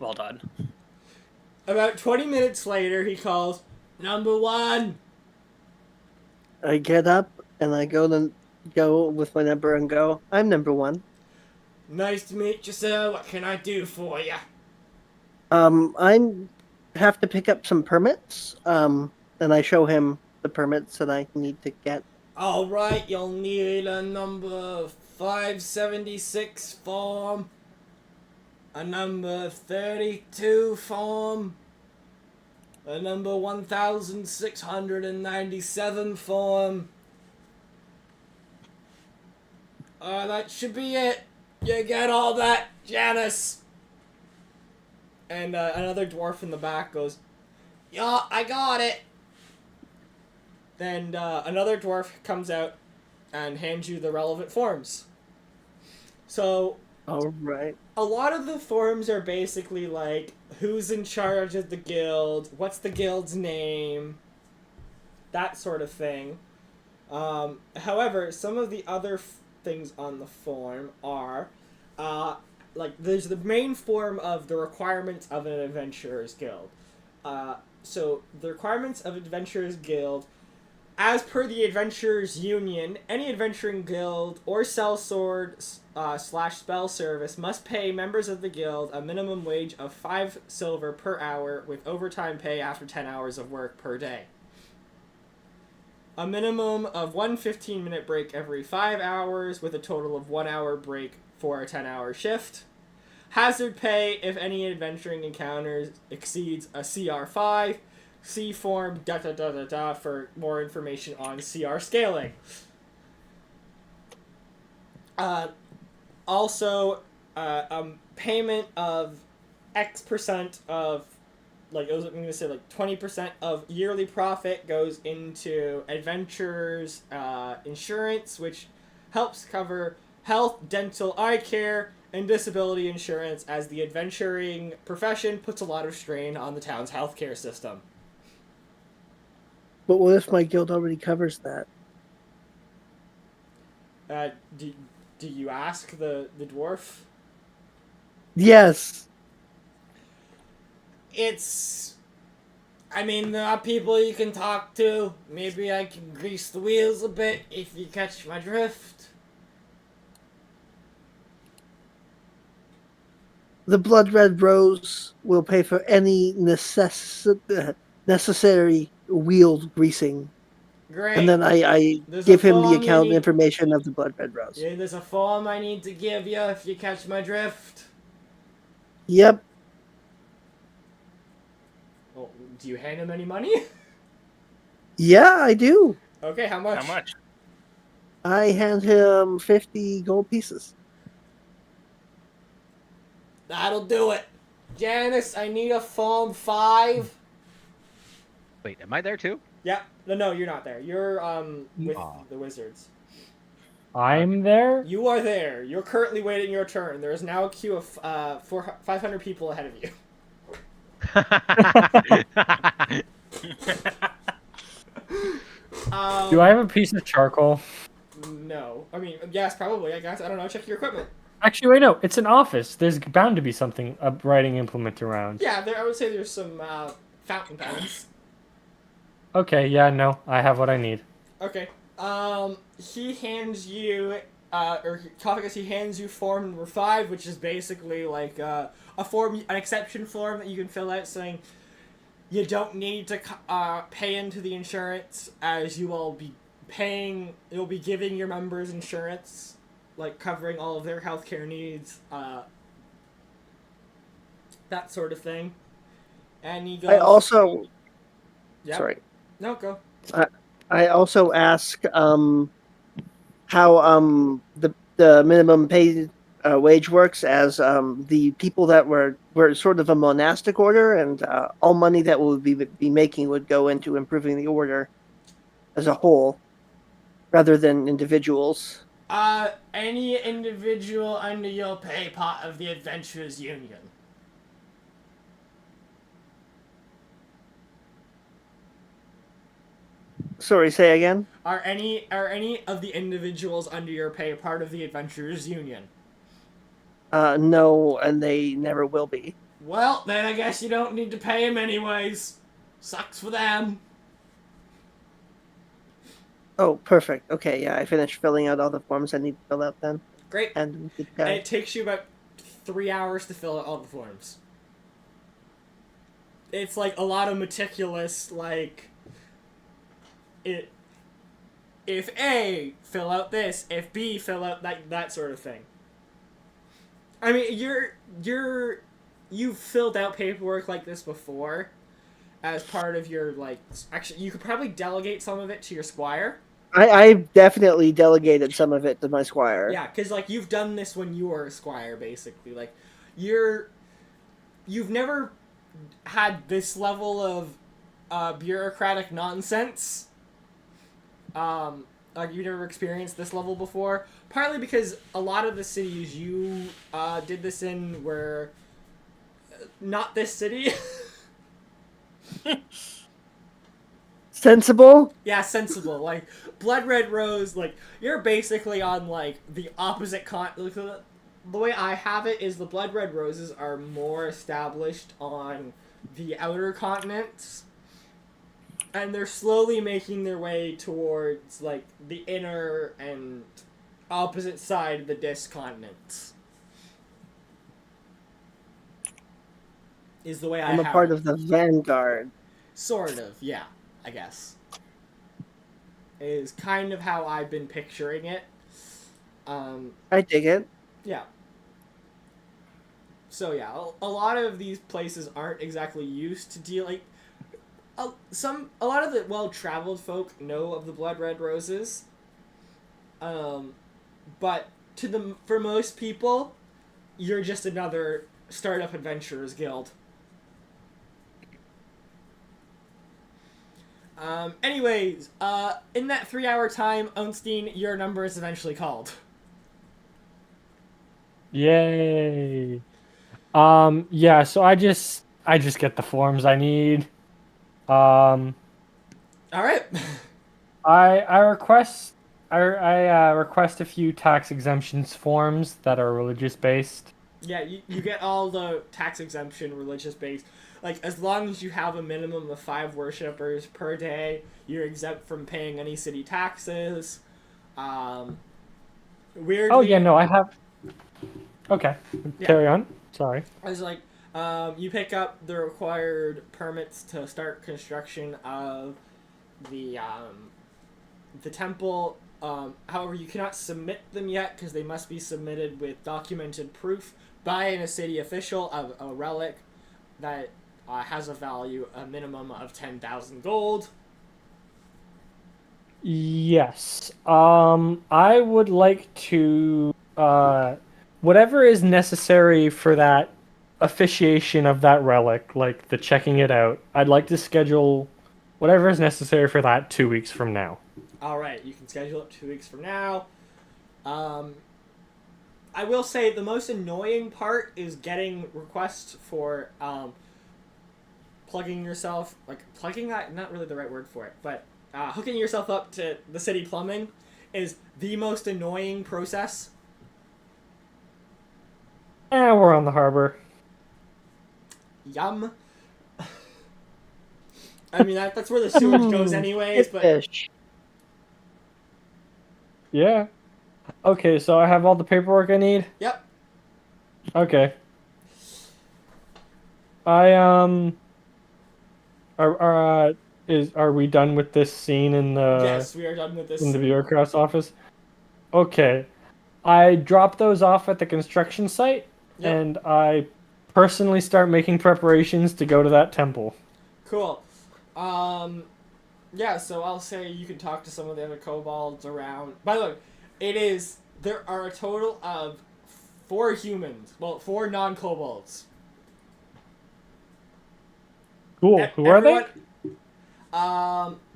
Well done. About 20 minutes later, he calls, number 1! I get up and I go with my number and go, "I'm number 1." Nice to meet you, sir. What can I do for you? I have to pick up some permits. And I show him the permits that I need to get. Alright, you'll need a number 576 form, a number 32 form, a number 1697 form. That should be it. You get all that, Janice? And another dwarf in the back goes, yeah, I got it. Then another dwarf comes out and hands you the relevant forms. So, All right. a lot of the forms are basically like, who's in charge of the guild, what's the guild's name, that sort of thing. However, some of the other things on the form are, there's the main form of the requirements of an adventurer's guild. So the requirements of adventurer's guild, as per the Adventurers Union, any adventuring guild or sellsword / spell service must pay members of the guild a minimum wage of 5 silver per hour with overtime pay after 10 hours of work per day. A minimum of 1 15-minute break every 5 hours with a total of 1 hour break for a 10-hour shift. Hazard pay if any adventuring encounters exceeds a CR 5. See form for more information on CR scaling. Also, payment of X% of, I'm going to say 20% of yearly profit goes into adventurers insurance, which helps cover health, dental, eye care, and disability insurance, as the adventuring profession puts a lot of strain on the town's healthcare system. But what if my guild already covers that? Do you ask the dwarf? Yes. There are people you can talk to. Maybe I can grease the wheels a bit, if you catch my drift. The Blood Red Rose will pay for any necessary wheel greasing. Great. And then I There's give a him the form you account need- information of the Blood Red Rose. Yeah, there's a form I need to give you if you catch my drift. Yep. Well, do you hand him any money? Yeah, I do. Okay, how much? How much? I hand him 50 gold pieces. That'll do it. Janice, I need a form 5. Wait, am I there too? Yeah. No, you're not there. You're with Aw. the wizards. I'm there. You are there. You're currently waiting your turn. There is now a queue of 500 people ahead of you. Do I have a piece of charcoal? No. I mean, yes, probably. I guess. I don't know. Check your equipment. Actually, wait, no. It's an office. There's bound to be something, a writing implement around. Yeah, I would say there's some fountain pens. Okay, yeah, no. I have what I need. Okay. He hands you, Koffigus, he hands you form number 5, which is basically like a form, an exception form that you can fill out saying you don't need to pay into the insurance, as you will be you'll be giving your members insurance, like covering all of their healthcare needs, that sort of thing. And he goes, I also... Yep. Sorry. No, go. I also ask how the minimum pay wage works, as the people that were sort of a monastic order, and all money that we'll be making would go into improving the order as a whole, rather than individuals. Any individual under your pay part of the Adventurers Union. Sorry, say again? Are any of the individuals under your pay part of the Adventurers Union? No, and they never will be. Well, then I guess you don't need to pay them anyways. Sucks for them. Oh, perfect. Okay, yeah, I finished filling out all the forms I need to fill out then. Great. And And it takes you about 3 hours to fill out all the forms. It's like a lot of meticulous, like... If A, fill out this. If B, fill out that sort of thing. I mean, you've filled out paperwork like this before, as part of your, like... Actually, you could probably delegate some of it to your squire. I've definitely delegated some of it to my squire. Yeah, because, like, you've done this when you were a squire, basically. Like, you've never had this level of bureaucratic nonsense. Like, you've never experienced this level before. Partly because a lot of the cities you did this in were not this city. Sensible? Yeah, sensible. Like, Blood Red Rose, like, you're basically on, like, the opposite the way I have it is the Blood Red Roses are more established on the outer continents, and they're slowly making their way towards, like, the inner and opposite side of the disc continents. Is the way I'm I a have part it. of the Vanguard. Sort of, yeah, I guess. Is kind of how I've been picturing it. I dig it. Yeah. So yeah, a lot of these places aren't exactly used to dealing. A lot of the well-traveled folk know of the Blood Red Roses. But for most people, you're just another startup adventurers guild. Anyways, in that 3-hour time, Ostein, your number is eventually called. Yay. Yeah, so I just get the forms I need. Um, Alright. I request request a few tax exemptions forms that are religious based. Yeah, you get all the tax exemption religious based. Like, as long as you have a minimum of 5 worshippers per day, you're exempt from paying any city taxes. Weirdly, Oh yeah, no, I have. Okay, Yeah. carry on. Sorry. I was like, you pick up the required permits to start construction of the temple. However, you cannot submit them yet because they must be submitted with documented proof by a city official of a relic that has a value, a minimum of 10,000 gold. Yes. I would like to whatever is necessary for that officiation of that relic, like the checking it out. I'd like to schedule whatever is necessary for that 2 weeks from now. All right, you can schedule it 2 weeks from now. I will say the most annoying part is getting requests for plugging yourself, not really the right word for it, but hooking yourself up to the city plumbing is the most annoying process. We're on the harbor. Yum. I mean, that's where the sewage goes anyways, but Fish. Yeah. Okay, so I have all the paperwork I need. yep. Okay. Are we done with this scene in the Yes, we are done with this. in the bureaucrat's office? Okay. I drop those off at the construction site, Yep. and I personally start making preparations to go to that temple. Cool. Yeah, so I'll say you can talk to some of the other kobolds around. By the way, there are a total of 4 humans. Well, 4 non-kobolds. Cool. Who are they?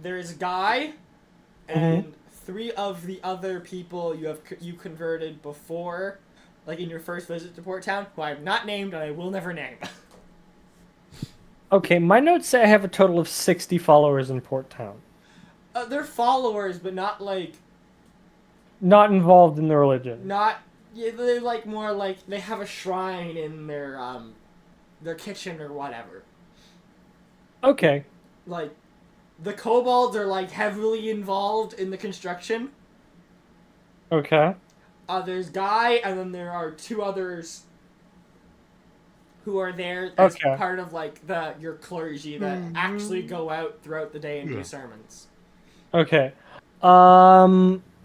There's a guy, and 3 of the other people you converted before, like in your first visit to Port Town, who I have not named and I will never name. Okay, my notes say I have a total of 60 followers in Port Town. They're followers, but not like Not involved in the religion. they're like more like they have a shrine in their kitchen or whatever. Okay. Like, the kobolds are like heavily involved in the construction. Okay. There's Guy, and then there are 2 others who are there as part of like your clergy that actually go out throughout the day and do sermons. Okay.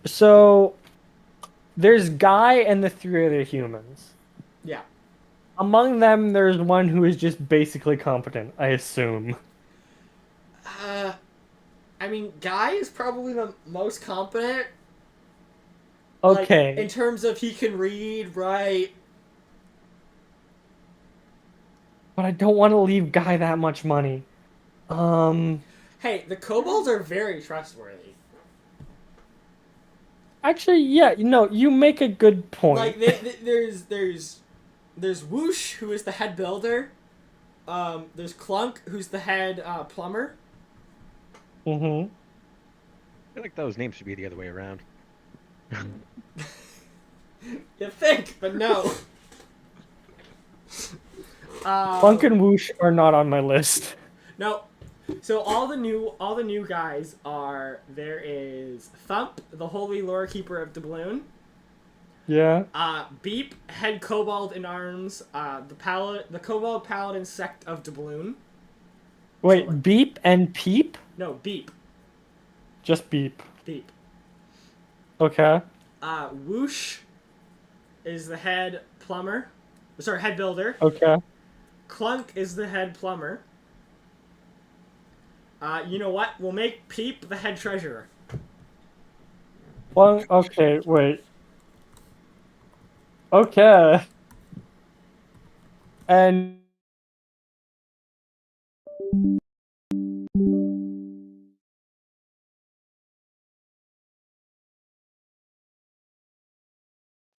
So there's Guy and the 3 other humans. Yeah. Among them, there's one who is just basically competent, I assume. I mean, Guy is probably the most competent. Okay. Like, in terms of he can read, write. But I don't want to leave Guy that much money. Hey, the kobolds are very trustworthy. Actually, yeah, you make a good point. Like, there's Whoosh, who is the head builder. There's Clunk, who's the head plumber. Mm-hmm. I feel like those names should be the other way around. You think, but no. Funk and Whoosh are not on my list. No. So all the new guys are, there is Thump, the holy lore keeper of Doubloon. Yeah. Beep, head kobold in arms. The kobold paladin sect of Doubloon. Wait, So, like- Beep and Peep? No, Beep. Just Beep. Beep. Okay. Whoosh is the head plumber. Sorry, head builder. Okay. Clunk is the head plumber. You know what? We'll make Peep the head treasurer. Well, okay, wait. Okay. And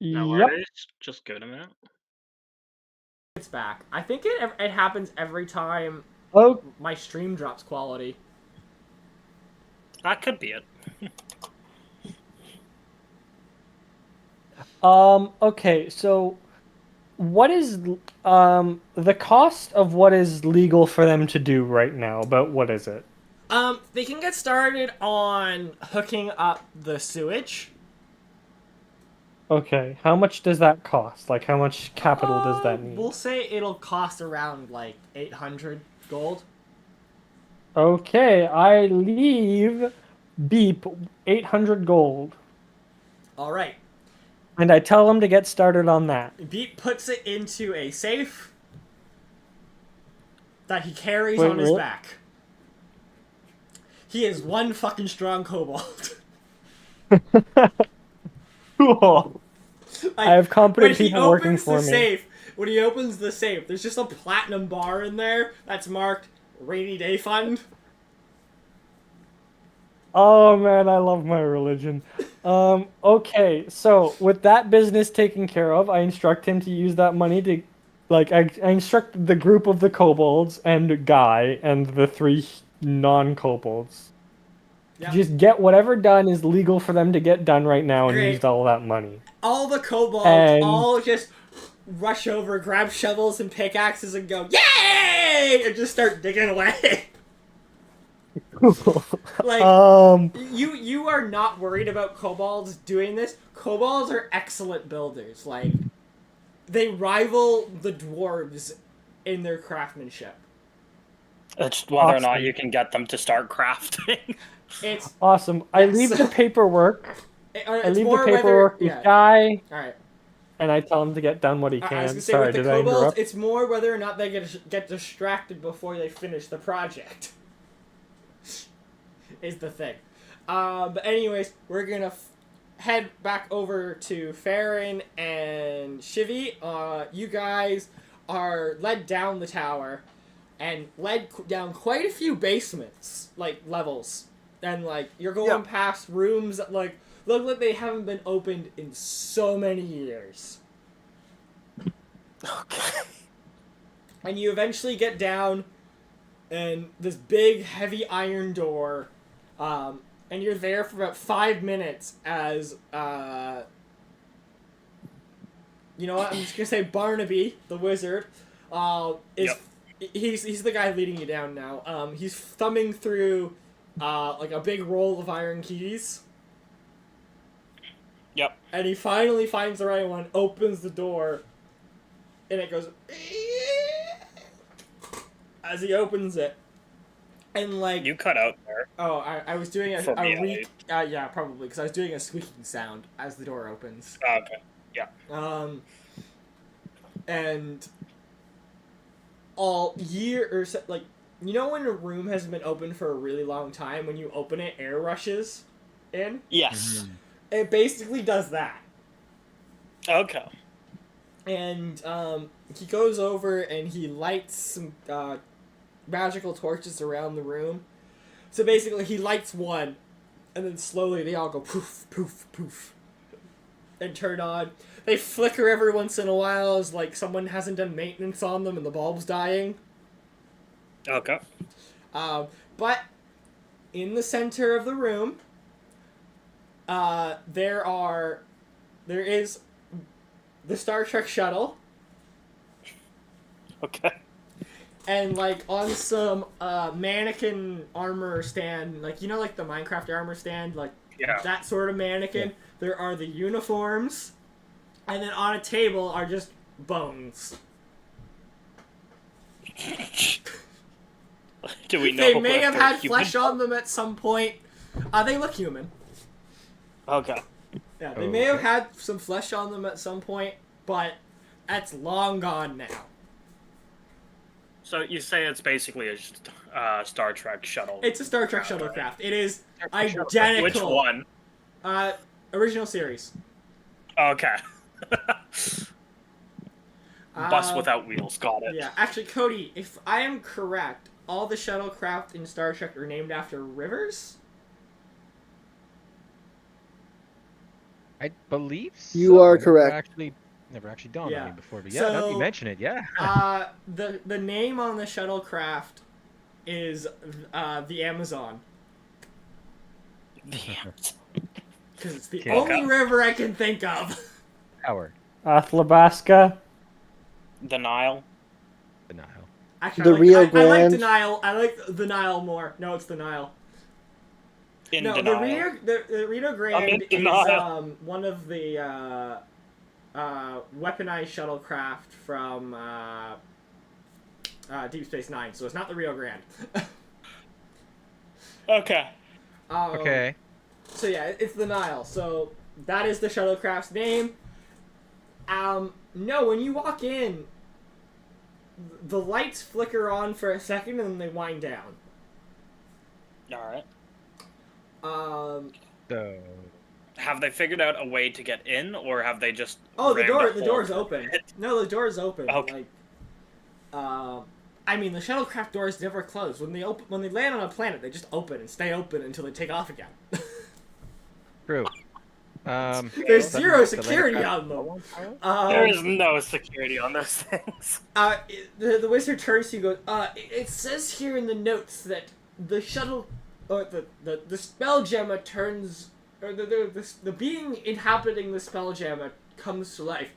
No yep. worries. Just give it a minute. It's back. I think it happens every time Oh, my stream drops quality. That could be it. okay, so what is the cost of what is legal for them to do right now? About what is it? They can get started on hooking up the sewage. Okay, how much does that cost? Like, how much capital does that need? We'll say it'll cost around like 800 gold. Okay, I leave Beep 800 gold, All right. and I tell him to get started on that. Beep puts it into a safe that he carries Wait, on his really? back. He is one fucking strong kobold. Cool. Like, I have competent when he people working opens for the me. safe, when he opens the safe, there's just a platinum bar in there that's marked rainy day fund. Oh man, I love my religion. Okay, so with that business taken care of, I instruct him to use that money to, like, I instruct the group of the kobolds and Guy and the 3 non-kobolds. Yep. Just get whatever done is legal for them to get done right now and Great. use all that money. All the kobolds And- all just rush over, grab shovels and pickaxes and go, yay! And just start digging away. Like, you are not worried about kobolds doing this. Kobolds are excellent builders. Like, they rival the dwarves in their craftsmanship. It's whether or not Awesome. you can get them to start crafting. It's Awesome. I Yes. leave the paperwork. I it's leave the more paperwork whether, with yeah. Guy, All right. and I tell him to get done what he I was can. gonna say Sorry, with the did I kobolds, interrupt? it's more whether or not they get distracted before they finish the project. Is the thing. But anyways, we're gonna head back over to Farron and Shivvy. You guys are led down the tower and led down quite a few basements, like levels, and like you're going past rooms that like look like they haven't been opened in so many years. Okay. And you eventually get down, and this big, heavy iron door, and you're there for about 5 minutes as, you know what, I'm just gonna say Barnaby, the wizard, he's the guy leading you down now. He's thumbing through, like a big roll of iron keys. Yep. And he finally finds the right one, opens the door, and it goes as he opens it. And like You cut out there. oh, I was doing For me, yeah, probably because I was doing a squeaking sound as the door opens. Okay. And all year or so, like, you know when a room has been open for a really long time, when you open it, air rushes in. Yes. It basically does that. Okay. And he goes over and he lights some magical torches around the room. So basically, he lights one, and then slowly they all go poof, poof, poof, and turn on. They flicker every once in a while as like someone hasn't done maintenance on them and the bulb's dying. Okay. But in the center of the room, there is the Star Trek shuttle, Okay. and like on some mannequin armor stand, like you know, like the Minecraft armor stand, like Yeah. that sort of mannequin. Yeah. There are the uniforms, and then on a table are just bones. Do we know? They may if have they're had human? flesh on them at some point. They look human. Okay. Yeah, they may have had some flesh on them at some point, but that's long gone now. So you say it's basically a Star Trek shuttle. It's a Star Trek shuttlecraft. It is Shuttlecraft. identical. Which one? Original series. Okay. Bus Uh, without wheels. Got it. Yeah, actually, Cody, if I am correct, all the shuttlecraft in Star Trek are named after rivers? I believe so. You are Never correct. Never actually dawned Yeah. on me before, but yeah, now that So, you mention it, yeah. The name on the shuttlecraft is the Amazon. Damn. Because it's the Okay. only river I can think of. Howard, Athabasca. The Nile. the Nile. Actually, The I like, Rio I like Grande. the Nile. I like the Nile more. No, it's the Nile. In No, denial. the Rio I'm Grande in is denial. one of the weaponized shuttlecraft from Deep Space Nine. So it's not the Rio Grande. Okay. Okay. So yeah, it's the Nile. So that is the shuttlecraft's name. No, when you walk in, the lights flicker on for a second and then they wind down. All right. So, Have they figured out a way to get in, or have they just? Oh, the rammed a door's hole? open. No, the door's open. Okay. Like, I mean, the shuttlecraft doors never close. When they land on a planet, they just open and stay open until they take off again. true. There's the- zero the security later on them. There is no security on those things. The wizard turns to you and goes, it says here in the notes that the shuttle, or the spell gemma turns, or the being inhabiting the spell gemma comes to life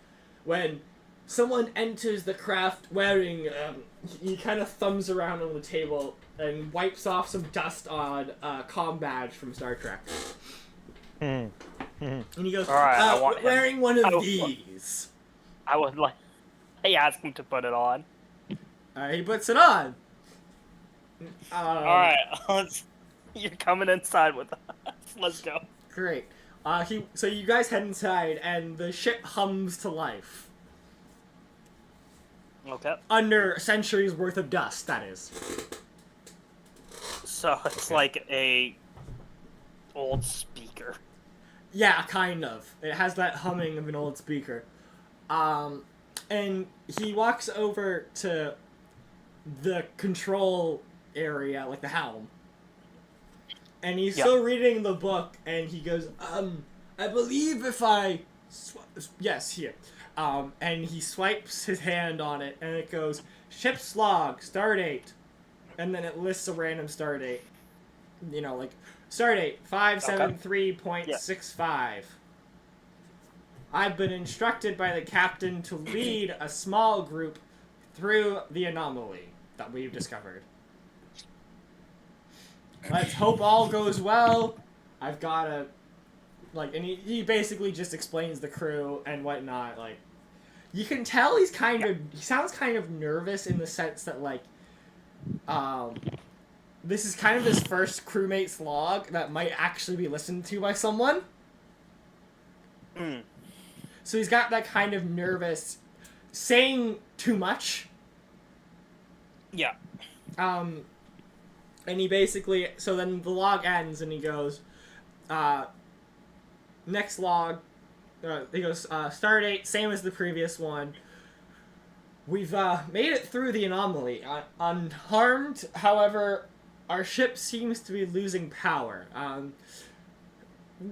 when someone enters the craft wearing, he kind of thumbs around on the table and wipes off some dust on a comm badge from Star Trek. And he goes, All right, I want him. wearing one of I will- these. I would like. I asked him to put it on. He puts it on. All right. You're coming inside with us. Let's go. Great. So you guys head inside, and the ship hums to life. Okay. Under a century's worth of dust, that is. So it's like a old speaker. Yeah, kind of. It has that humming of an old speaker. And he walks over to the control area, like the helm. And he's still reading the book, and he goes, I believe if I... yes, here. And he swipes his hand on it, and it goes, ship's log, stardate. And then it lists a random stardate. You know, like, stardate 573.65. I've been instructed by the captain to lead a small group through the anomaly that we've discovered. Let's hope all goes well. I've got a... Like, and he basically just explains the crew and whatnot. Like, you can tell he's kind of... He sounds kind of nervous in the sense that, like... This is kind of his first crewmate's log that might actually be listened to by someone. Mm. So he's got that kind of nervous... Saying too much. Yeah. And he basically... So then the log ends and he goes... next log... he goes, stardate, same as the previous one. We've made it through the anomaly. Unharmed, however, our ship seems to be losing power.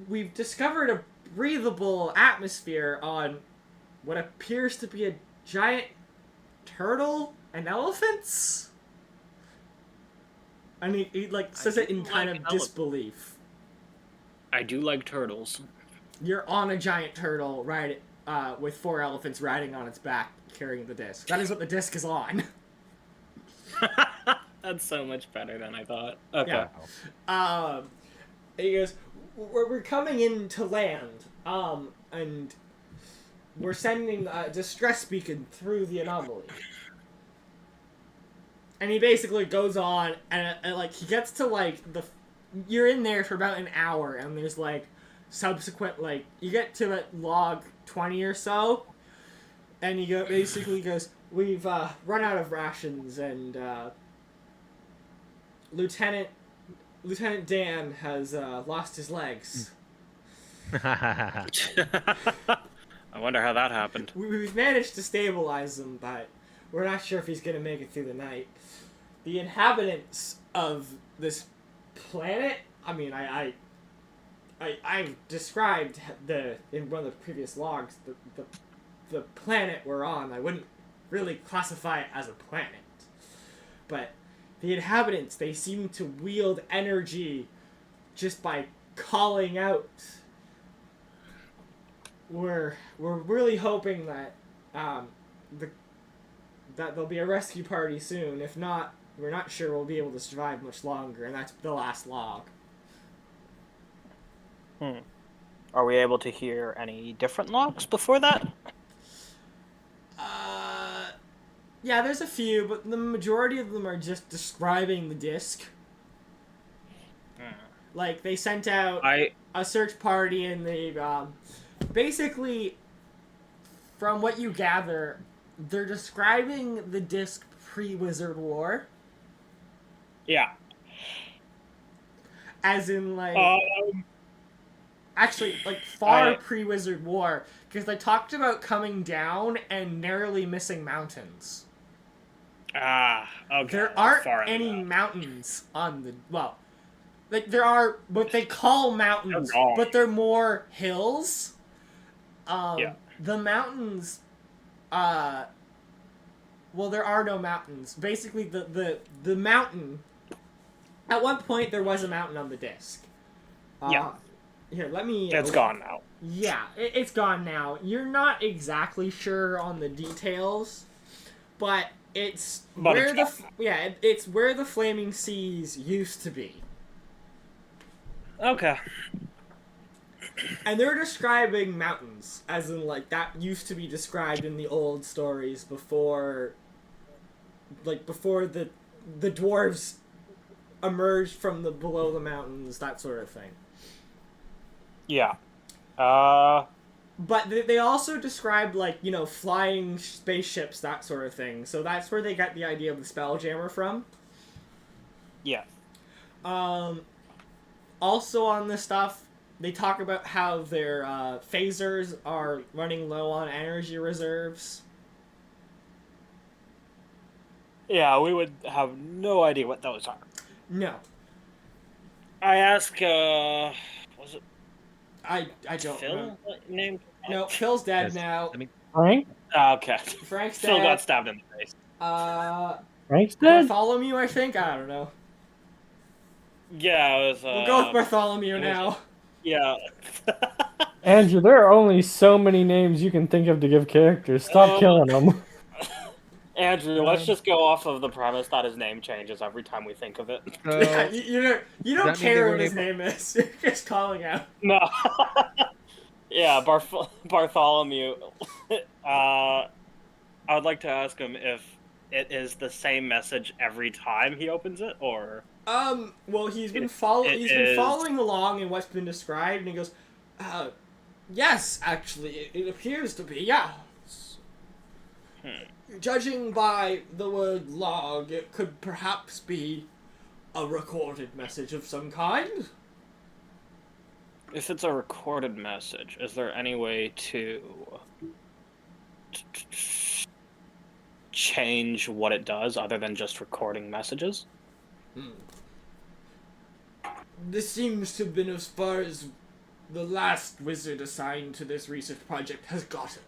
We've discovered a breathable atmosphere on what appears to be a giant turtle and elephants? And he like says it in kind of disbelief. I do like turtles. You're on a giant turtle, with 4 elephants riding on its back, carrying the disc. That is what the disc is on. That's so much better than I thought. Okay. Yeah. He goes, we're coming into land, and we're sending a distress beacon through the anomaly. And he basically goes on, and like, he gets to, like, you're in there for about an hour, and there's, like, subsequent, like, you get to, like, log 20 or so, and he basically goes, we've, run out of rations, and, Lieutenant Dan has, lost his legs. I wonder how that happened. We've managed to stabilize him, but we're not sure if he's gonna make it through the night. The inhabitants of this planet, I mean, I've described in one of the previous logs the planet we're on. I wouldn't really classify it as a planet, but the inhabitants, they seem to wield energy just by calling out. We're really hoping that that there'll be a rescue party soon. If not, we're not sure we'll be able to survive much longer, and that's the last log. Are we able to hear any different logs before that? Yeah, there's a few, but the majority of them are just describing the disc. Like, they sent out a search party, and they, basically, from what you gather, they're describing the disc pre-Wizard War. Yeah. As in, like... actually, like, far pre-Wizard War, because they talked about coming down and narrowly missing mountains. Okay. There aren't any mountains on the... Well, like, there are what they call mountains, but they're more hills. The mountains... well, there are no mountains. Basically, the mountain... At one point, there was a mountain on the disc. Here, let me... It's gone now. Yeah, it's gone now. You're not exactly sure on the details, but it's where it's where the Flaming Seas used to be. Okay. And they're describing mountains, as in, like, that used to be described in the old stories before the dwarves emerged from below the mountains, that sort of thing. Yeah. But they also described, like, you know, flying spaceships, that sort of thing. So that's where they got the idea of the Spelljammer from. Yeah. Also on this stuff, they talk about how their phasers are running low on energy reserves. Yeah, we would have no idea what those are. No. I ask, was it I don't Phil? know. Named? No, Phil's dead now. Frank? Okay. Frank's Phil dead. got stabbed in the face. Frank's dead? Bartholomew, I think? I don't know. Yeah, it was, We'll go with Bartholomew now. Yeah. Andrew, there are only so many names you can think of to give characters. Stop killing them. Andrew, let's just go off of the premise that his name changes every time we think of it. Yeah, you don't that mean they care what weren't his able- name is. You're just calling out. No. Yeah, Bartholomew. I would like to ask him if it is the same message every time he opens it, or... Well, he's been following along in what's been described, and he goes, yes, actually, it appears to be, yeah. Judging by the word log, it could perhaps be a recorded message of some kind. If it's a recorded message, is there any way to change what it does other than just recording messages? This seems to have been as far as the last wizard assigned to this research project has gotten.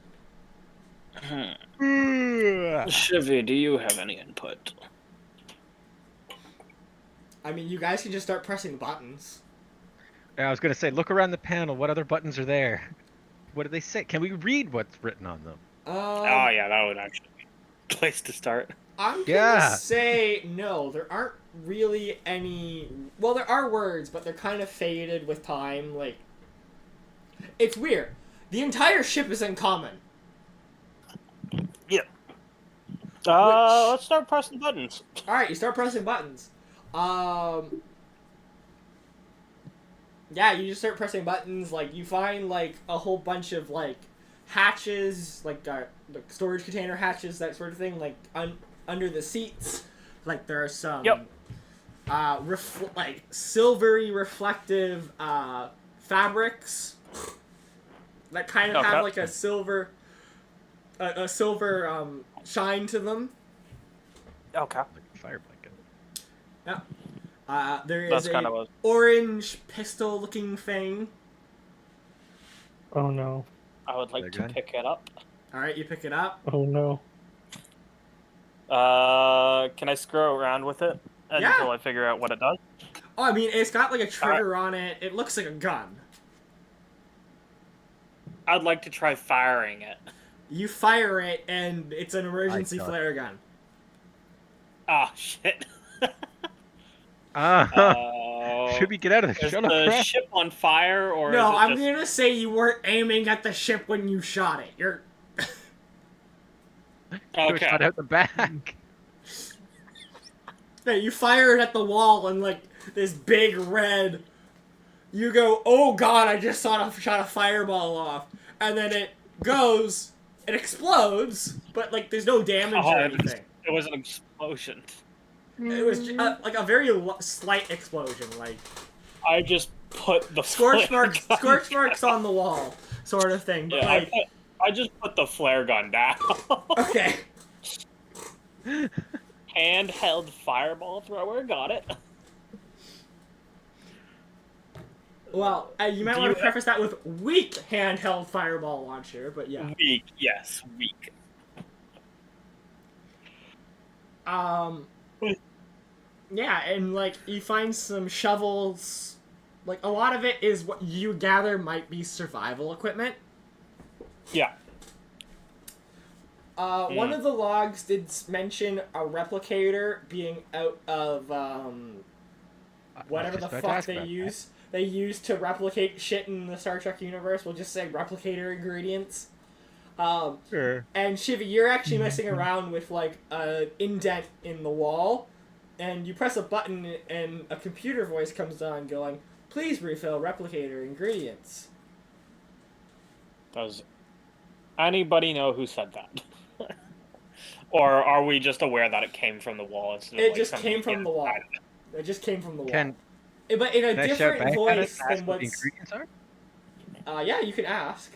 Shivvy, do you have any input? I mean, you guys can just start pressing buttons. I was gonna say, look around the panel. What other buttons are there? What do they say? Can we read what's written on them? Oh yeah, that would actually be a place to start. I'm gonna Yeah. say no. There aren't really any. Well, there are words, but they're kind of faded with time. Like, it's weird. The entire ship is in common. Yeah. Which- Let's start pressing buttons. All right, you start pressing buttons. Yeah, you just start pressing buttons. Like, you find like a whole bunch of like hatches, like storage container hatches, that sort of thing. Like under the seats, like there are some. Yep. Like silvery reflective fabrics that kind of have Okay. like a silver shine to them. Okay. Like a fire blanket. There is That's a kind of a... orange pistol looking thing. Oh no. I would like They're to good. pick it up. All right, you pick it up. Oh no. Can I screw around with it until I figure out what it does? Oh, I mean, it's got like a trigger on it. It looks like a gun. I'd like to try firing it. You fire it, and it's an emergency My God. flare gun. Oh shit. Should we get out of the Is shuttle the crash? ship on fire, or No, is it I'm just... gonna say you weren't aiming at the ship when you shot it. You're. Shot Okay. out the back. Yeah, you fire it at the wall, and like this big red. You go, oh god! I just shot a fireball off, and then it goes, it explodes, but like there's no damage or anything. It was an explosion. It was like a very slight explosion, like I just put the scorch flare marks, gun scorch marks on the wall, sort of thing. But Yeah, like, I just put the flare gun down. okay, Handheld fireball thrower, got it. well, you might Do want you to preface that with weak handheld fireball launcher, but yeah. Weak, yes, weak. Yeah, and like you find some shovels. Like a lot of it is what you gather might be survival equipment. Yeah. One of the logs did mention a replicator being out of whatever the fuck they use. They use to replicate shit in the Star Trek universe. We'll just say replicator ingredients. Sure. And Shivvy, you're actually messing around with like an indent in the wall, and you press a button, and a computer voice comes on, going, "Please refill replicator ingredients." Does anybody know who said that? Or are we just aware that it came from the wall? Instead of, It like, just something came from the wall. inside of it? It just came from the wall. Can But in a I shout different back at it voice and than ask what the what's. ingredients are? Yeah, you can ask.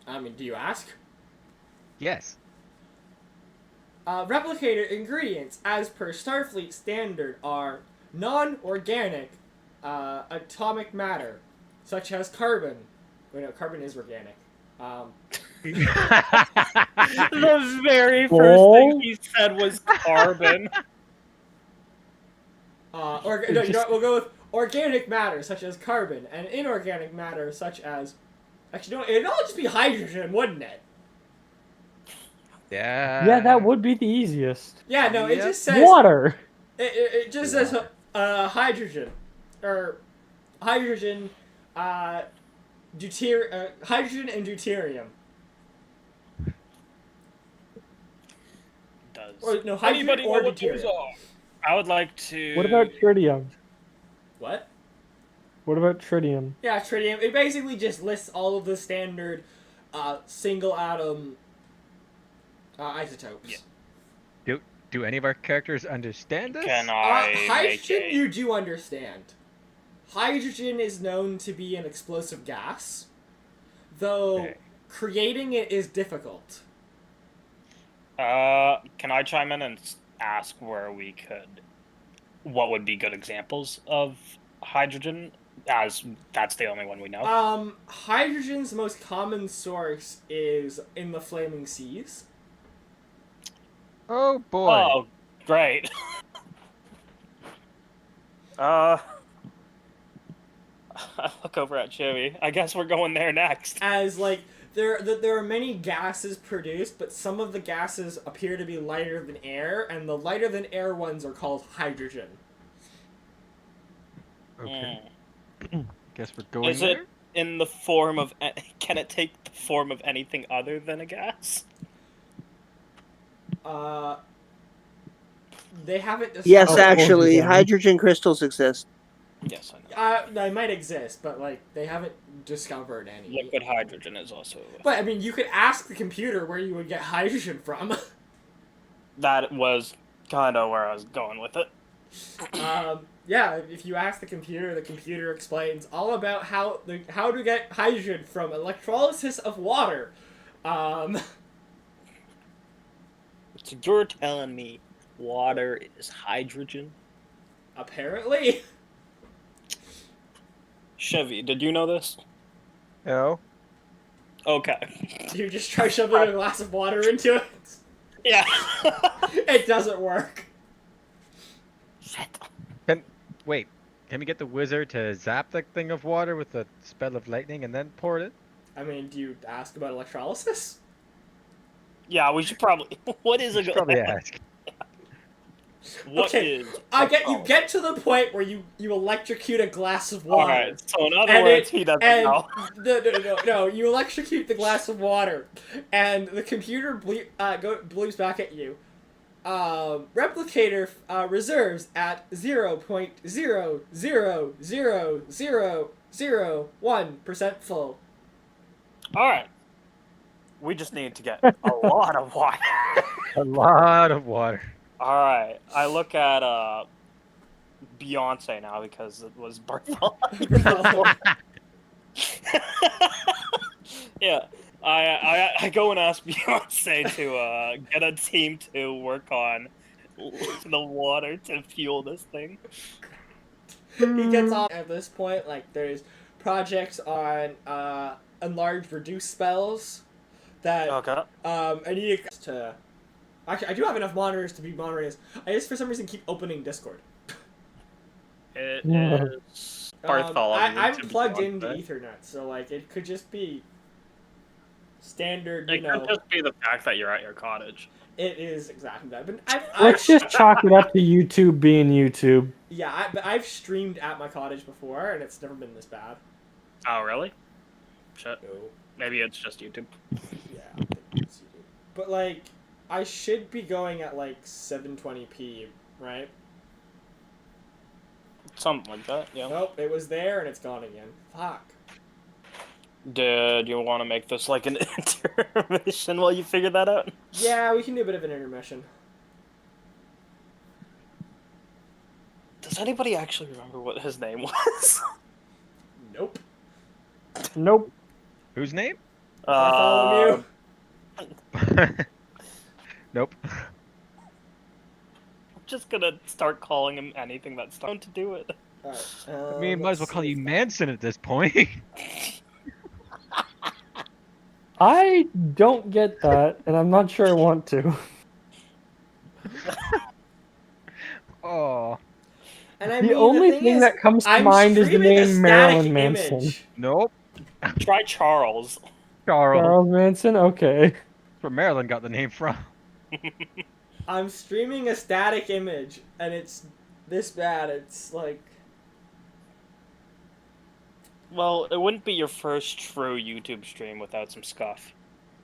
I mean, do you ask? Yes. Replicator ingredients, as per Starfleet standard, are non-organic atomic matter, such as carbon. Wait, no, carbon is organic. The very first Oh. thing he said was carbon. No, you know what, we'll go with organic matter, such as carbon, and inorganic matter, such as... Actually, no, it'd all just be hydrogen, wouldn't it? Yeah. Yeah, that would be the easiest. Yeah, no, it Yep. just says... Water. It just says hydrogen. Or hydrogen, hydrogen and deuterium. Does Or, no, hydrogen anybody or know what those deuterium. are? I would like to... What about tritium? What? What about tritium? Yeah, tritium. It basically just lists all of the standard single atom isotopes. Yeah. Do any of our characters understand this? Can I make Hydrogen a... you do understand. Hydrogen is known to be an explosive gas, though Okay. creating it is difficult. Can I chime in and ask where we could... What would be good examples of hydrogen, as that's the only one we know? Hydrogen's most common source is in the flaming seas. Oh boy. Oh, Great. I look over at Shivvy. I guess we're going there next. As like there are many gases produced, but some of the gases appear to be lighter than air, and the lighter than air ones are called hydrogen. Okay. Guess we're going Is there. it in the form of... Can it take the form of anything other than a gas? They haven't discovered. Yes, Oh, actually, yeah. hydrogen crystals exist. Yes, I know. They might exist, but like they haven't discovered any. Liquid hydrogen is also... But I mean, you could ask the computer where you would get hydrogen from. That was kind of where I was going with it. Yeah, if you ask the computer explains all about how to get hydrogen from electrolysis of water. So you're telling me water is hydrogen? Apparently. Shivvy, did you know this? No. Okay. Do you just try shoving a glass of water into it? Yeah. It doesn't work. Shit. Wait. Can we get the wizard to zap that thing of water with a spell of lightning and then pour it in? I mean, do you ask about electrolysis? Yeah, we should probably... What is We a... should probably ask. What is... You get to the point where you electrocute a glass of water. Alright, so in other And words, he doesn't know. No, you electrocute the glass of water, and the computer bleeps back at you. Replicator reserves at 0.0000001% full. Alright. We just need to get a lot of water. A lot of water. Alright, I look at Beyonce now because it was Bartholomew. Yeah, I go and ask Beyonce to get a team to work on the water to fuel this thing. He gets off at this point. Like, there's projects on enlarge reduce spells that Okay. I need to. Actually, I do have enough monitors to be monitors. I just for some reason keep opening Discord. It Yeah. is Bartholomew. I'm to be plugged into honest. Ethernet, so like it could just be standard. It could just be the fact that you're at your cottage. It is exactly that. But Let's just chalk it up to YouTube being YouTube. Yeah, but I've streamed at my cottage before, and it's never been this bad. Oh, really? Shit. No. Maybe it's just YouTube. Yeah. I think it's YouTube. But like, I should be going at like 720p, right? Something like that, yeah. Nope, it was there and it's gone again. Fuck. Did you want to make this like an intermission while you figure that out? Yeah, we can do a bit of an intermission. Does anybody actually remember what his name was? Nope. Nope. Whose name? Bartholomew. Nope. I'm just gonna start calling him anything that's starting to do it. Alright, I mean, might as well call you Manson at this point. I don't get that, and I'm not sure I want to. Oh. And I The mean, only thing thing is, that comes to I'm mind is the streaming a name static Marilyn Manson. image. Nope. Try Charles. Charles. Charles Manson? Okay. That's where Maryland got the name from. I'm streaming a static image, and it's this bad. It's like... Well, it wouldn't be your first true YouTube stream without some scuff.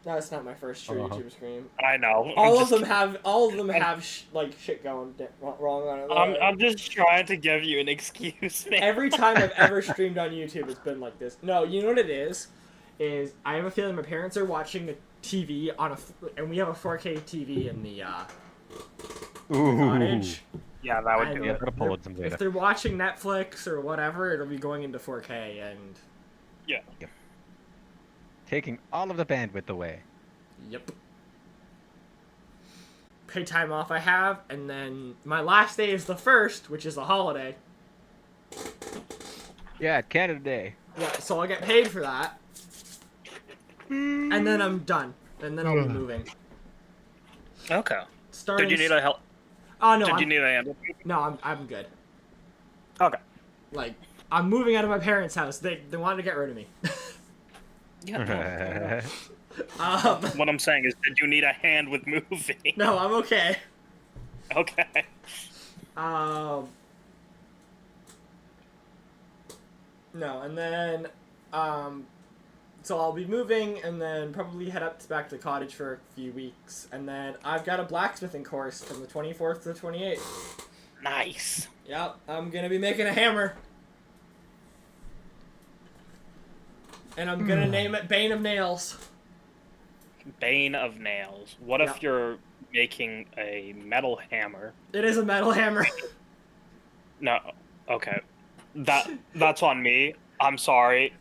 No, it's not my first true Uh-huh. YouTube stream. I know. All of them have like shit going wrong on it. I'm just trying to give you an excuse, man. Every time I've ever streamed on YouTube, it's been like this. No, you know what it is? Is I have a feeling my parents are watching the TV and we have a 4K TV in the cottage. Yeah, that would And do Yeah, it. gotta pull in some If data. they're watching Netflix or whatever, it'll be going into 4K and. Yeah. Taking all of the bandwidth away. Yep. Paid time off I have, and then my last day is the 1st, which is a holiday. Yeah, Canada Day. Yeah, so I'll get paid for that. And then I'm done. And then I'll be moving. Okay. Starting Did you need a help? Oh no, Did you need a hand? no, I'm good. Okay. Like, I'm moving out of my parents' house. They wanted to get rid of me. Yeah. um, What I'm saying is, did you need a hand with moving? no, I'm okay. Okay. No, and then, so I'll be moving, and then probably head back to the cottage for a few weeks, and then I've got a blacksmithing course from the 24th to the 28th. Nice. Yep, I'm gonna be making a hammer. And I'm gonna name it Bane of Nails. Bane of Nails. What Yeah. if you're making a metal hammer? It is a metal hammer. No. Okay. That's on me. I'm sorry.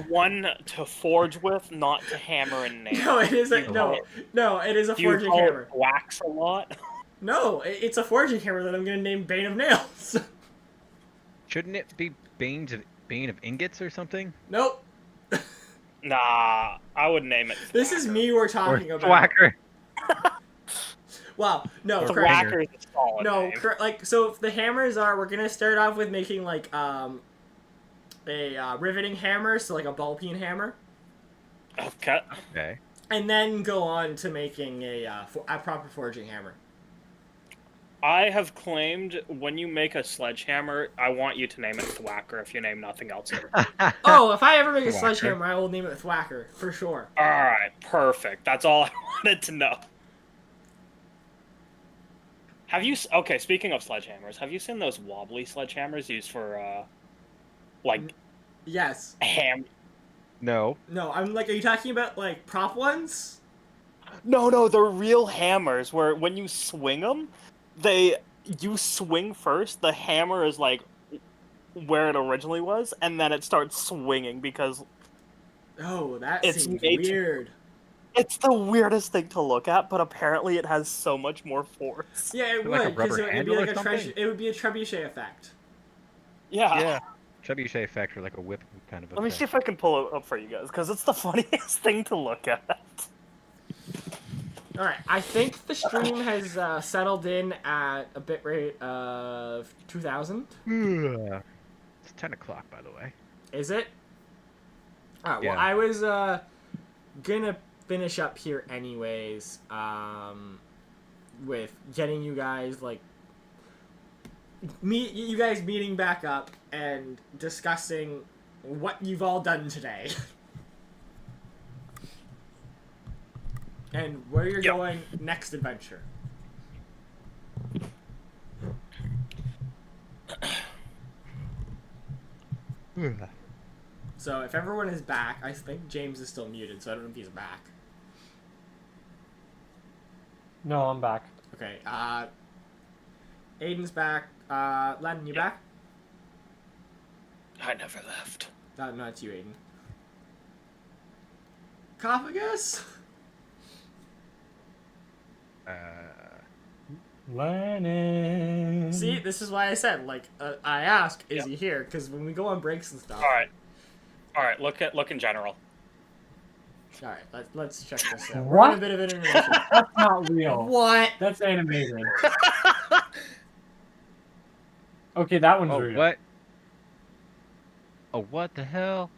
One to forge with, not to hammer and nail. No, it is a You no, call it is a Do you forging call hammer. it wax a lot? No, it's a forging hammer that I'm gonna name Bane of Nails. Shouldn't it be Bane of Ingots or something? Nope. Nah, I would name it. This is me we're talking Or about. Thwacker? Wow, no, Or correct. Thwacker is a solid No, name. like, so if the hammers are, we're gonna start off with making like a riveting hammer, so like a ball peen hammer, Okay. Okay. and then go on to making a proper forging hammer. I have claimed when you make a sledgehammer, I want you to name it Thwacker if you name nothing else. Oh, if I ever make a Thwacker. sledgehammer, I will name it Thwacker for sure. Alright, perfect. That's all I wanted to know. Have you... Okay, speaking of sledgehammers, have you seen those wobbly sledgehammers used for, like, Yes. ham... No. No, I'm like, are you talking about like prop ones? No, they're real hammers where when you swing them, you swing first, the hammer is like where it originally was, and then it starts swinging because Oh, that It's seems made to- weird. it's the weirdest thing to look at, but apparently it has so much more force. Yeah, it Like a would, because rubber it would be handle like or a something? it would be a trebuchet effect. Yeah. Yeah. Trebuchet effect or like a whip kind of Let me effect. see if I can pull it up for you guys, because it's the funniest thing to look at. All right, I think the stream has settled in at a bit rate of 2,000. It's 10 o'clock, by the way. Is it? All right. Well, Yeah. I was gonna finish up here anyways. With getting you guys like you guys meeting back up and discussing what you've all done today. And where you're Yep. going next adventure. So if everyone is back, I think James is still muted, so I don't know if he's back. No, I'm back. Okay, Aiden's back. Lenin, you back? I never left. No, it's you, Aiden. Koffigus? Lenin. See, this is why I said, like, I ask, is he here? Because when we go on breaks and stuff. All right. Look in general. All right, let's check this out. We're What? on a bit of an intermission. That's not real. What? That's animated. Okay, that one's Oh, real. what? Oh, what the hell?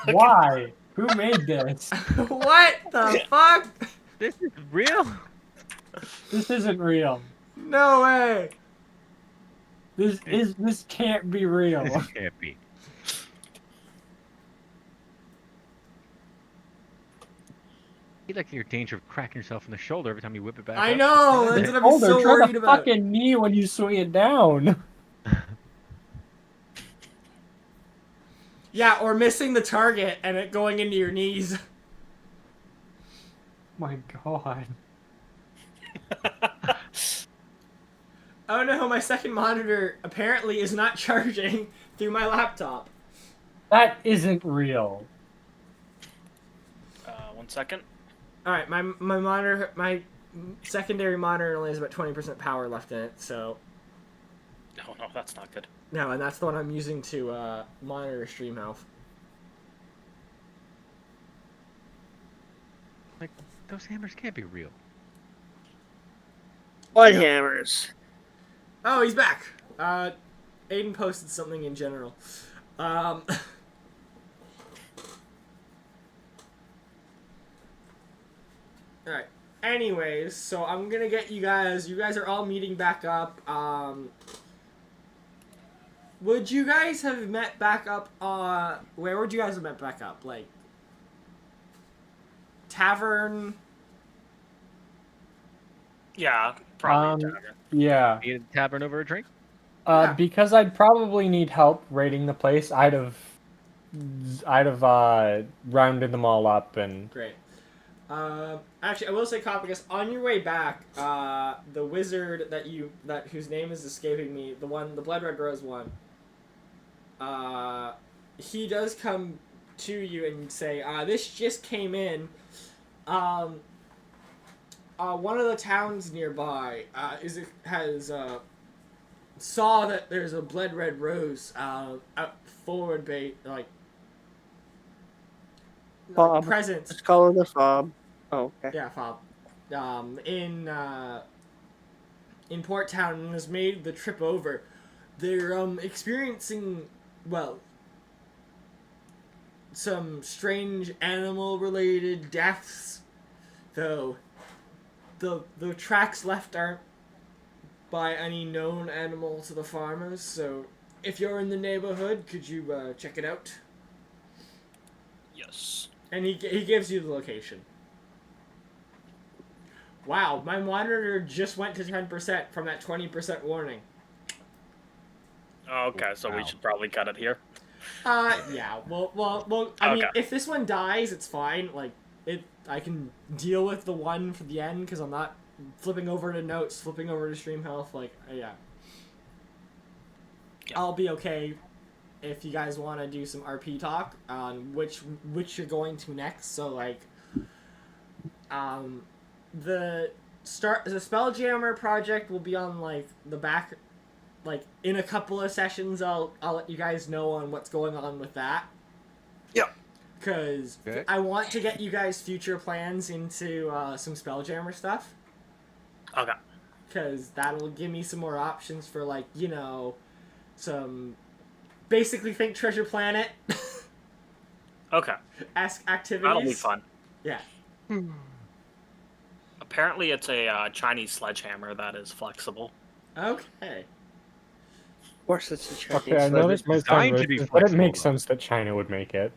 Why? Who made this? What the fuck? This is real? This isn't real. No way. This can't be real. This can't be. You like you're in danger of cracking yourself in the shoulder every time you whip it back I up. know. That's what I'm Shoulder, so try worried the about. fucking knee when you swing it down. Yeah, or missing the target and it going into your knees. My God. Oh no, my second monitor apparently is not charging through my laptop. That isn't real. 1 second. Alright, my monitor, my secondary monitor only has about 20% power left in it, so... Oh no, that's not good. No, and that's the one I'm using to monitor stream health. Like, those hammers can't be real. Bloodhammers. Oh, he's back. Aiden posted something in general. All right. Anyways, so I'm gonna get you guys. You guys are all meeting back up. Would you guys have met back up? Where would you guys have met back up? Like tavern. Yeah, probably. Yeah. Eat at the tavern over a drink. Yeah. Because I'd probably need help raiding the place. I'd have rounded them all up and. Great. Actually, I will say, Koffigus, on your way back, the wizard whose name is escaping me, the Blood Red Rose one, he does come to you and say, this just came in. One of the towns nearby saw that there's a Blood Red Rose out forward Fob. presence. Let's call it a fob. Oh, okay. Yeah, fob. In Port Town and has made the trip over. They're experiencing some strange animal-related deaths, though the tracks left aren't by any known animal to the farmers. So, if you're in the neighborhood, could you check it out? Yes. And he gives you the location. Wow, my monitor just went to 10% from that 20% warning. Okay, so we should probably cut it here. Yeah. Well. I mean, Okay. if this one dies, it's fine. Like, I can deal with the one for the end because I'm not flipping over to notes, flipping over to stream health. Like, yeah. I'll be okay if you guys want to do some RP talk on which you're going to next. So like, the Spelljammer project will be on like the back, like in a couple of sessions. I'll let you guys know on what's going on with that. Yep. Because Okay. I want to get you guys future plans into some Spelljammer stuff. Okay. Because that'll give me some more options for like, some basically think Treasure Planet Okay. esque activities. That'll be fun. Yeah. Apparently, it's a Chinese sledgehammer that is flexible. Okay. Of course, it's a Chinese. Okay, I know this might designed sound to be racist, but it flexible, makes though. sense that China would make it.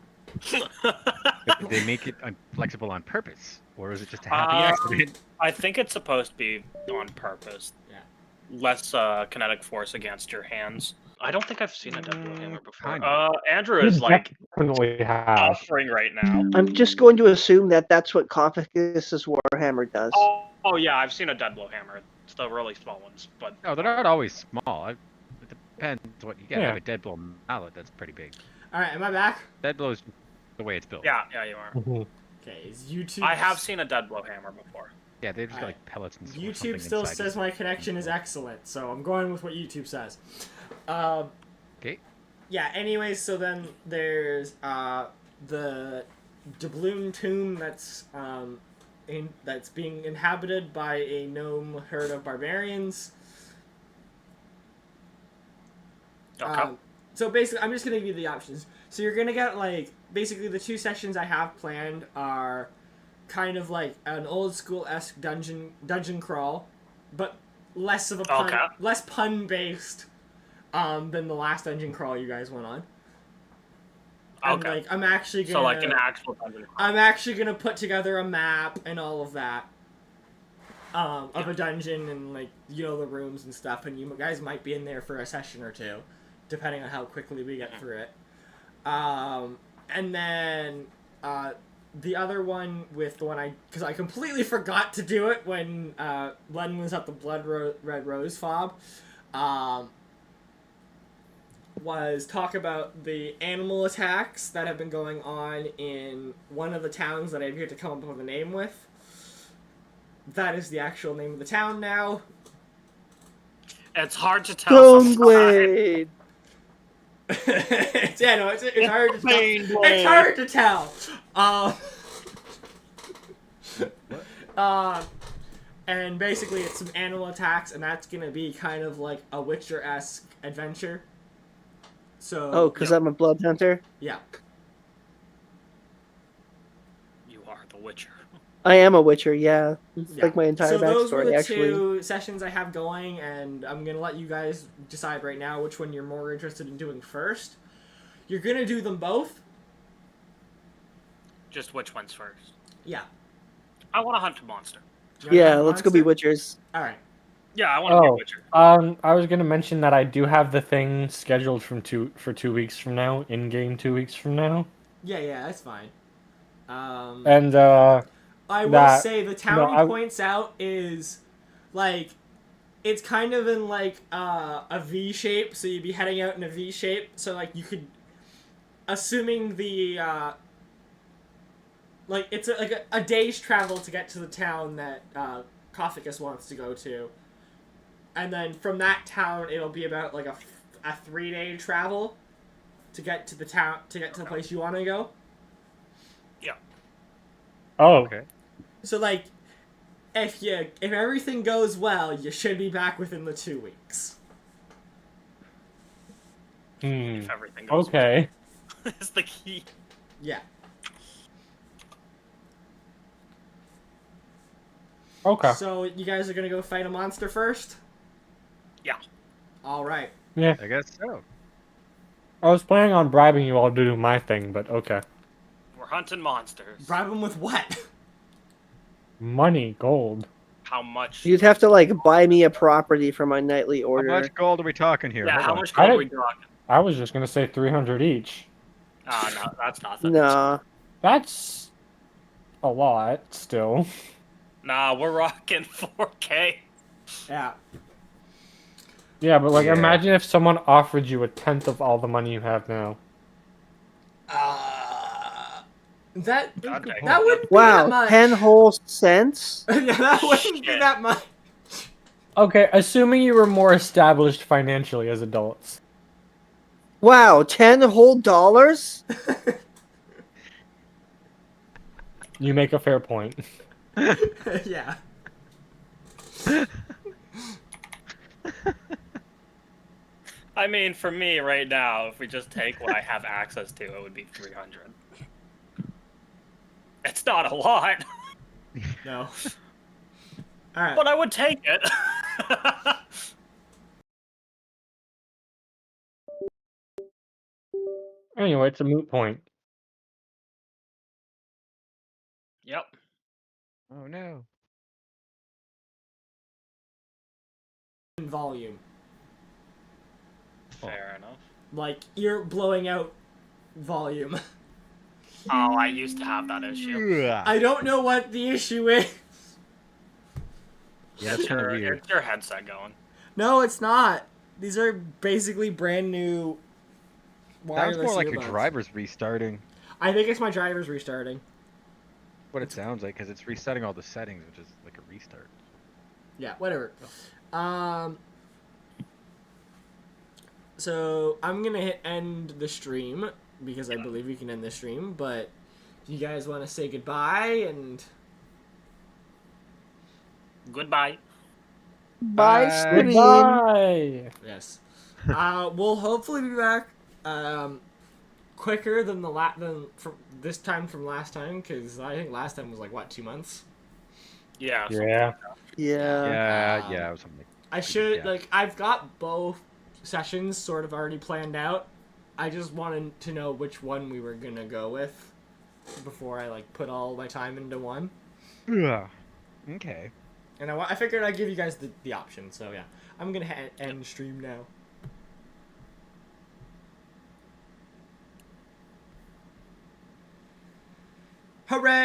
They make it flexible on purpose, or is it just a happy accident? I think it's supposed to be on purpose. Yeah. Less kinetic force against your hands. I don't think I've seen a Deadpool hammer before. Kinda. Andrew is like Definitely have. offering right now. I'm just going to assume that that's what Koffigus' Warhammer does. Oh yeah, I've seen a Deadpool hammer. It's the really small ones, but No, they're not always small. It depends what you get. Yeah. I have a Deadpool mallet that's pretty big. All right. Am I back? Deadpool's the way it's built. yeah, you are. Mhm. Okay. Is YouTube? I have seen a Deadpool hammer before. Yeah, they've just got Alright. like pellets and YouTube something still inside says it. my connection is excellent, so I'm going with what YouTube says. Okay. Yeah. Anyways, so then there's the doubloon tomb that's being inhabited by a gnome herd of barbarians. Okay. So basically, I'm just gonna give you the options. So you're gonna get like basically the two sessions I have planned are kind of like an old school esque dungeon crawl, but less of a pun, Okay. less pun based than the last dungeon crawl you guys went on. And, Okay. like, I'm actually gonna So like an actual dungeon. I'm actually gonna put together a map and all of that of a dungeon and like the rooms and stuff, and you guys might be in there for a session or two, depending on how quickly we get through it. And then the other one with the one because I completely forgot to do it when Lenin was at the Red Rose fob. Was talk about the animal attacks that have been going on in one of the towns that I've yet to come up with a name with. That is the actual name of the town now. It's hard to tell. sometimes. Stoneglade! It's hard to tell. Pain blade. It's hard to tell. And basically it's some animal attacks, and that's gonna be kind of like a Witcher-esque adventure. So Oh, because I'm a blood hunter. yeah. You are the Witcher. I am a Witcher. Yeah, it's Yeah. like my entire so those were backstory. the Actually, two sessions I have going, and I'm gonna let you guys decide right now which one you're more interested in doing first. You're gonna do them both. Just which one's first? Yeah. I want to hunt a monster. You wanna yeah. have a Let's go be monster? Witchers. All right. Yeah, I want to be a Oh, Witcher. I was gonna mention that I do have the thing scheduled for 2 weeks from now, in game 2 weeks from now, Yeah, that's fine. and I will that- say the town he I- points out is like it's kind of in like a V shape, so you'd be heading out in a V shape. So like you could, assuming the like it's like a day's travel to get to the town that Koffigus wants to go to, and then from that town it'll be about like a 3-day travel to get to the town to get to the place you want to go. oh, Okay. So like, if everything goes well, you should be back within the 2 weeks. If everything goes okay. well. Is the key. Yeah. Okay. So you guys are gonna go fight a monster first? Yeah. All right. Yeah, I guess so. I was planning on bribing you all to do my thing, but okay. We're hunting monsters. Bribe him with what? Money, gold. How much? You'd have to like buy me a property for my nightly How order. much gold are we talking here? Yeah, Hold how on. much gold I are we talking? I was just gonna say 300 each. Ah, no, that's nothing. Nah. That's a lot, still. Nah, we're rocking 4K. Yeah. Yeah, but like, Yeah. imagine if someone offered you a tenth of all the money you have now. That God dang. that wouldn't be that Wow, much. 10 whole cents? Yeah, that wouldn't be Shit. that much. Okay, assuming you were more established financially as adults. Wow, 10 whole dollars? You make a fair point. Yeah. I mean, for me right now, if we just take what I have access to, it would be 300. It's not a lot, No. All right. but I would take it. Anyway, it's a moot point. Yep. Oh no. In volume. Fair enough. Like you're blowing out volume. Oh, I used to have that issue. I don't know what the issue is. Yeah, that's kind of weird. It's your headset going. No, it's not. These are basically brand new wireless Sounds more like earbuds. your driver's restarting. I think it's my driver's restarting. What it sounds like, because it's resetting all the settings, which is like a restart. Yeah, whatever. So I'm gonna hit end the stream because I believe we can end the stream. But do you guys want to say goodbye and Goodbye. Bye, Bye. Steven. Goodbye! yes, we'll hopefully be back quicker than than from this time from last time because I think last time was like what 2 months. Yeah. Yeah. Yeah. Yeah, or something. I should Yeah. like I've got both sessions sort of already planned out. I just wanted to know which one we were gonna go with before I like put all my time into one. Yeah. Okay. And I figured I'd give you guys the option. So yeah, I'm gonna end stream now. Hooray!